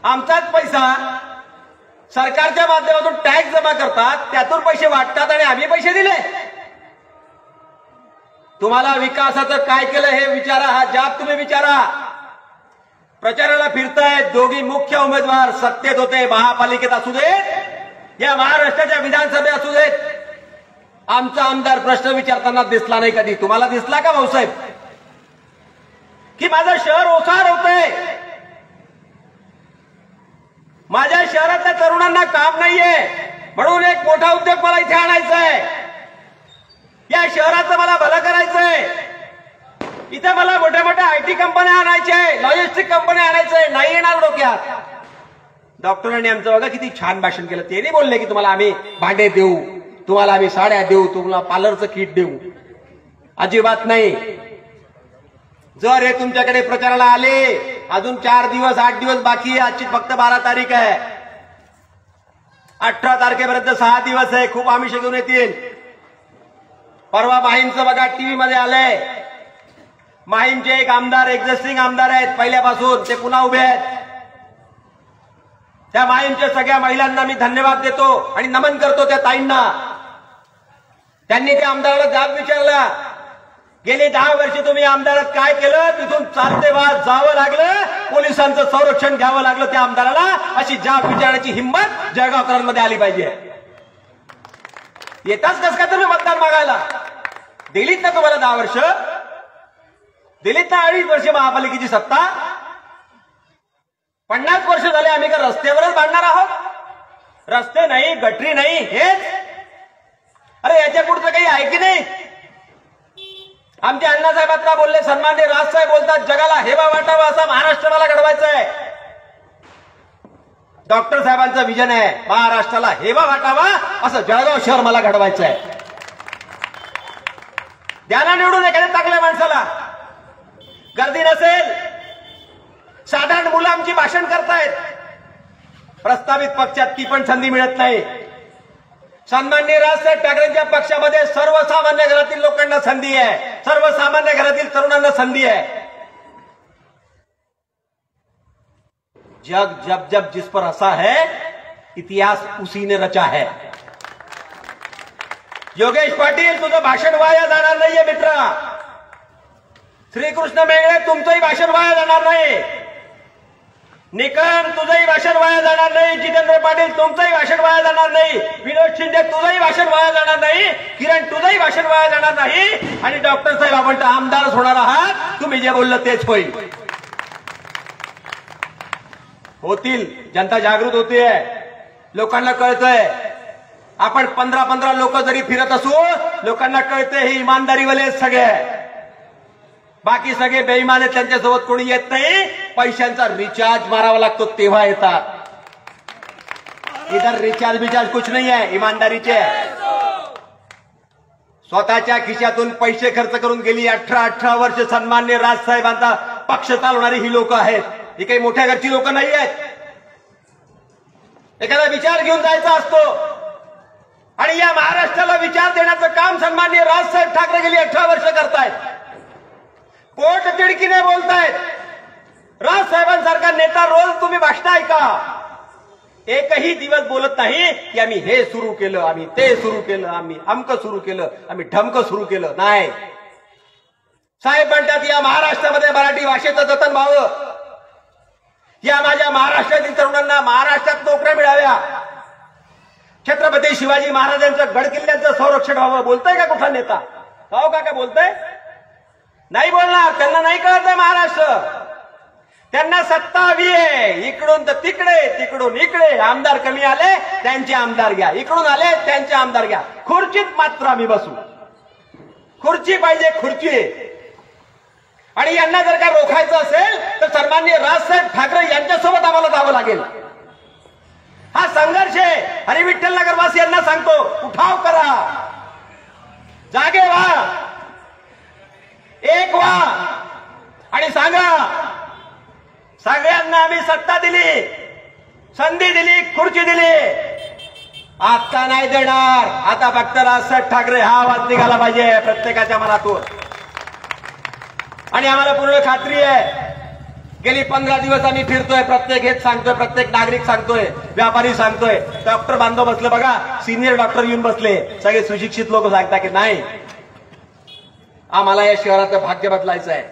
आमचाच पैसा सरकारच्या माध्यमातून टॅक्स जमा करतात, त्यातून पैसे वाटतात आणि आम्ही पैसे दिले. तुम्हाला विकासाचं काय केलं हे विचारा, हा जाब तुम्ही विचारा. प्रचाराला फिरतायत दोघी मुख्य उमेदवार, सत्तेत होते, महापालिकेत असू देत या महाराष्ट्राच्या विधानसभेत असू देत. आमचा आमदार प्रश्न विचारताना दिसला नाही कधी. तुम्हाला दिसला का भाऊसाहेब की माझं शहर ओसार होतंय, माझ्या शहरातल्या तरुणांना काम नाहीये, म्हणून एक मोठा उद्योग मला इथे आणायचा आहे, या शहराचं मला भलं करायचंय, इथे मला मोठ्या मोठ्या आयटी कंपन्या आणायच्या आहे, लॉजिस्टिक कंपन्या आणायच्या आहे. नाही येणार डोक्यात. डॉक्टरांनी आमचं बघा किती छान भाषण केलं. ते नाही बोलले की तुम्हाला आम्ही भांडे देऊ, तुम्हाला आम्ही साड्या देऊ, तुम्हाला पार्लरचं किट देऊ. अजिबात नाही. जर हे तुमच्याकडे प्रचाराला आले, अजून 4 दिवस 8 दिवस बाकी आहे, आजची फक्त 12 तारीख आहे, 18 तारखेपर्यंत 6 दिवस आहे. खूप आमिष घेऊन येतील. परवा माहीमचं बघा टीव्ही मध्ये आलंय. माहीमचे एक आमदार, एक्झिस्टिंग आमदार आहेत पहिल्यापासून, ते पुन्हा उभे आहेत. त्या माहीमच्या सगळ्या महिलांना मी धन्यवाद देतो आणि नमन करतो त्या ताईंना. त्यांनी त्या आमदाराला जाब विचारला, गेली 10 वर्ष तुम्ही आमदारात काय केलं? तिथून चालते वाद जावं लागलं, पोलिसांचं संरक्षण घ्यावं लागलं त्या आमदाराला. अशी जाब विचारण्याची हिंमत जळगावकरांमध्ये आली पाहिजे. येताच कस का तुम्ही मतदान मागायला? दिलीत ना तुम्हाला 10 वर्ष, दिलीत ना 2.5 वर्ष महापालिकेची सत्ता. 50 वर्ष झाले आम्ही का रस्त्यावरच बांधणार आहोत? रस्ते नाही, गटरी नाही, हेच. अरे याच्या पुढचं काही आहे की नाही? आमचे अण्णासाहेब आता बोलले, सन्माननीय राजसाहेब बोलतात, जगाला हेवा वाटावा असा महाराष्ट्र मला घडवायचा आहे. डॉक्टर साहेबांचं विजन आहे, महाराष्ट्राला हेवा वाटावा असं जळगाव शहर मला घडवायचं आहे. द्याना निवडून एखाद्या चांगल्या माणसाला. गर्दी नसेल, साधारण मुलं आमची भाषण करतायत, प्रस्तावित पक्षात ती पण संधी मिळत नाही. सन्माननीय राजसाहेब ठाकरेंच्या पक्षामध्ये सर्वसामान्य घरातील लोकांना संधी आहे, सर्वसामान्य घरातील तरुणांना संधी आहे. जग जब जब जिस पर हंसा है, इतिहास उसी ने रचा है. योगेश पाटील, तुझं भाषण वाया जाणार नाहीये मित्र. श्रीकृष्ण मेघडे, तुमचंही भाषण वाया जाणार नाही. निकम, तुझंही भाषण वाया जाणार नाही. जितेंद्र पाटील, तुमचंही भाषण वाया जाणार नाही. विनोद शिंदे, तुझंही भाषण वाया जाणार नाही. किरण, तुझंही भाषण वाया जाणार नाही. आणि डॉक्टर साहेब, आपण तर आमदारच होणार आहात. तुम्ही जे बोललं तेच होईल. होतील. जनता जागृत होतीये, लोकांना कळतंय. आपण 15 लोक जरी फिरत असू, लोकांना कळतंय हे इमानदारीवाले सगळे. बाकी सगळे बेईमान आहेत, त्यांच्यासोबत कोणी येत नाही. पैशांचा रिचार्ज मारावा लागतो तेव्हा येतात. इधर रिचार्ज कुछ नाही आहे, इमानदारीचे. स्वतःच्या खिशातून पैसे खर्च करून गेली 18 वर्ष सन्माननीय राजसाहेबांचा पक्ष चालवणारी ही लोक आहेत. ही काही मोठ्या घरची लोक नाही आहेत. एखादा विचार घेऊन जायचा असतो आणि या महाराष्ट्राला विचार देण्याचं काम सन्माननीय राजसाहेब ठाकरे गेली 18 वर्ष करतायत. पोट तिडकीने बोलतायत. राजसाहेबांसारखा नेता रोज तुम्ही भाषण ऐका, एकही दिवस बोलत नाही की आम्ही हे सुरू केलं, आम्ही ते सुरू केलं, आम्ही अमकं सुरू केलं, आम्ही ढमकं सुरू केलं. नाही. साहेब म्हणतात या महाराष्ट्रामध्ये मराठी भाषेचं जतन व्हावं, या माझ्या महाराष्ट्रातील तरुणांना महाराष्ट्रात नोकऱ्या मिळाव्या, छत्रपती शिवाजी महाराजांचं गड किल्ल्याचं संरक्षण व्हावं बोलतंय का कुठला नेता? हो का काय बोलतंय? नाही बोलणार. त्यांना नाही कळत महाराष्ट्र. त्यांना सत्ता हवी आहे. इकडून तर तिकडे, तिकडून इकडे. आमदार कमी आले त्यांचे आमदार घ्या, इकडून आले त्यांचे आमदार घ्या. खुर्चीत मात्र आम्ही बसू. खुर्ची पाहिजे, खुर्ची. आणि यांना जर का रोखायचं असेल तर सन्माननीय राजसाहेब ठाकरे यांच्यासोबत आम्हाला जावं लागेल. हा संघर्ष आहे. हरिविठ्ठल नगरवासियांना सांगतो, उठाव करा, जागे व्हा, एक व्हा आणि सांगा सगळ्यांना आम्ही सत्ता दिली, संधी दिली, खुर्ची दिली. आता नाही देणार. आता फक्त राजसाहेब ठाकरे हा आवाज निघाला पाहिजे प्रत्येकाच्या मनातून. आणि आम्हाला पूर्ण खात्री आहे, गेली 15 दिवस आम्ही फिरतोय, प्रत्येक हेच सांगतोय, प्रत्येक नागरिक सांगतोय, व्यापारी सांगतोय, डॉक्टर बांधव बसले बघा, सिनियर डॉक्टर येऊन बसले, सगळे सुशिक्षित लोक सांगतात की नाही आम्हाला या शहराचं भाग्य बदलायचं आहे.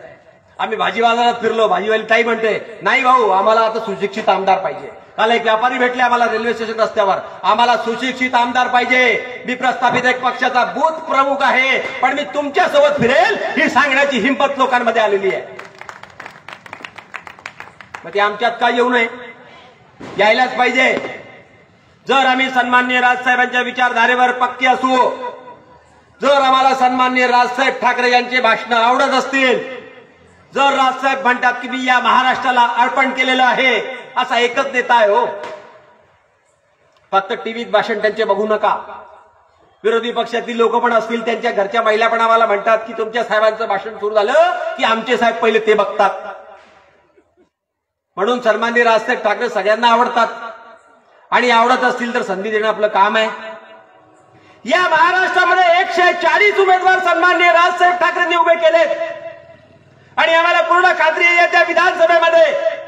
आम्ही भाजी बाजारात फिरलो, भाजीवाली ताई म्हणते नाही भाऊ आम्हाला आता सुशिक्षित आमदार पाहिजे. काल एक व्यापारी भेटले आम्हाला रेल्वे स्टेशन रस्त्यावर, आम्हाला सुशिक्षित आमदार पाहिजे. मी प्रस्थापित एक पक्षाचा बूथ प्रमुख आहे, पण मी तुमच्यासोबत फिरेल ही सांगण्याची हिंमत लोकांमध्ये आलेली आहे. मग ते आमच्यात काय येऊ नये? यायलाच पाहिजे. जर आम्ही सन्माननीय राजसाहेबांच्या विचारधारेवर पक्के असू, जर आम्हाला सन्माननीय राजसाहेब ठाकरे यांचे भाषण आवडत असतील, जर राजसाहेब म्हणतात की मी या महाराष्ट्राला अर्पण केलेलं आहे, असा एकच नेता आहे हो. फक्त टीव्हीत भाषण त्यांचे बघू नका. विरोधी पक्षातील लोक पण असतील, त्यांच्या घरच्या महिला पण आम्हाला म्हणतात की तुमच्या साहेबांचं भाषण सुरू झालं की आमचे साहेब पहिले ते बघतात. म्हणून सन्माननीय राजसाहेब ठाकरे सगळ्यांना आवडतात आणि आवडत असतील तर संधी देणं आपलं काम आहे. या महाराष्ट्रामध्ये 140 उमेदवार सन्माननीय राजसाहेब ठाकरेंनी उभे केलेत आणि आम्हाला पूर्ण खात्री आहे त्या विधानसभेमध्ये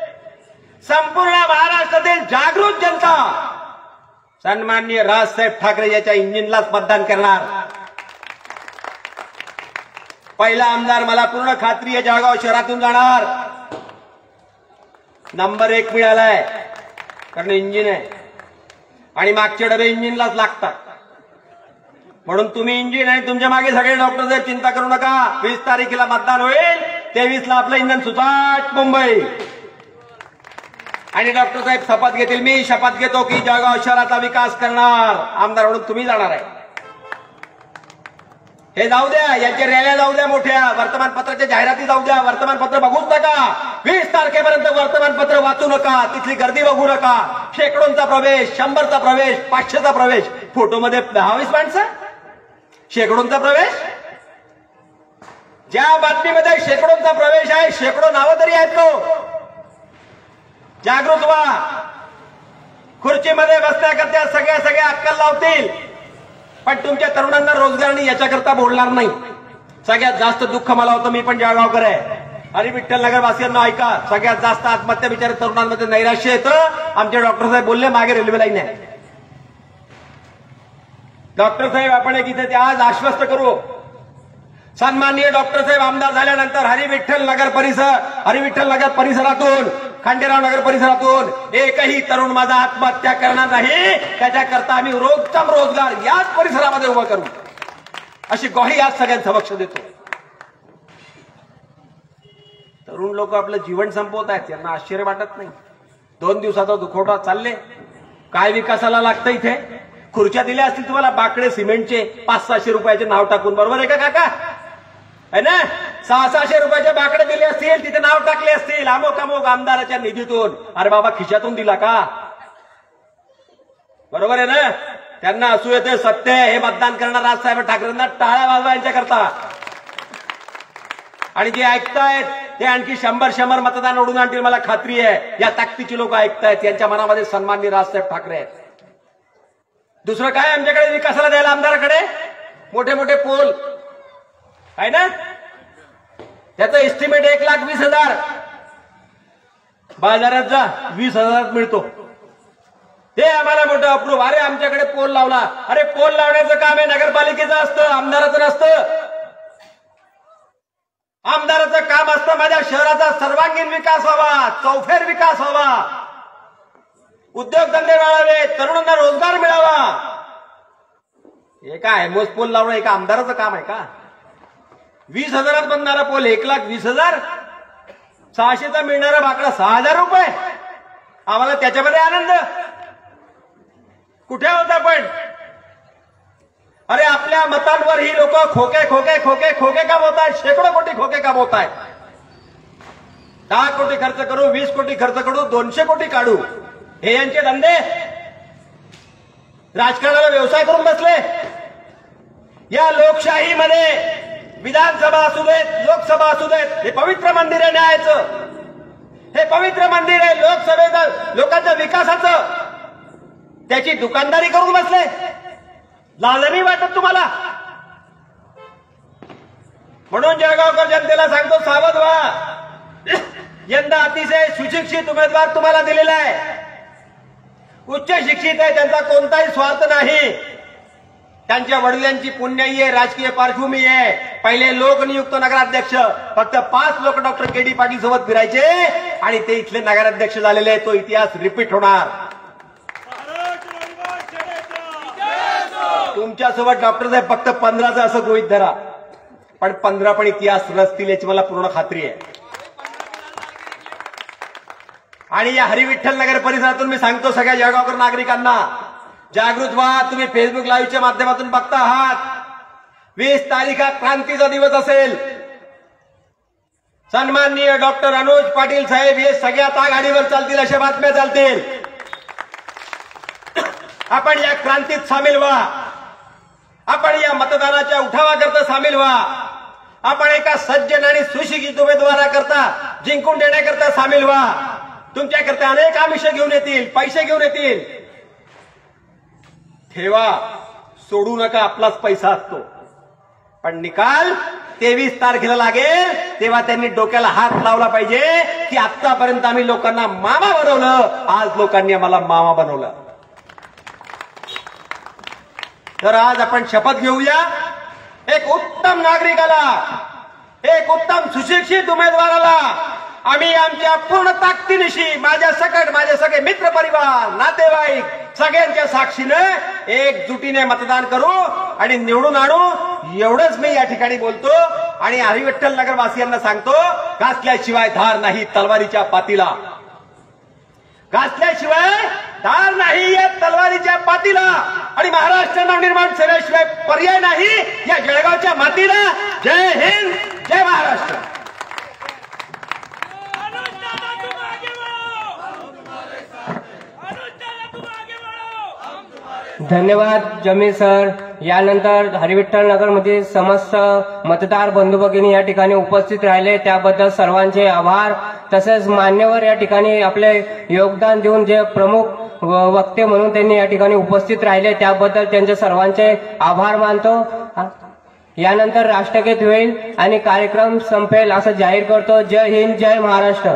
संपूर्ण महाराष्ट्रातील जागृत जनता सन्माननीय राजसाहेब ठाकरे याच्या इंजिनलाच मतदान करणार. पहिला आमदार मला पूर्ण खात्री आहे जळगाव शहरातून जाणार. नंबर 1 मिळालाय कारण इंजिन आहे आणि मागचे डबे इंजिनलाच लागतात. म्हणून तुम्ही इंजिन आहे, तुमच्या मागे सगळे डॉक्टर आहेत, चिंता करू नका. 20 तारखेला मतदान होईल, 23 ला आपलं इंधन सुसाट मुंबई. आणि डॉक्टर साहेब शपथ घेतील, मी शपथ घेतो की जळगाव शहराचा विकास करणार. आमदार म्हणून तुम्ही जाणार आहे. हे जाऊ द्या, यांच्या रॅल्या जाऊ द्या, मोठ्या वर्तमानपत्राच्या जाहिराती जाऊ द्या, वर्तमानपत्र बघूच नका. 20 तारखेपर्यंत वर्तमानपत्र वाचू नका, तिथली गर्दी बघू नका. शेकडोंचा प्रवेश, 100चा प्रवेश, 500चा प्रवेश, फोटोमध्ये 10-20 माणसं, शेकडोंचा प्रवेश. ज्या बातमीमध्ये शेकडोंचा प्रवेश आहे, शेकडो नावं तरी आहेत तो. जागृत व्हा. खुर्चीमध्ये बसण्याकरता सगळ्या अक्कल लावतील, पण तुमच्या तरुणांना रोजगार नाही याच्याकरता बोलणार नाही. सगळ्यात जास्त दुःख मला होतं, मी पण जळगावकर आहे. हरिविठ्ठल नगरवासियांना ऐका, सगळ्यात जास्त आत्महत्या बिचारे तरुणांमध्ये नैराश्य येतं. आमचे डॉक्टर साहेब बोलले मागे रेल्वे लाईन आहे. डॉक्टर साहेब आपण एक इथे आज आश्वस्त करू, सन्माननीय डॉक्टर साहेब आमदार झाल्यानंतर हरिविठ्ठल नगर परिसरातून, खांडेराव नगर परिसरातून एकही तरुण माझा आत्महत्या करणार नाही. त्याच्याकरता आम्ही रोजगार याच परिसरामध्ये उभा करू, अशी ग्वाही आज सगळ्यांसमक्ष देतो. तरुण लोक आपलं जीवन संपवत आहेत, त्यांना आश्चर्य वाटत नाही. 2 दिवसाचा दुखवटा चालले. काय विकासाला लागतं इथे? खुर्च्या दिल्या असतील तुम्हाला बाकडे सिमेंटचे 500-600 रुपयाचे नाव टाकून, बरोबर आहे का काका? है ना? 600-600 रुपयाचे बाकडे दिले असतील, तिथे नाव टाकले असतील अमोक आमदाराच्या निधीतून. अरे बाबा, खिशातून दिला का? बरोबर आहे ना? त्यांना असू येते सत्य हे मतदान करणार राजसाहेब ठाकरेंना टाळ्या वाजवा यांच्याकरता. आणि जे ऐकतायत ते आणखी 100 मतदान ओढून आणतील मला खात्री आहे. या ताकदीची लोक ऐकतायत, यांच्या मनामध्ये सन्माननीय राजसाहेब ठाकरे आहेत. दुसरं काय आमच्याकडे विकासाला द्यायला आमदाराकडे? मोठे मोठे पोल आहे ना, त्याचं एस्टिमेट 1,20,000. बाजारात जा 20,000 मिळतो. ते आम्हाला मोठं अप्रूव्ह. अरे आमच्याकडे पोल लावला. अरे पोल लावण्याचं काम हे नगरपालिकेचं असतं, आमदाराचं नसतं. आमदाराचं काम असतं माझ्या शहराचा सर्वांगीण विकास व्हावा, चौफेर विकास व्हावा, उद्योगधंदे वाढावे, तरुणांना रोजगार मिळावा. हे काय मोज पोल लावणं एका आमदाराचं काम आहे का? 20,000 बनणारा पोल 1,20,000, 600चा मिळणारा बाकडा 6,000 रुपये. आम्हाला त्याच्यामध्ये आनंद कुठे होता? पण अरे आपल्या मतांवर ही लोक खोके खोके खोके खोके कमवतायत, शेकडो कोटी खोके कमवतायत. 10 कोटी खर्च करू, 20 कोटी खर्च करू, 200 कोटी काढू, हे यांचे धंदे. राजकारणाला व्यवसाय करून बसले. या लोकशाहीमध्ये विधानसभा असू देत, लोकसभा असू देत, हे पवित्र मंदिर आहे न्यायाचं, हे पवित्र मंदिर आहे लोकसभेचं, लोकांच्या विकासाचं. त्याची दुकानदारी करून बसले. लाज नाही वाटत तुम्हाला? म्हणून जळगावकर जनतेला सांगतो, सावध व्हा. यंदा अतिशय सुशिक्षित उमेदवार तुम्हाला दिलेला आहे. उच्च शिक्षित आहे, त्यांचा कोणताही स्वार्थ नाही. त्यांच्या वडिलांची पुण्याई आहे, राजकीय पार्श्वभूमी आहे. पहिले लोकनियुक्त नगराध्यक्ष, फक्त 5 लोक डॉक्टर के.डी. पाटील सोबत फिरायचे आणि ते इथले नगराध्यक्ष झालेले. तो इतिहास रिपीट होणार. तुमच्यासोबत डॉक्टर साहेब फक्त 15चं असं गृहीत धरा, पण 15 पण इतिहास रचतील याची मला पूर्ण खात्री आहे. आणि या हरिविठ्ठल नगर परिसरातून मी सांगतो सगळ्या जळगावकर नागरिकांना, जागृत व्हा. तुम्ही फेसबुक लाईव्हच्या माध्यमातून बघता आहात. 20 तारीख हा क्रांतीचा दिवस असेल. सन्माननीय डॉक्टर अनुज पाटील साहेब हे सगळ्यात आघाडीवर चालतील अशा बातम्या चालतील. आपण या क्रांतीत सामील व्हा. आपण या मतदानाच्या उठावाकरता सामील व्हा. आपण एका सज्जन आणि सुशिक्षित उमेदवाराकरता जिंकून देण्याकरता सामील व्हा. तुमच्याकरता अनेक आमिष घेऊन येतील, पैसे घेऊन येतील. ठेवा, सोडू नका, आपलाच पैसा असतो. पण निकाल 23 तारखेला लागेल, तेव्हा त्यांनी डोक्याला हात लावला पाहिजे की आतापर्यंत आम्ही लोकांना मामा बनवलं, आज लोकांनी आम्हाला मामा बनवलं. तर आज आपण शपथ घेऊया. एक उत्तम नागरिकाला, एक उत्तम सुशिक्षित उमेदवाराला आम्ही आमच्या पूर्ण ताकदीनिशी, माझ्या सकट माझे सगळे मित्र परिवार, नातेवाईक सगळ्यांच्या साक्षीने एकजुटीने मतदान करू आणि निवडून आणू. एवढंच मी या ठिकाणी बोलतो. आणि हरिविठ्ठल नगर वासियांना सांगतो, घासल्याशिवाय धार नाही तलवारीच्या पातीला. घासल्याशिवाय धार नाही या तलवारीच्या पातीला. आणि महाराष्ट्र नवनिर्माण सेनेशिवाय पर्याय नाही या जळगावच्या मातीला. जय हिंद, जय महाराष्ट्र. धन्यवाद जमीर सर. यानंतर हरिविठ्ठल नगरमधील समस्त मतदार बंधू भगिनी या ठिकाणी उपस्थित राहिले, त्याबद्दल सर्वांचे आभार. तसेच मान्यवर या ठिकाणी आपले योगदान देऊन जे प्रमुख वक्ते म्हणून त्यांनी या ठिकाणी उपस्थित राहिले, त्याबद्दल त्यांचे सर्वांचे आभार मानतो. यानंतर राष्ट्रगीत होईल आणि कार्यक्रम संपेल असं जाहीर करतो. जय हिंद, जय महाराष्ट्र.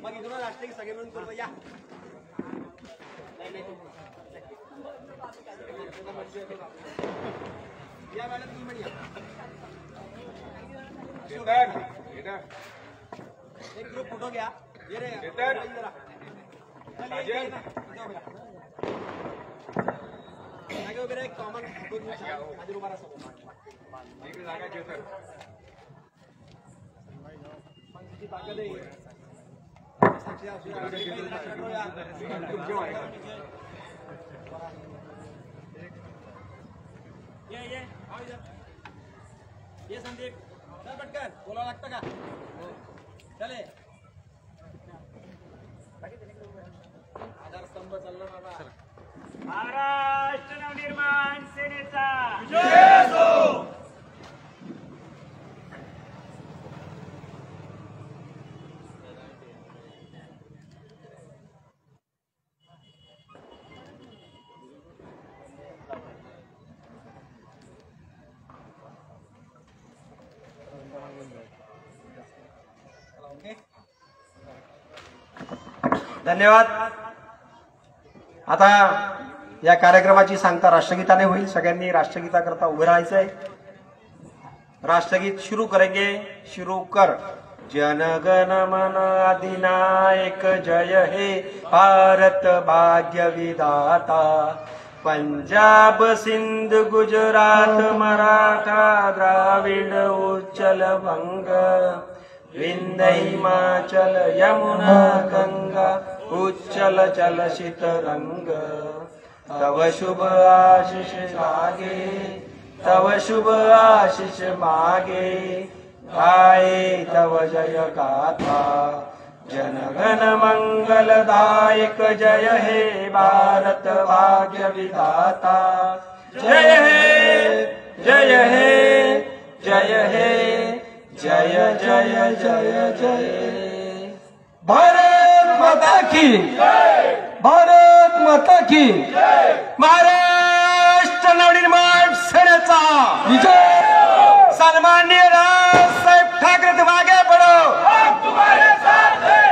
मग इथून राष्ट्रीय सगळे मिळून करू या. मॅडम तुम्ही एक ग्रुप फोटो घ्या. वगैरे एक कॉमन फोटो उभा ताकद आहे. ये संदीप चल पटकन बोलावं लागतं का? चले आधारस्तंभ चालला बाबा. महाराष्ट्र नवनिर्माण सेनेचा विजय असो. धन्यवाद. आता या कार्यक्रमाची सांगता राष्ट्रगीताने होईल. सगळ्यांनी राष्ट्रगीताकरता उभे राहायचंय. राष्ट्रगीत शुरू करेंगे, शुरू कर. जनगण मन अधिनायक जय हे भारत भाग्य विधाता। पंजाब सिंध गुजरात मराठा द्राविड उच्चल बंग विंध्य हिमाचल यमुना गंगा उच्चल चल शीतरंग। तव शुभ आशीष मागे तव शुभ आशीष मागे गाये तव जय गाथा। जनगण मंगलदायक जय हे भारत भाग्य विधाता। जय हे जय हे जय हे जय जय जय जय। भारत माता की भारत माता की महाराष्ट्र नवनिर्माण सेनेचा विजय। सन्माननीय राजसाहेब ठाकरे तुम आगे बढ़ो, हम तुम्हारे साथ हैं।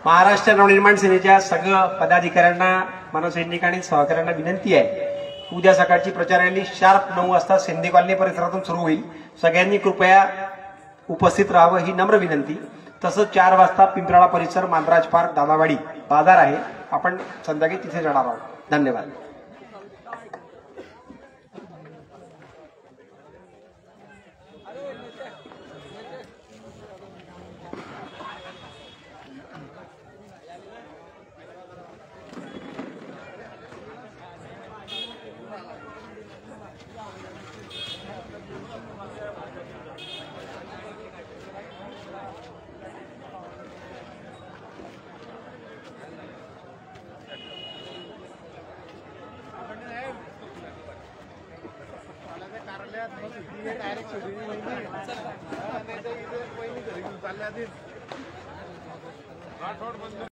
महाराष्ट्र नवनिर्माण सेनेच्या सगळ्या पदाधिकाऱ्यांना, मनसैनिकांनी, सहकाऱ्यांना विनंती आहे, उद्या सकाळची प्रचार रॅली शार्प 9 वाजता शिंदे कॉलनी परिसरातून सुरू होईल. सगळ्यांनी कृपया उपस्थित राहावं ही नम्र विनंती. तसंच 4 वाजता पिंपराळा परिसर, मानराज पार्क, दादावाडी बाजार आहे, आपण संध्याकाळी तिथे जाणार आहोत. धन्यवाद.